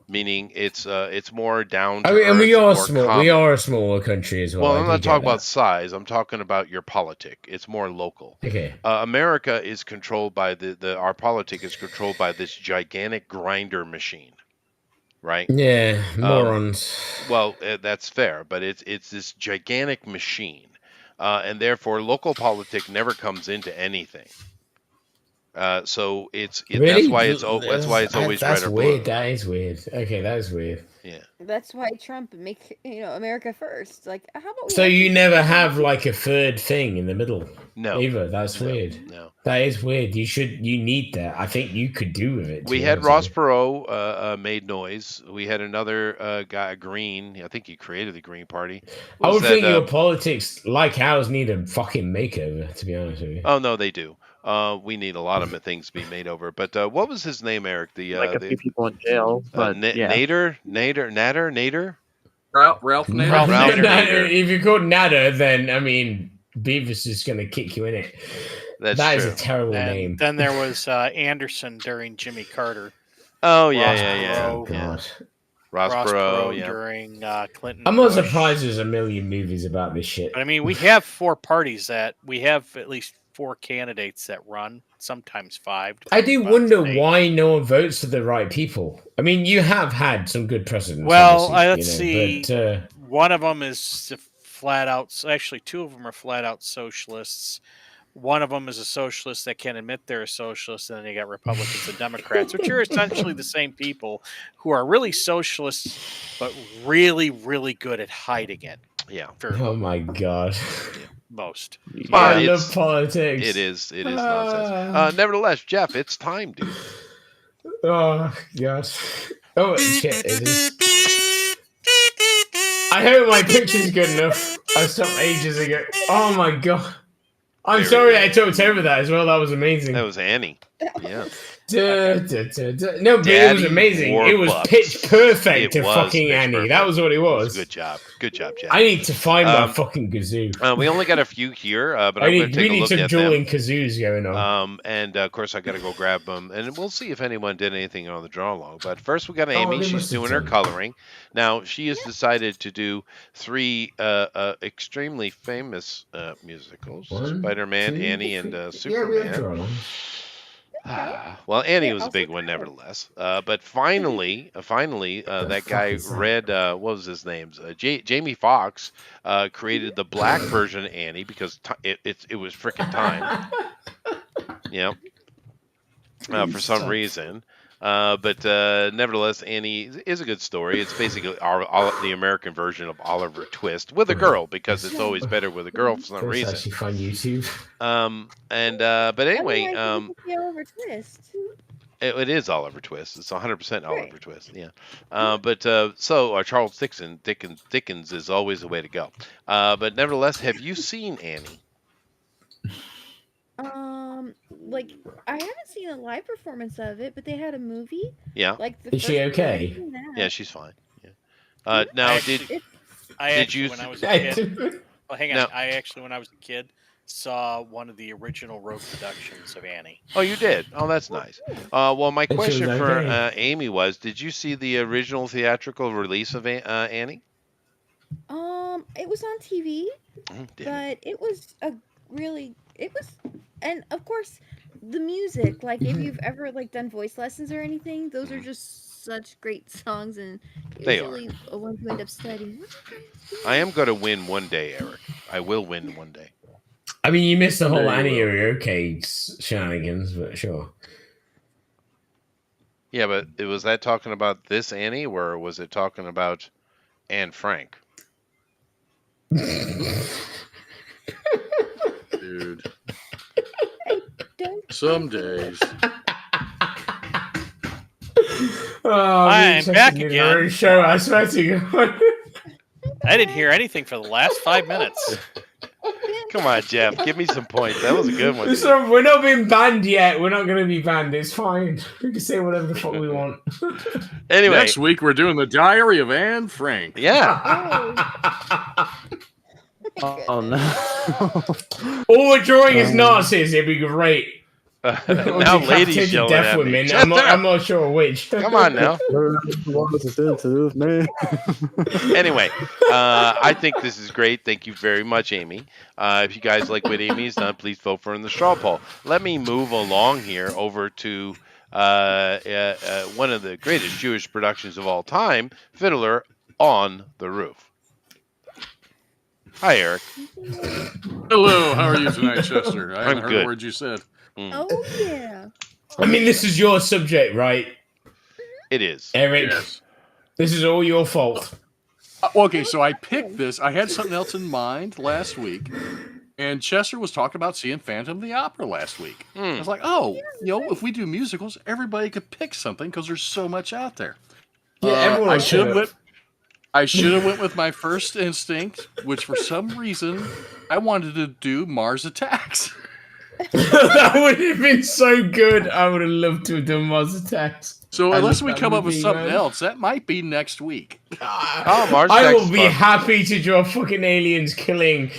Meaning it's more down to I mean, and we earth, are more small. common. We are a smaller country as well. Well, I I'm do not get talking that. about size. I'm talking about your politic. It's more local. Okay. America is controlled by our politic is controlled by this gigantic grinder machine, right? Yeah, morons. Well, that's fair, but it's this gigantic machine, and therefore local politics never comes into anything. So Really? that's why it's always That's red or weird. blue. That is weird. Okay, that is weird. Yeah. That's why Trump make America first. Like, how about we? So you actually never focus on have the like a third thing in the middle. No. Either. That's No. weird. No. That is weird. You need that. I think you could do with it. to We be had honest Ross with you. Perot made noise. We had another guy, Green. I think he created the Green Party. I Was would that, think your politics, like ours, need a fucking makeover. To be honest with you. Oh no, they do. We need a lot of things to be made over. But what was his name, Eric? like a few people in jail, but yeah. Nader. Ralph Nader. Ralph Nader. Nader. If you're called Nader, then I mean, Beavis is going to kick you in it. That's That true. is a terrible And name. then there was Anderson during Jimmy Carter. Oh Ross yeah. Oh, God. Ross Perot. Perot Yeah. during Clinton. I'm not Bush. surprised there's a million movies about this shit. But I mean, we have 4 parties that we have at least 4 candidates that run, sometimes 5. I do depending wonder upon state. why no one votes for the right people. I mean, you have had some good presidents. Well, obviously, let's see. But, One of them is flat out. Actually, 2 of them are flat out socialists. One of them is a socialist that can't admit they're a socialist, and then you got Republicans and Democrats, which are essentially the same people who are really socialists, but really, really good at hiding it. Yeah. oh my God. Most. But I love it's- politics. It is nonsense. Nevertheless, Jeff, it's time, dude. Oh, gosh. Oh, shit. It is. I hope my picture's good enough. I stopped ages ago. Oh, my God. I'm Very sorry good. I talked over that as well. That was amazing. That was Annie. Yeah. No, but it was Daddy amazing. It was Warbucks. pitch perfect It to was fucking pitch Annie. perfect. That was what it was. Good job. Good job, Jeff. I need to find my Um, fucking kazoo. We only got a few here, but I'm going to We take a need look some at them. dueling kazoos going on. And of course, I got to go grab them, and we'll see if anyone did anything on the draw log. But first, we got Oh, Amy. they She's must have doing her done. coloring. Now, she has decided to do 3 extremely famous musicals: One, Spider-Man, 2, Annie, and 3. Yeah, we Superman. have drawn. Well, Annie Yeah, was a also big one, correct. nevertheless. But finally, that fuck guy is that? read what was his name? Jamie Foxx created the black version of Annie because it was freaking time. Yeah. For some reason. But nevertheless, Annie is a good story. It's basically the American version of Oliver Twist with a girl, because it's always better with a girl for some That's reason. actually fun YouTube. But anyway, Oliver Twist. it is Oliver Twist. It's 100% Oliver Right. Twist. Yeah. So Charles Dickens is always the way to go. But nevertheless, have you seen Annie? Like, I haven't seen a live performance of it, but they had a movie. Yeah. Like, the Is she first one, I've okay? seen that. Yeah, she's fine. Yeah. Now, did I Did actually, you when I was I a kid, do- well, hang on. No. I actually, when I was a kid, saw one of the original road productions of Annie. Oh, you did? Oh, that's nice. Well, my she was question for okay. Amy was: did you see the original theatrical release of Annie? It was on TV, Damn it. but it was and of course, the music. Like, if you've ever done voice lessons or anything, those are just such great songs, and They are. usually the ones who end up studying. I am going to win one day, Eric. I will win one day. I mean, you missed the whole There you Annie go. Orioke shenanigans, but sure. Yeah, but was that talking about this Annie, or was it talking about Anne Frank? Dude. Don't Some days. Oh, I'm back again. Show, I swear to God. I didn't hear anything for the last 5 minutes. Come on, Jeff. Give me some points. That was a good one. dude. So we're not being banned yet. We're not going to be banned. It's fine. We can say whatever the fuck we want. Anyway, Next week we're doing the Diary of Anne Frank. yeah. Oh no. All we're drawing is Nazis. It'd be great. Or Now ladies decapitated yelling deaf at me. women. Shut I'm up. not sure which. Come on now. sensitive, man. Anyway, I think this is great. Thank you very much, Amy. If you guys like what Amy's done, please vote for her in the straw poll. Let me move along here over to one of the greatest Jewish productions of all time, Fiddler on the Roof. Hi, Eric. Hello, how are you tonight, Chester? I haven't I'm heard good. a word you said. Oh yeah. I mean, this is your subject, right, It is. Eric? Yes. This is all your fault. Okay, so I picked this. I had something else in mind last week, and Chester was talking about seeing Phantom of the Opera last week. I was like, oh, if we do musicals, everybody could pick something because there's so much out there. Yeah, everyone. I should have went with my first instinct, which for some reason I wanted to do Mars Attacks. That would have been so good. I would have loved to have done Mars Attacks. So I unless love we that come up with movie, something man. else, that might be next week. Oh, Mars I Attacks will is be fun. happy to draw fucking aliens killing.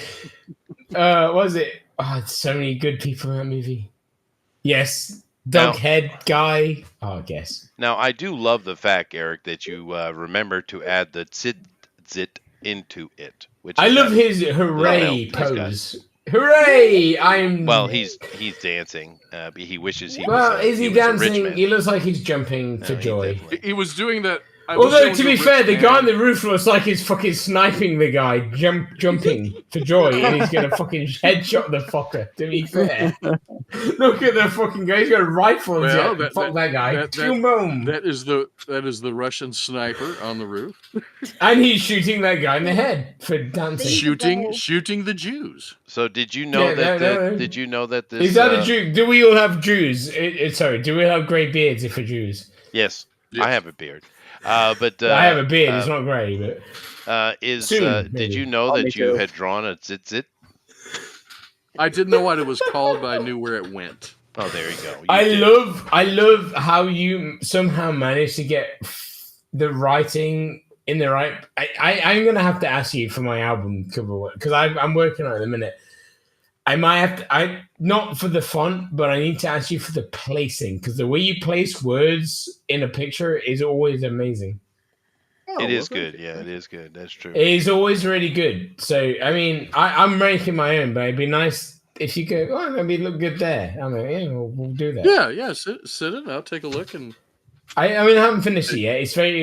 What was it? Oh, it's so many good people in that movie. Yes, dog Now- head guy. Oh, I guess. Now, I do love the fact, Eric, that you remember to add the zit into it. Which I is love that his little hooray help he's got. pose. Hooray! I'm. Well, he's dancing. He wishes he Well, was. is he was a rich dancing? man. He looks like he's jumping for No, he joy. definitely- He was doing that. I wish I Although, was to a be rich fair, the guy on man. the roof looks like he's fucking sniping the guy, jumping for joy, and he's gonna fucking headshot the fucker. To be fair, look at the fucking guy. He's got a rifle. And Well, fuck that guy. that- Boom. That is the Russian sniper on the roof And he's shooting that guy in the head for dancing. shooting the Jews. So, did you know Yeah, that? no. Did you know that this? Is that a Jew? Do we all have Jews? Sorry, do we have grey beards if we're Jews? Yes, Yes. I have a beard. But I have a beard. It's not grey, but soon, did maybe. you know Oh, me that you too. had drawn a zit? I didn't know what it was called, but I knew where it went. Oh, there you go. You I did. love how you somehow managed to get the writing in the right. I'm gonna have to ask you for my album cover because I'm working on it at the minute. I might have to. Not for the font, but I need to ask you for the placing because the way you place words in a picture is always amazing. It is good. Yeah, it is good. That's true. It is always really good. So I mean, I'm making my own, but it'd be nice if you go. Oh, maybe look good there. I mean, yeah, we'll do that. Yeah. Sit it. I'll take a look and. I mean, I haven't finished it yet. It's very.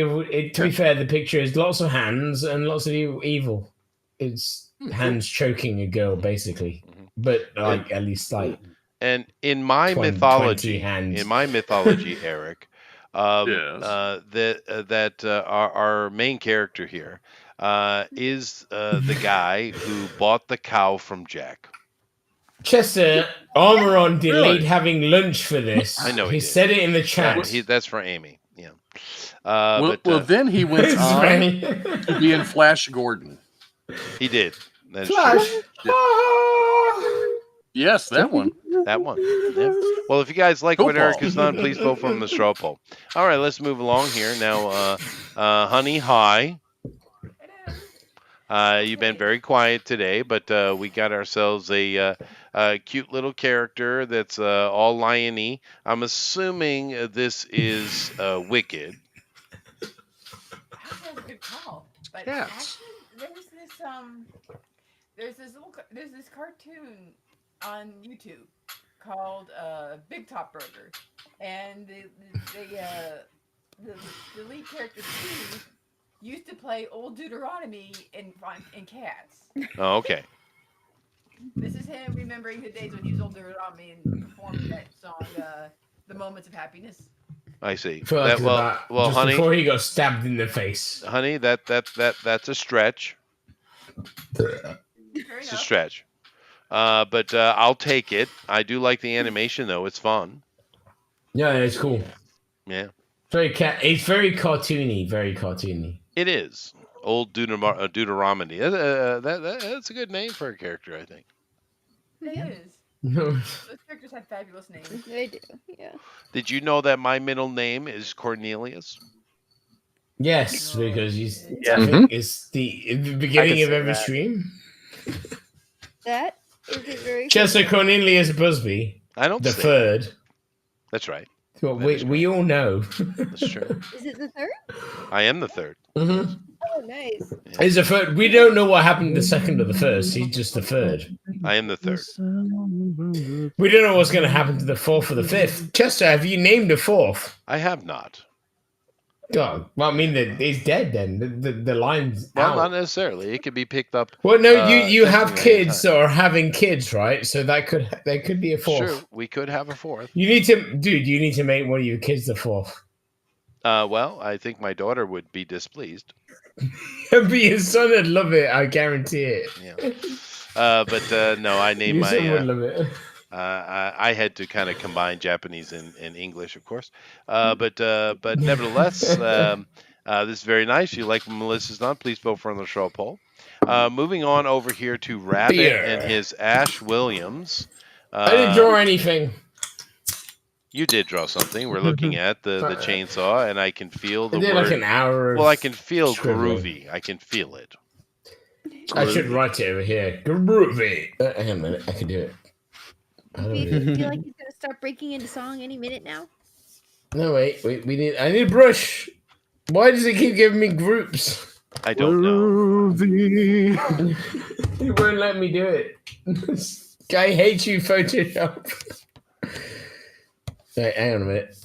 To be fair, the picture is lots of hands and lots of evil. It's hands choking a girl, basically, but like at least like. And in my 20 mythology, hands. Eric, Yes. our main character here is the guy who bought the cow from Jack. Chester Armoron delayed Really? having lunch for this. I know he he did. said it in the chat. That's for Amy. Yeah. Well, then he went It's on very- to be in Flash Gordon. he did. That's Flash. true. Yes, that one. That one. Yeah. Well, if you guys like what Football. Eric has done, please vote for him in the straw poll. All right, let's move along here now. Honey, hi. You've been very quiet today, but we got ourselves a cute little character that's all lion-y. I'm assuming this is Wicked. That's a good call. But Cats. actually, there's this cartoon on YouTube called Big Top Burger, and the lead character Steve used to play Old Deuteronomy in Cats. Oh, okay. This is him remembering the days when he was Old Deuteronomy and performed that song, "The Moments of Happiness." I see. Felt like Well, just honey, before he got stabbed in the face. honey, that's a stretch. Fair It's a enough. stretch. But I'll take it. I do like the animation, though. It's fun. Yeah, it's cool. Yeah, It's very cartoony. Very cartoony. it is. Old Deuteronomy. That's a good name for a character, I think. It is. No. Those characters have fabulous names. They do. Yeah. Did you know that my middle name is Cornelius? Yes, because he's. Yeah. I think it's the beginning of see every that. stream. That is a very. Chester Cornelius Busby, I don't the say. third. That's right. Well, That is we all know. That's true. Is it the third? I am the third. Mhm. Oh, nice. He's the third. We don't know what happened the second or the first. He's just the third. I am the third. We don't know what's going to happen to the fourth or the fifth. Chester, have you named the fourth? I have not. God, well, I mean, he's dead then. The line's Well, not out. necessarily. It could be picked up. Well, no, you have differently at any kids time. that are having kids, right? So there could be a It's fourth. true. We could have a fourth. You need to make one of your kids the fourth. Well, I think my daughter would be displeased. But your son would love it. I guarantee it. Yeah. But no, I named Your son would my. love it. I had to kind of combine Japanese and English, of course. But nevertheless, this is very nice. You like what Melissa's done? Please vote for on the straw poll. Moving on over here to Rabbit Beer. and his Ash Williams. I didn't draw anything. You did draw something. We're looking at the chainsaw, and I can feel the I did word. like an hour. Well, I can feel scribbling. groovy. I can feel it. I should write it over here. Groovy. Hang on a minute. I can do it. Do you feel like he's gonna start breaking into song any minute now? No, wait. I need a brush. Why does it keep giving me groups? I don't know. It won't let me do it. I hate you, Photoshop. Wait, hang on a minute.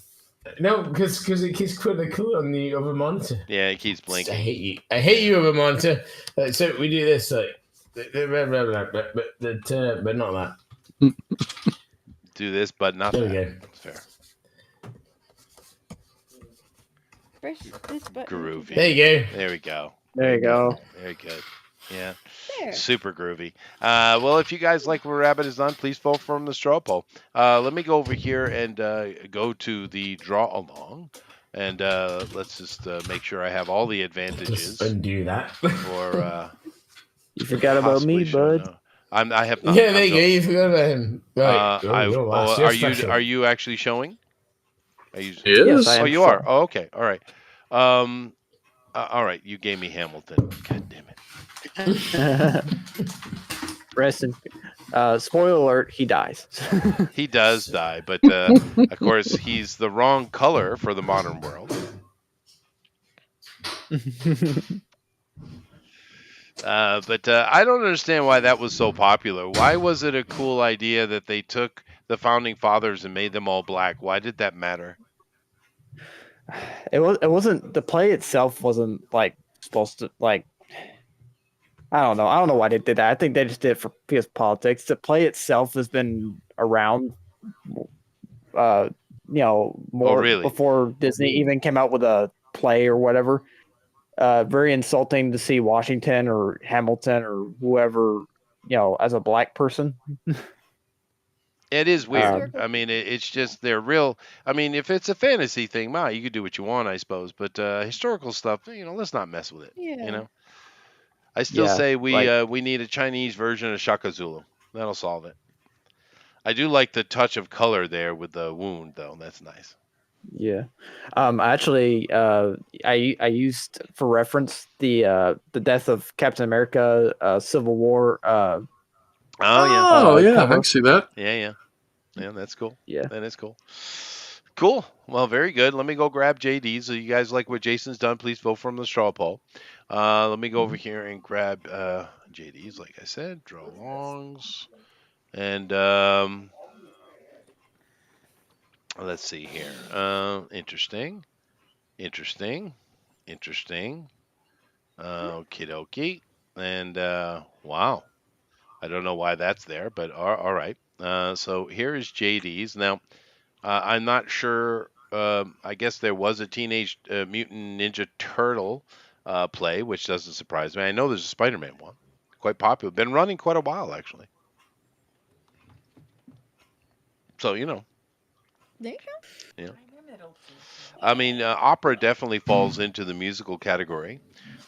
No, because it keeps critical on the other monitor. Yeah, it keeps blinking. I hate you. I hate you, other monitor. So we do this, like, but not that. Do this, but not There that. we go. That's fair. Press this button. Groovy. There you go. There we go. There you go. Very good. Yeah. There. Super groovy. Well, if you guys like what Rabbit has done, please vote for him in the straw poll. Let me go over here and go to the draw along. And let's just make sure I have all the advantages. Just undo that. For, You forgot about me, bud. I have not. Yeah, there you go. You forgot about him. Right. You're last. You're special. Are you actually showing? Are you? Yes. I Oh, am you are. Oh, okay. All right. All right. You gave me Hamilton. God damn it. Rest in spoiler alert, he dies. He does die, but of course he's the wrong color for the modern world. But I don't understand why that was so popular. Why was it a cool idea that they took the founding fathers and made them all black? Why did that matter? It wasn't the play itself wasn't like supposed to like I don't know why they did that. I think they just did it because politics. The play itself has been around more really? before Disney even came out with a play or whatever. Very insulting to see Washington or Hamilton or whoever, as a black person. It is weird. I mean, it's just they're real. I mean, if it's a fantasy thing, you could do what you want, I suppose. But historical stuff, let's not mess with it. Yeah. I still say we need a Chinese version of Shaka Zulu. That'll solve it. I do like the touch of color there with the wound, though. That's nice. Yeah. Actually, I used for reference the death of Captain America, Civil War. Yeah. Oh, yeah. I can see that. Yeah. That's cool. Yeah. That is cool. Cool. Well, very good. Let me go grab JD's. So you guys like what Jason's done, please vote for him in the straw poll. Let me go over here and grab JD's, like I said, draw longs. And let's see here. Interesting. Okie dokie. And wow. I don't know why that's there, but all right. So here is JD's. Now, I'm not sure. I guess there was a Teenage Mutant Ninja Turtle play, which doesn't surprise me. I know there's a Spider-Man one. Quite popular. Been running quite a while, actually. So, There you go. Yeah. I mean, opera definitely falls into the musical category.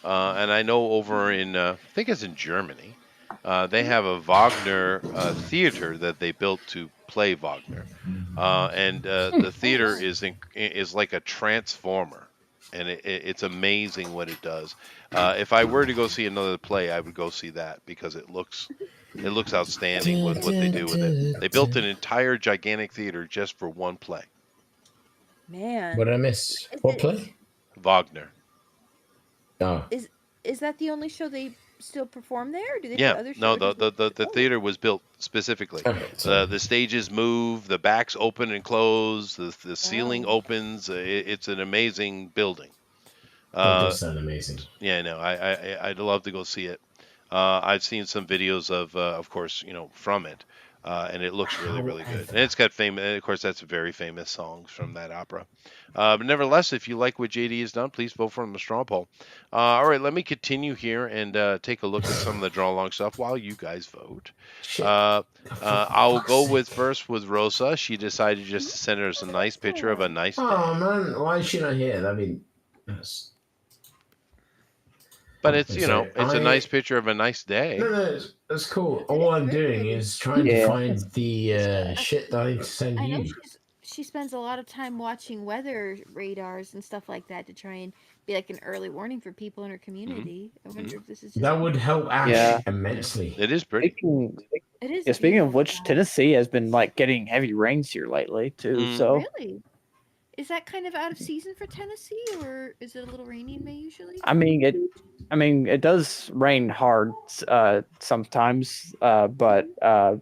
And I know over in, I think it's in Germany, they have a Wagner theater that they built to play Wagner. And the theater is like a transformer. And it's amazing what it does. If I were to go see another play, I would go see that because it looks outstanding with what they do with it. They built an entire gigantic theater just for one play. Man. What did I miss? What play? Wagner. Oh. Is that the only show they still perform there? Or do they do other shows? No, the theater was built specifically. Okay, The stages move, the backs open and close, the ceiling opens. It's an amazing building. That does sound amazing. Yeah, no, I'd love to go see it. I've seen some videos of course, from it, and it looks really, really good. And it's got famous, of course, that's very famous songs from that opera. But nevertheless, if you like what JD has done, please vote for him in the straw poll. All right, let me continue here and take a look at some of the draw along stuff while you guys vote. I'll go with first with Rosa. She decided just to send us a nice picture of a nice day. Oh man, why is she not here? I mean, but it's it's a nice picture of a nice day. No, that's cool. All I'm doing is trying to find the shit that I need to send I know you. she spends a lot of time watching weather radars and stuff like that to try and be like an early warning for people in her community. I wonder if this is just That would help Ash immensely. It is pretty. It is. Yeah, speaking of which, Tennessee has been like getting heavy rains here lately too. So Really? Is that kind of out of season for Tennessee, or is it a little rainy in May usually? I mean it does rain hard sometimes, but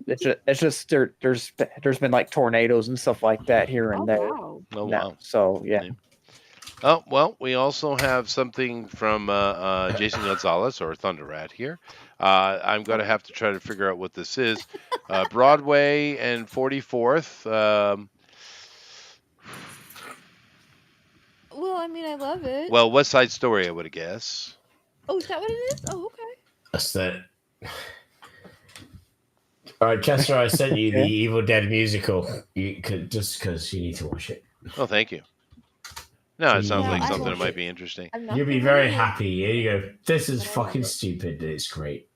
it's just there's been like tornadoes and stuff like that here and there. Wow. Oh wow! So yeah. Oh well, we also have something from Jason Gonzalez or Thunder Rat here. I'm going to have to try to figure out what this is. Broadway and 44th. Well, I mean, I love it. Well, West Side Story, I would guess. Oh, is that what it is? Oh, okay. That's that. All right, Chester, I sent you the Evil Dead musical. Just because you need to watch it. Oh, thank you. No, it sounds like something that might be interesting. You'll be very happy. Here you go. This is fucking stupid. It's great.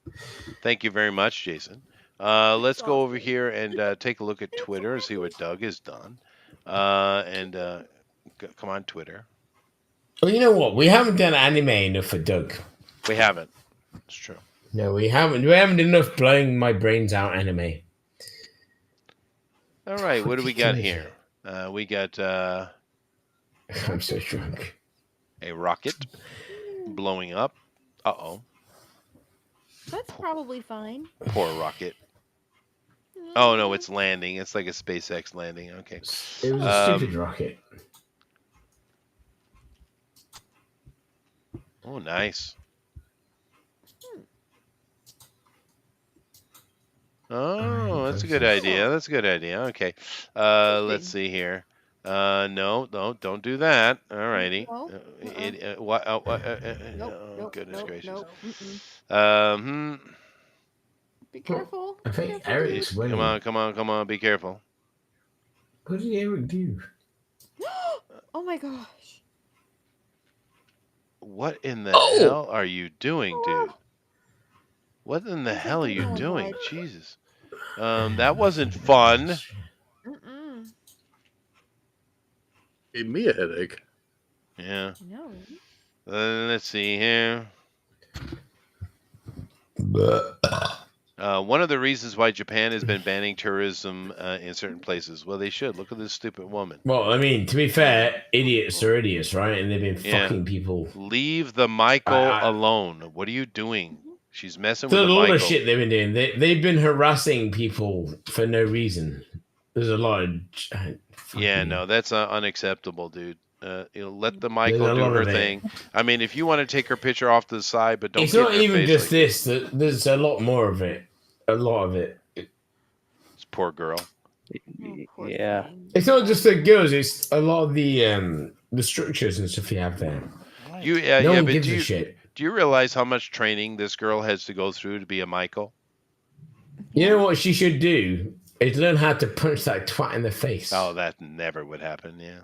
Thank you very much, Jason. Let's go over here and take a look at Twitter and see what Doug has done. Come on, Twitter. Well, you know what? We haven't done anime enough for Doug. We haven't. It's true. No, we haven't. We haven't enough blowing my brains out anime. All right, what do we got here? We got... I'm so drunk. A rocket blowing up. Uh-oh. That's probably fine. Poor rocket. Oh, no, it's landing. It's like a SpaceX landing. Okay. It was a stupid rocket. Oh, nice. Oh, that's a good idea. That's a good idea. Okay. Let's see here. No, don't do that. All righty. What? Oh, goodness gracious. Be careful. I think Eric's winning. Come on. Be careful. What did Eric do? Oh my gosh. What in the hell are you doing, dude? What in the hell are you doing? Jesus. That wasn't fun. Gave me a headache. Yeah. No. Let's see here. One of the reasons why Japan has been banning tourism in certain places. Well, they should. Look at this stupid woman. Well, I mean, to be fair, idiots are idiots, right? And they've been fucking people. Leave the Michael alone. What are you doing? She's messing with the There's a lot Michael. of shit they've been doing. They've been harassing people for no reason. There's a lot of... Yeah, no, that's unacceptable, dude. Let the Michael do her thing. I mean, if you want to take her picture off to the side, but don't. It's not even just this. There's a lot more of it. A lot of it. This poor girl. Yeah. It's not just the girls. It's a lot of the structures and stuff you have there. No one gives a shit. Do you realize how much training this girl has to go through to be a Michael? You know what she should do? Is learn how to punch that twat in the face. Oh, that never would happen. Yeah.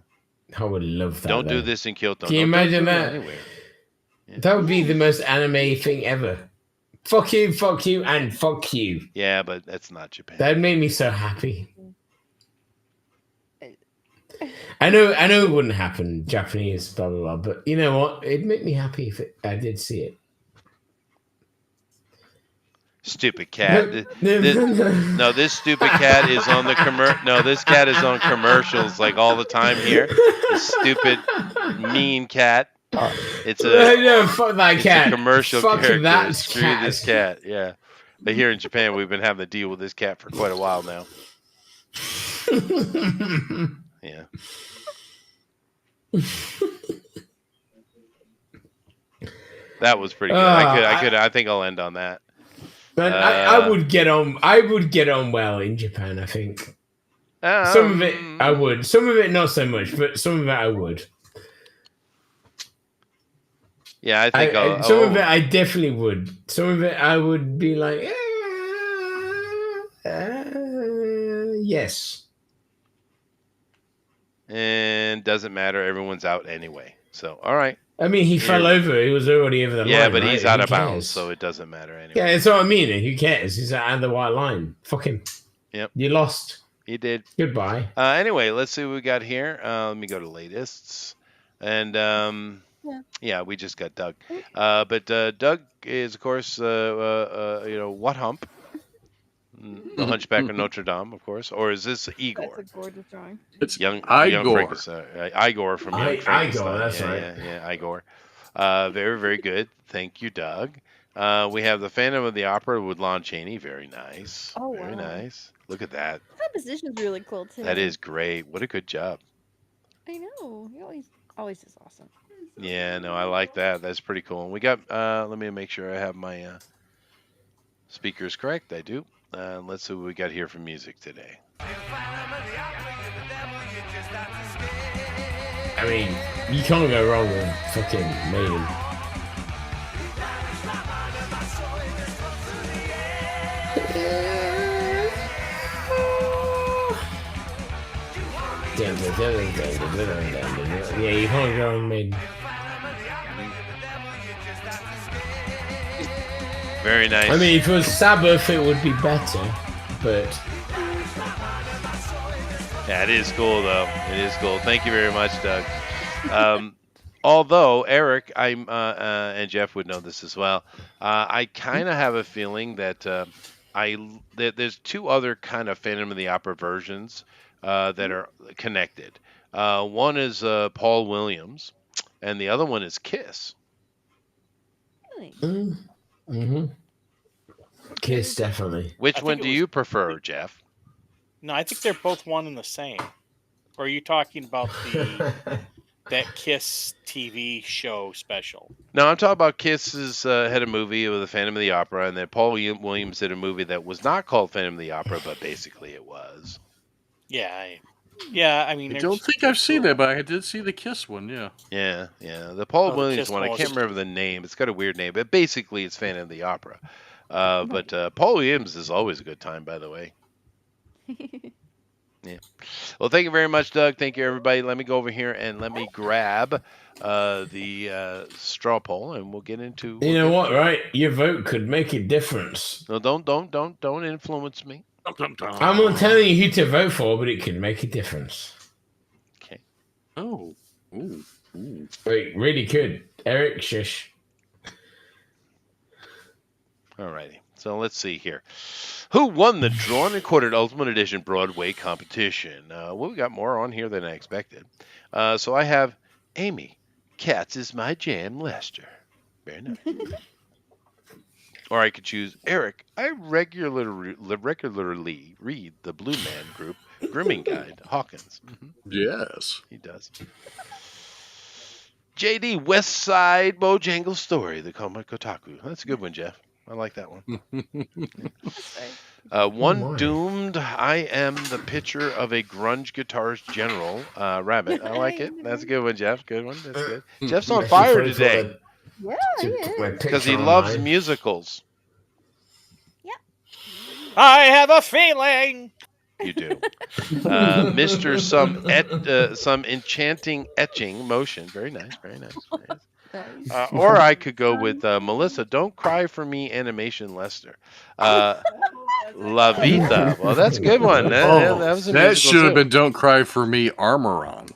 I would love that. Don't do this in Kyoto. Can you imagine that? Yeah. That would be the most anime thing ever. Fuck you, and fuck you. Yeah, but that's not Japan. That made me so happy. I know it wouldn't happen, Japanese, blah, blah, blah, but you know what? It'd make me happy if I did see it. Stupid cat. No, this stupid cat is on the No, this cat is on commercials like all the time here. This stupid, mean cat. It's a fuck that cat. A commercial fuck character. That Screw cat. this cat. Yeah, but here in Japan, we've been having to deal with this cat for quite a while now. Yeah. That was pretty good. I think I'll end on that. Man, I would get on. I would get on well in Japan. I think some of it I would. Some of it not so much, but some of it I would. Yeah, I think some of it I definitely would. Some of it I would be like, yes. And doesn't matter. Everyone's out anyway. So, all right. I mean, he fell over. He was already over the line. Yeah, but right? he's out of bounds, so it doesn't matter anyway. Yeah, that's what I mean. Who cares? He's out of the white line. Fuck him. Yep. You lost. He did. Goodbye. Anyway, let's see what we got here. Let me go to latest. And yeah, we just got Doug. But Doug is, of course, What Hump? The Hunchback of Notre Dame, of course. Or is this Igor? That's a gorgeous drawing. It's Young Igor. Igor from Young Frankenstein. Igor, that's right. Yeah, Igor. Very, very good. Thank you, Doug. We have the Phantom of the Opera with Lon Chaney. Very nice. Oh, very wow. nice. Look at that. That position's really cool too. That is great. What a good job. I know. He always is awesome. Yeah, no, I like that. That's pretty cool. And we got. Let me make sure I have my speakers correct. I do. Let's see what we got here for music today. I mean, you can't go wrong with fucking Maiden. Yeah, you can't go wrong with Maiden. Very nice. I mean, if it was Sabbath, it would be better, but yeah, it is cool though. It is cool. Thank you very much, Doug. Although Eric, and Jeff would know this as well. I kind of have a feeling that there's two other kind of Phantom of the Opera versions that are connected. One is Paul Williams, and the other one is Kiss. Really? Mm-hmm. Kiss, definitely. Which one do you prefer, Jeff? No, I think they're both one and the same. Or are you talking about that Kiss TV show special? No, I'm talking about Kiss's had a movie with the Phantom of the Opera, and then Paul Williams did a movie that was not called Phantom of the Opera, but basically it was. Yeah, I mean, I don't think I've seen that, but I did see the Kiss one. Yeah. Yeah. The Paul Williams Kiss one, I was- can't remember the name. It's got a weird name, but basically it's Phantom of the Opera. But Paul Williams is always a good time, by the way. Yeah. Well, thank you very much, Doug. Thank you, everybody. Let me go over here and let me grab the straw poll, and we'll get into. You know what, right? Your vote could make a difference. No, don't influence me. I'm not telling you who to vote for, but it could make a difference. Okay. Oh. Ooh. Wait, really could. Eric, shush. Alrighty. So let's see here. Who won the Drawn and Quartered Ultimate Edition Broadway competition? Well, we got more on here than I expected. So I have Amy. Cats is my jam, Lester. Very nice. Or I could choose Eric. I regularly read the Blue Man Group Grooming Guide, Hawkins. Mm-hmm. Yes. He does. JD, West Side Bojangle Story, the comic Kotaku. That's a good one, Jeff. I like that one. One Doomed. I am the picture of a grunge guitarist general. Rabbit. I like it. That's a good one, Jeff. Good one. That's good. Jeff's on fire today Yeah, he is. because he loves musicals. I have a feeling. You do. Mr. Some enchanting etching motion. Very nice. Very nice. Very nice. Or I could go with Melissa. Don't cry for me, animation Lester. La Vita. Well, that's a good one. That was a That musical should have too. been "Don't Cry for Me," Armoron.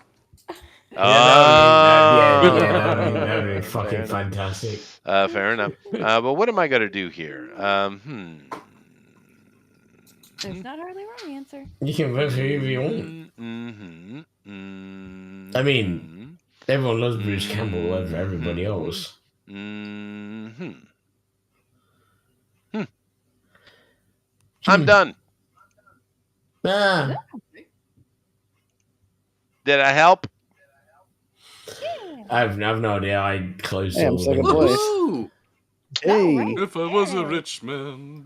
That would be fucking fantastic. Fair enough. But what am I going to do here? There's not a hardly wrong answer. You can vote for whoever you want. I mean, everyone loves Bruce Campbell over everybody else. I'm done. Ah, Did I help? I've no idea. I closed Hey, I'm all of second them. place. Woohoo! Hey, right. If I was a rich man.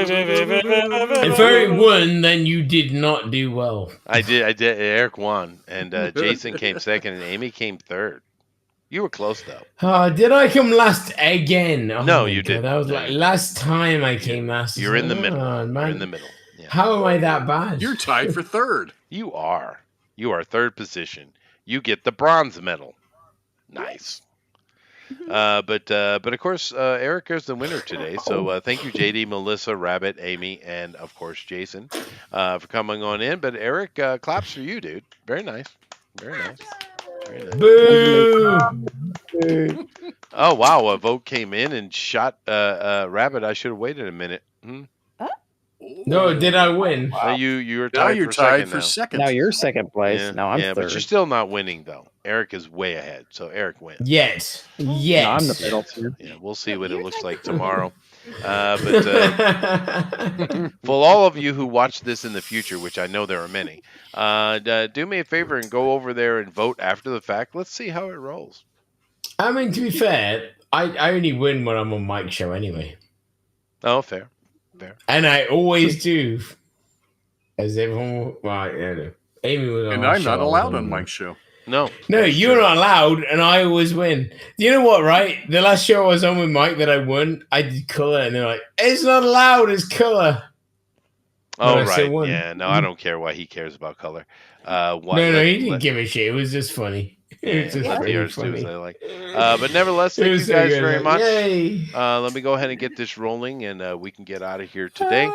If Eric won, then you did not do well. I did. Eric won, and Jason came second, and Amy came third. You were close though. Did I come last again? Oh No, my you God, didn't. that was No, like you didn't. last time I came last. You're in the middle. Oh, You're man. in the middle. Yeah. How am I that bad? You're tied for third. You are. You are third position. You get the bronze medal. Nice. But of course, Eric is the winner today. So thank you, JD, Melissa, Rabbit, Amy, and of course Jason for coming on in. But Eric, claps for you, dude. Very nice. Very nice. Very nice. Boo! Oh wow, a vote came in and shot Rabbit. I should have waited a minute. No, did I win? You were Now tied you're for tied second for now. second. now you're second place. Yeah, Now I'm yeah, third. but you're still not winning though. Eric is way ahead, so Eric wins. Yes. No, Yes. I'm the middle tier. Yeah, we'll see No, what it you're looks tied like for tomorrow. But for all of you who watch this in the future, which I know there are many, do me a favor and go over there and vote after the fact. Let's see how it rolls. I mean, to be fair, I only win when I'm on Mike's show anyway. Oh, fair. And I always do. As everyone, well, yeah, no. Amy was on And our I'm show, not I was allowed on on Mike's show. No. No, you're not allowed, and I always win. You know what, right? The last show I was on with Mike that I won, I did color, and they're like, it's not allowed, it's color. Oh, But I still right. won. Yeah, no, I don't care why he cares about color. No, he didn't give a shit. It was just funny. It was just let the very others do as funny. they like. But nevertheless, It thank you was so guys good, very like, much. yay. Let me go ahead and get this rolling, and we can get out of here today.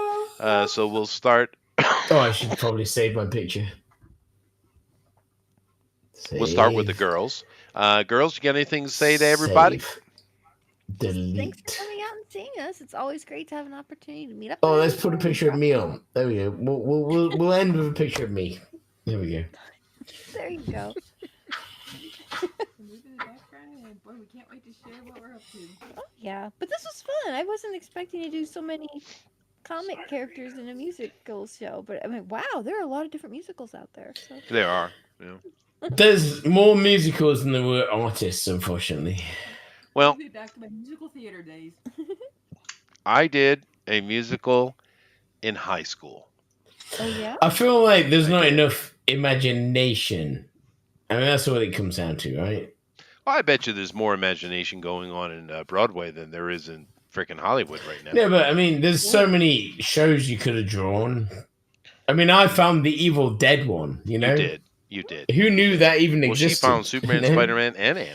So we'll start. Oh, I should probably save my picture. We'll start with the Save. girls. Girls, you got anything to say to everybody? Save. Thanks Delete. for coming out and seeing us. It's always great to have an opportunity to meet up. Oh, with let's put a everyone. picture of me on. There we go. We'll end with a picture of me. There we go. There you go. Move in the background, and boy, we can't wait to share what we're up to. Oh, yeah, but this was fun. I wasn't expecting to do so many comic characters in a musical show, but I mean, wow, there are a lot of different musicals out there. So. There are. Yeah. There's more musicals than there were artists, unfortunately. Well, Take me back to my musical theater days. I did a musical in high school. Oh yeah. I feel like there's I not did. enough imagination. I mean, that's what it comes down to, right? Well, I bet you there's more imagination going on in Broadway than there is in freaking Hollywood right now. Yeah, but I mean, there's so many shows you could have drawn. I mean, I found the Evil Dead one, you know? You did. Who knew that even Well, she existed? found Superman, you know? Spider-Man, and Annie.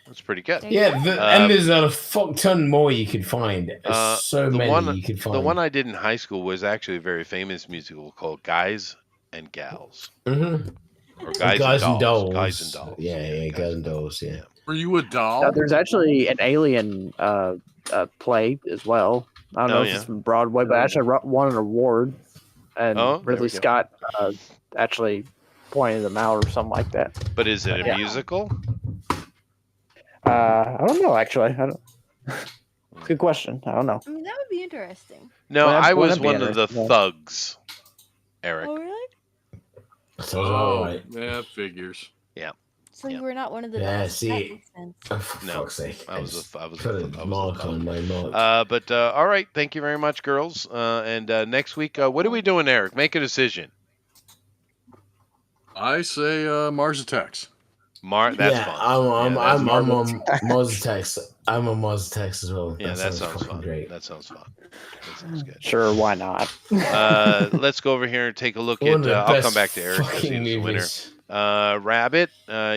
That's pretty good. There you Yeah, go. and there's a fuck ton more you could find. There's so the many one- you could find. The one I did in high school was actually a very famous musical called Guys and Gals. Mhm. Or Guys and Dolls. Guys and Dolls. Yeah, Guys and Dolls, yeah. Were you a doll? Now, there's actually an Alien play as well. I don't know Oh, if yeah. it's from Broadway, but actually won an award, and Oh, there we Ridley go. Scott actually pointed them out or something like that. But is it a Yeah. musical? I don't know actually. I don't. Good question. I don't know. I mean, that would be interesting. No, Well, I wouldn't was it be one of the interesting, though? thugs, Eric. Oh really? So, Oh, right. that figures. So Yeah. you were not one of the Yeah, dolls. see. That makes sense. Oh, for No, fuck's sake. I was just a put I a was a mark thug. on my mark. But all right, thank you very much, girls. And next week, what are we doing, Eric? Make a decision. I say Mars Attacks. That's yeah, fun. I'm that's fun. on Mars Attacks. I'm on Mars Attacks as well. Yeah, that sounds fucking fun. great. That sounds fun. That sounds good. Sure, why not? Let's go over here and take a look One at. of the I'll best come back to Eric because fucking he was the winner. movies. Rabbit,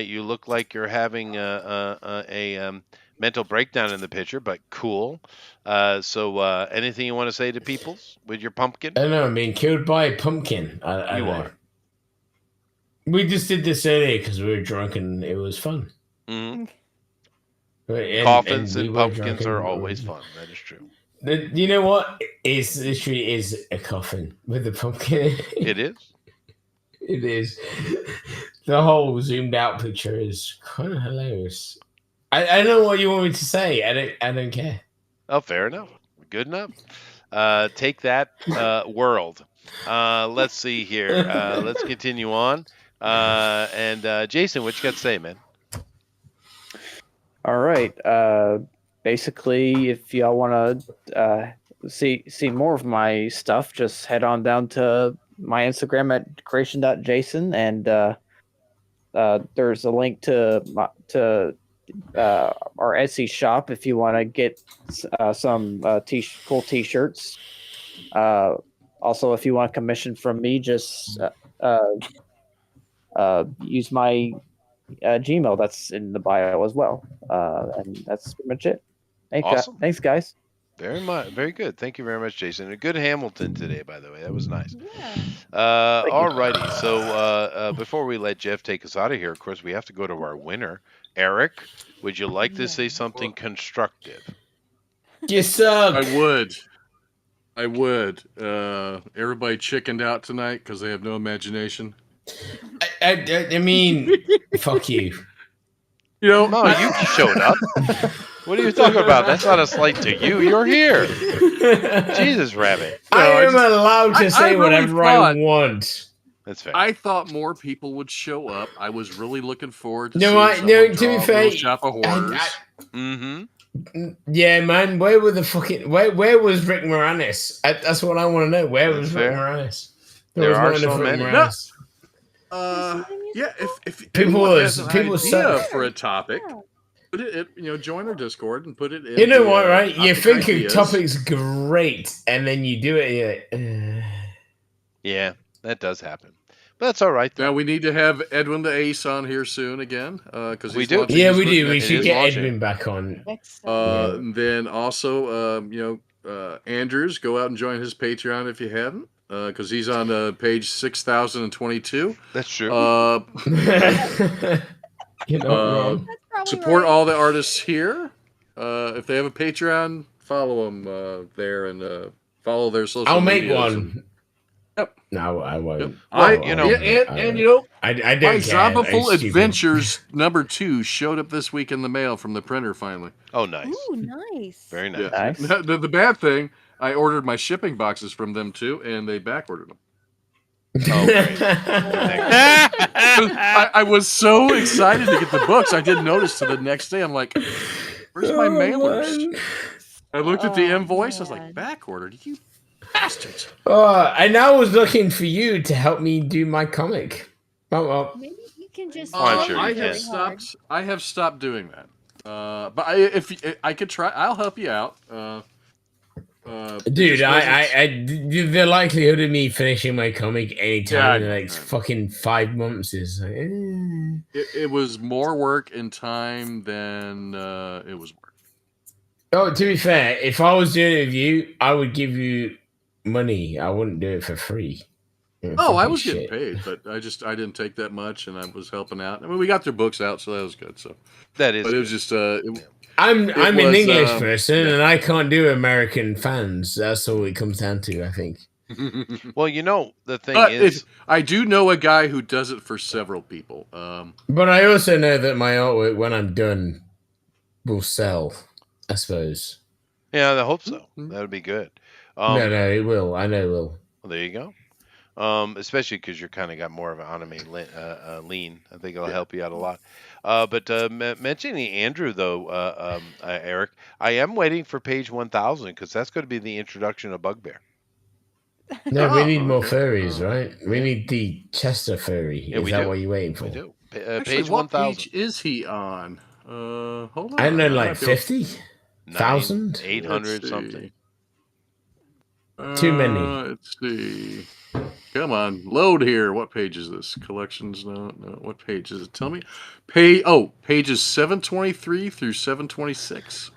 you look like you're having a mental breakdown in the picture, but cool. So anything you want to say to peoples with your pumpkin? I don't know, I'm being killed by a pumpkin. I You don't know. We just did this earlier because we were drunk and it was fun. Mhm. And- Coffins we and were pumpkins drunk are and- always fun. That is true. You know what? It's literally is a coffin with a pumpkin. It is. It is. The whole zoomed out picture is kind of hilarious. I don't know what you want me to say. I don't care. Oh, fair enough. Good enough. Take that, world. Let's see here. Let's continue on. And Jason, what you got to say, man? All right. Basically, if y'all want to see more of my stuff, just head on down to my Instagram at creation.jason, and there's a link to our Etsy shop if you want to get some cool T-shirts. Also, if you want a commission from me, just use my Gmail that's in the bio as well. And that's pretty much it. Awesome. Thanks, guys. Very good. Thank you very much, Jason. A good Hamilton today, by the way. That was nice. Yeah. All righty. So before we let Jeff take us out of here, of course, we have to go to our winner. Eric, would you like to say something constructive? You suck. I would. Everybody chickened out tonight because they have no imagination. I mean, fuck you. You know, No, you showed up. What are you talking about? That's not a slight to you. You're here. Jesus, Rabbit. I am allowed to say really whatever I want. That's fair. I thought more people would show up. I was really looking forward to No, seeing to be someone draw fair, Little Shop of Horrors. Yeah, man. Where were the fucking where was Rick Moranis? That's what I want to know. Where was Rick Moranis? There are so many. Yeah, if People anyone has an idea suck. for a topic, put it. Join our Discord and put it in. You know what, right? You think a ideas. topic's great, and then you do it. Yeah, that does happen. But that's all right. Now we need to have Edwin the Ace on here soon again because we do. Yeah, we do. We should get Edwin back on. Then also, Andrews, go out and join his Patreon if you haven't, because he's on page 6022. That's true. Support all the artists here. If they have a Patreon, follow them there and follow their social. I'll make medias one. Yep. No, I won't. Yep. I don't I don't my care. Zombaful It's Adventures #2 showed up this week in the mail from the printer finally. Oh, nice. Ooh, nice. Very nice. Nice. The bad thing, I ordered my shipping boxes from them too, and they back ordered them. Oh, great. I was so excited to get the books. I didn't notice till the next day. I'm like, "Where's my mailers?" man. I looked at the invoice. I was like, "Back ordered? You bastards!" And I was looking for you to help me do my comic. Oh well. Maybe you can just. I'm sure you I can. have stopped doing that. But if I could try, I'll help you out. Dude, just the likelihood of me finishing my comic anytime in Yeah, like fucking 5 months is like, it was more work and time than it was work. Oh, to be fair, if I was doing it with you, I would give you money. I wouldn't do it for free. Oh, I was getting paid, but I didn't take that much, and I was helping out. I mean, we got their books out, so that was good. So that is. But it was just I'm an English yeah. person, and I can't do American fans. That's all it comes down to, I think. Well, the thing But is, I do know a guy who does it for several people. But I also know that my artwork, when I'm done, will sell. I suppose. yeah, I hope so. That would be good. No, it will. I know it will. Well, there you go. Especially because you're kind of got more of an anime lean. I think it'll help you out a lot. But mentioning Andrew, though, Eric, I am waiting for page 1000 because that's going to be the introduction of Bugbear. No, we need more furries, right? We need the Chester furry. Yeah, Is we that do. what you're waiting for? We do. Actually, Page what 1000. page is he on? Hold on. I don't know, I like might be able- 50,000? 800 Let's something. Too many. Let's see. Come on, load here. What page is this? Collections? No. What page is it? Tell me. Pages 723 through 726.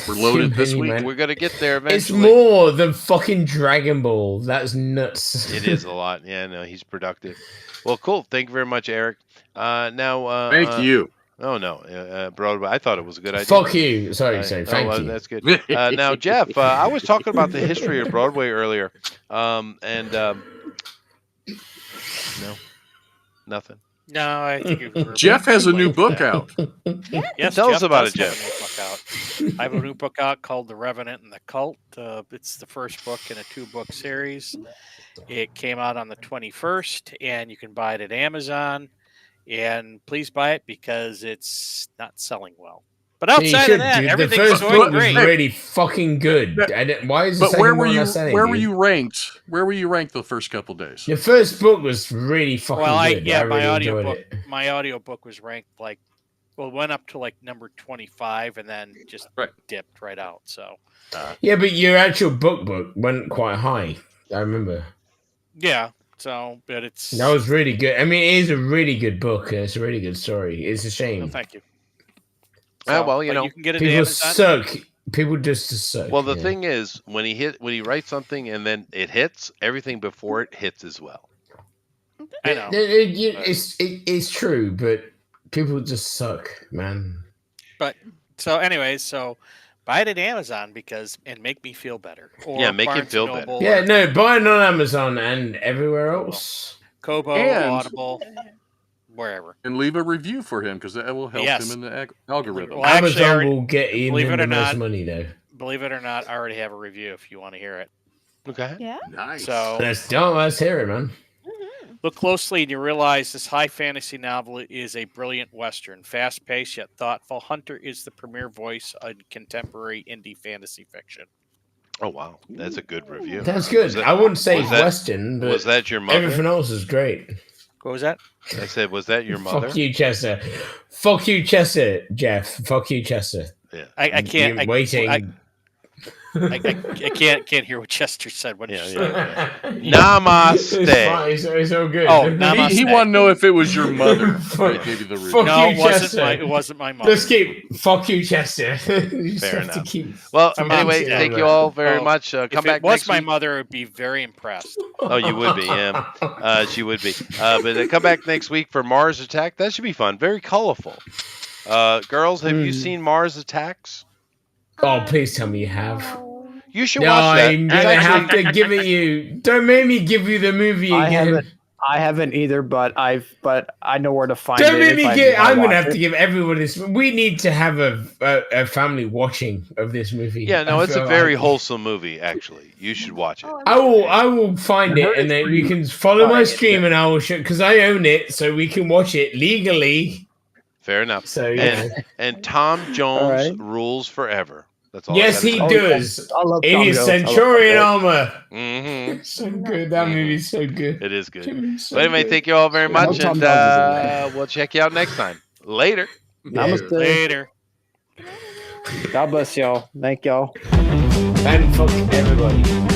We're loaded this many, week. man. We're going to get there It's eventually. more than fucking Dragon Ball. That's nuts. It is a lot. Yeah, no, he's productive. Well, cool. Thank you very much, Eric. Now, Thank you. Oh no, Broadway. I thought it was a good idea. Fuck you. Sorry. Thank you. That's good. Now, Jeff, I was talking about the history of Broadway earlier, and no, nothing. No, I think Jeff has a new book out. Yes, Tell us Jeff about it, does have Jeff. a new book out. I have a new book out called The Revenant and the Cult. It's the first book in a 2-book series. It came out on the 21st, and you can buy it at Amazon. And please buy it because it's not selling well. But You outside should, of that, dude. The everything's first going book was great. really fucking good. Why is the But second where were one you? not selling, Where were dude? you ranked? Where were you ranked the first couple days? The first book was really fucking Well, good. I really enjoyed it. My audiobook was ranked like, well, went up to like number 25 and then just dipped right out. So Yeah, but your actual book went quite high. I remember. yeah. So, but it's That was really good. I mean, it is a really good book, and it's a really good story. It's a shame. no, thank you. Well, you but know, you can get it People to Amazon. suck. People just suck. well, the yeah. thing is, when he writes something and then it hits, everything before it hits as well. I know. It's true, but people just suck, man. But so, anyways, so buy it at Amazon and make me feel better. Or Yeah, make you Barnes feel and better. Noble Yeah, or no, buy it on Amazon and everywhere else. Kobo, And- Audible, wherever. And leave a review for him because that will help Yes. him in the algorithm. Well, actually, I Amazon already- will get believe even it the or most not- money, though. Believe it or not, I already have a review if you want to hear it. Okay. Yeah. Nice. So Let's hear it, man. look closely and you realize this high fantasy novel is a brilliant Western. Fast-paced yet thoughtful, Hunter is the premier voice in contemporary indie fantasy fiction. Oh wow, that's a good review. That's good. Was that- I wouldn't say was that- Western, but Was that your mother? everything else is great. What was that? I said, was that your mother? Fuck you, Chester. Fuck you, Chester, Jeff. Fuck you, Chester. Yeah. I can't. You're waiting. I can't hear what Chester said. What did you say? Namaste. It's fine. It's all good. Oh, He namaste. wanted to know if it was your mother. Fuck- that gave you the review. fuck No, you, Chester. it wasn't my mom. Let's keep. Fuck you, Chester. You just Fair have to enough. keep. Well, I'm anyway, not- thank you all very Oh, much. Come If back it was next my week. mother, I would be very impressed. Oh, you would be, yeah. She would be. But come back next week for Mars Attack. That should be fun. Very colorful. Girls, have you seen Mars Attacks? Oh, please tell me you have. You should No, watch that. I'm It's gonna actually- have to give it you. Don't make me give you the movie again. I haven't either, but I know where to find Don't it. make if me I get. wanna I'm gonna watch have it. to give everyone this. We need to have a family watching of this movie. Yeah, no, I it's a feel very like- wholesome movie, actually. You should watch it. I will find it, and then you can follow my stream, and I will show because I own it, so we can watch it legally. Fair enough. So yeah. And Tom Jones Alright. rules forever. That's all. Yes, he Oh, does. I love In Tom his Jones. I love Centurion Tom armor. Mm-hmm. So good. That movie's so good. It is good. So But anyway, good. thank you all very much, Tom and Jones is we'll check you out next time. Later. Namaste. Later. God bless y'all. Thank y'all. And fuck everybody.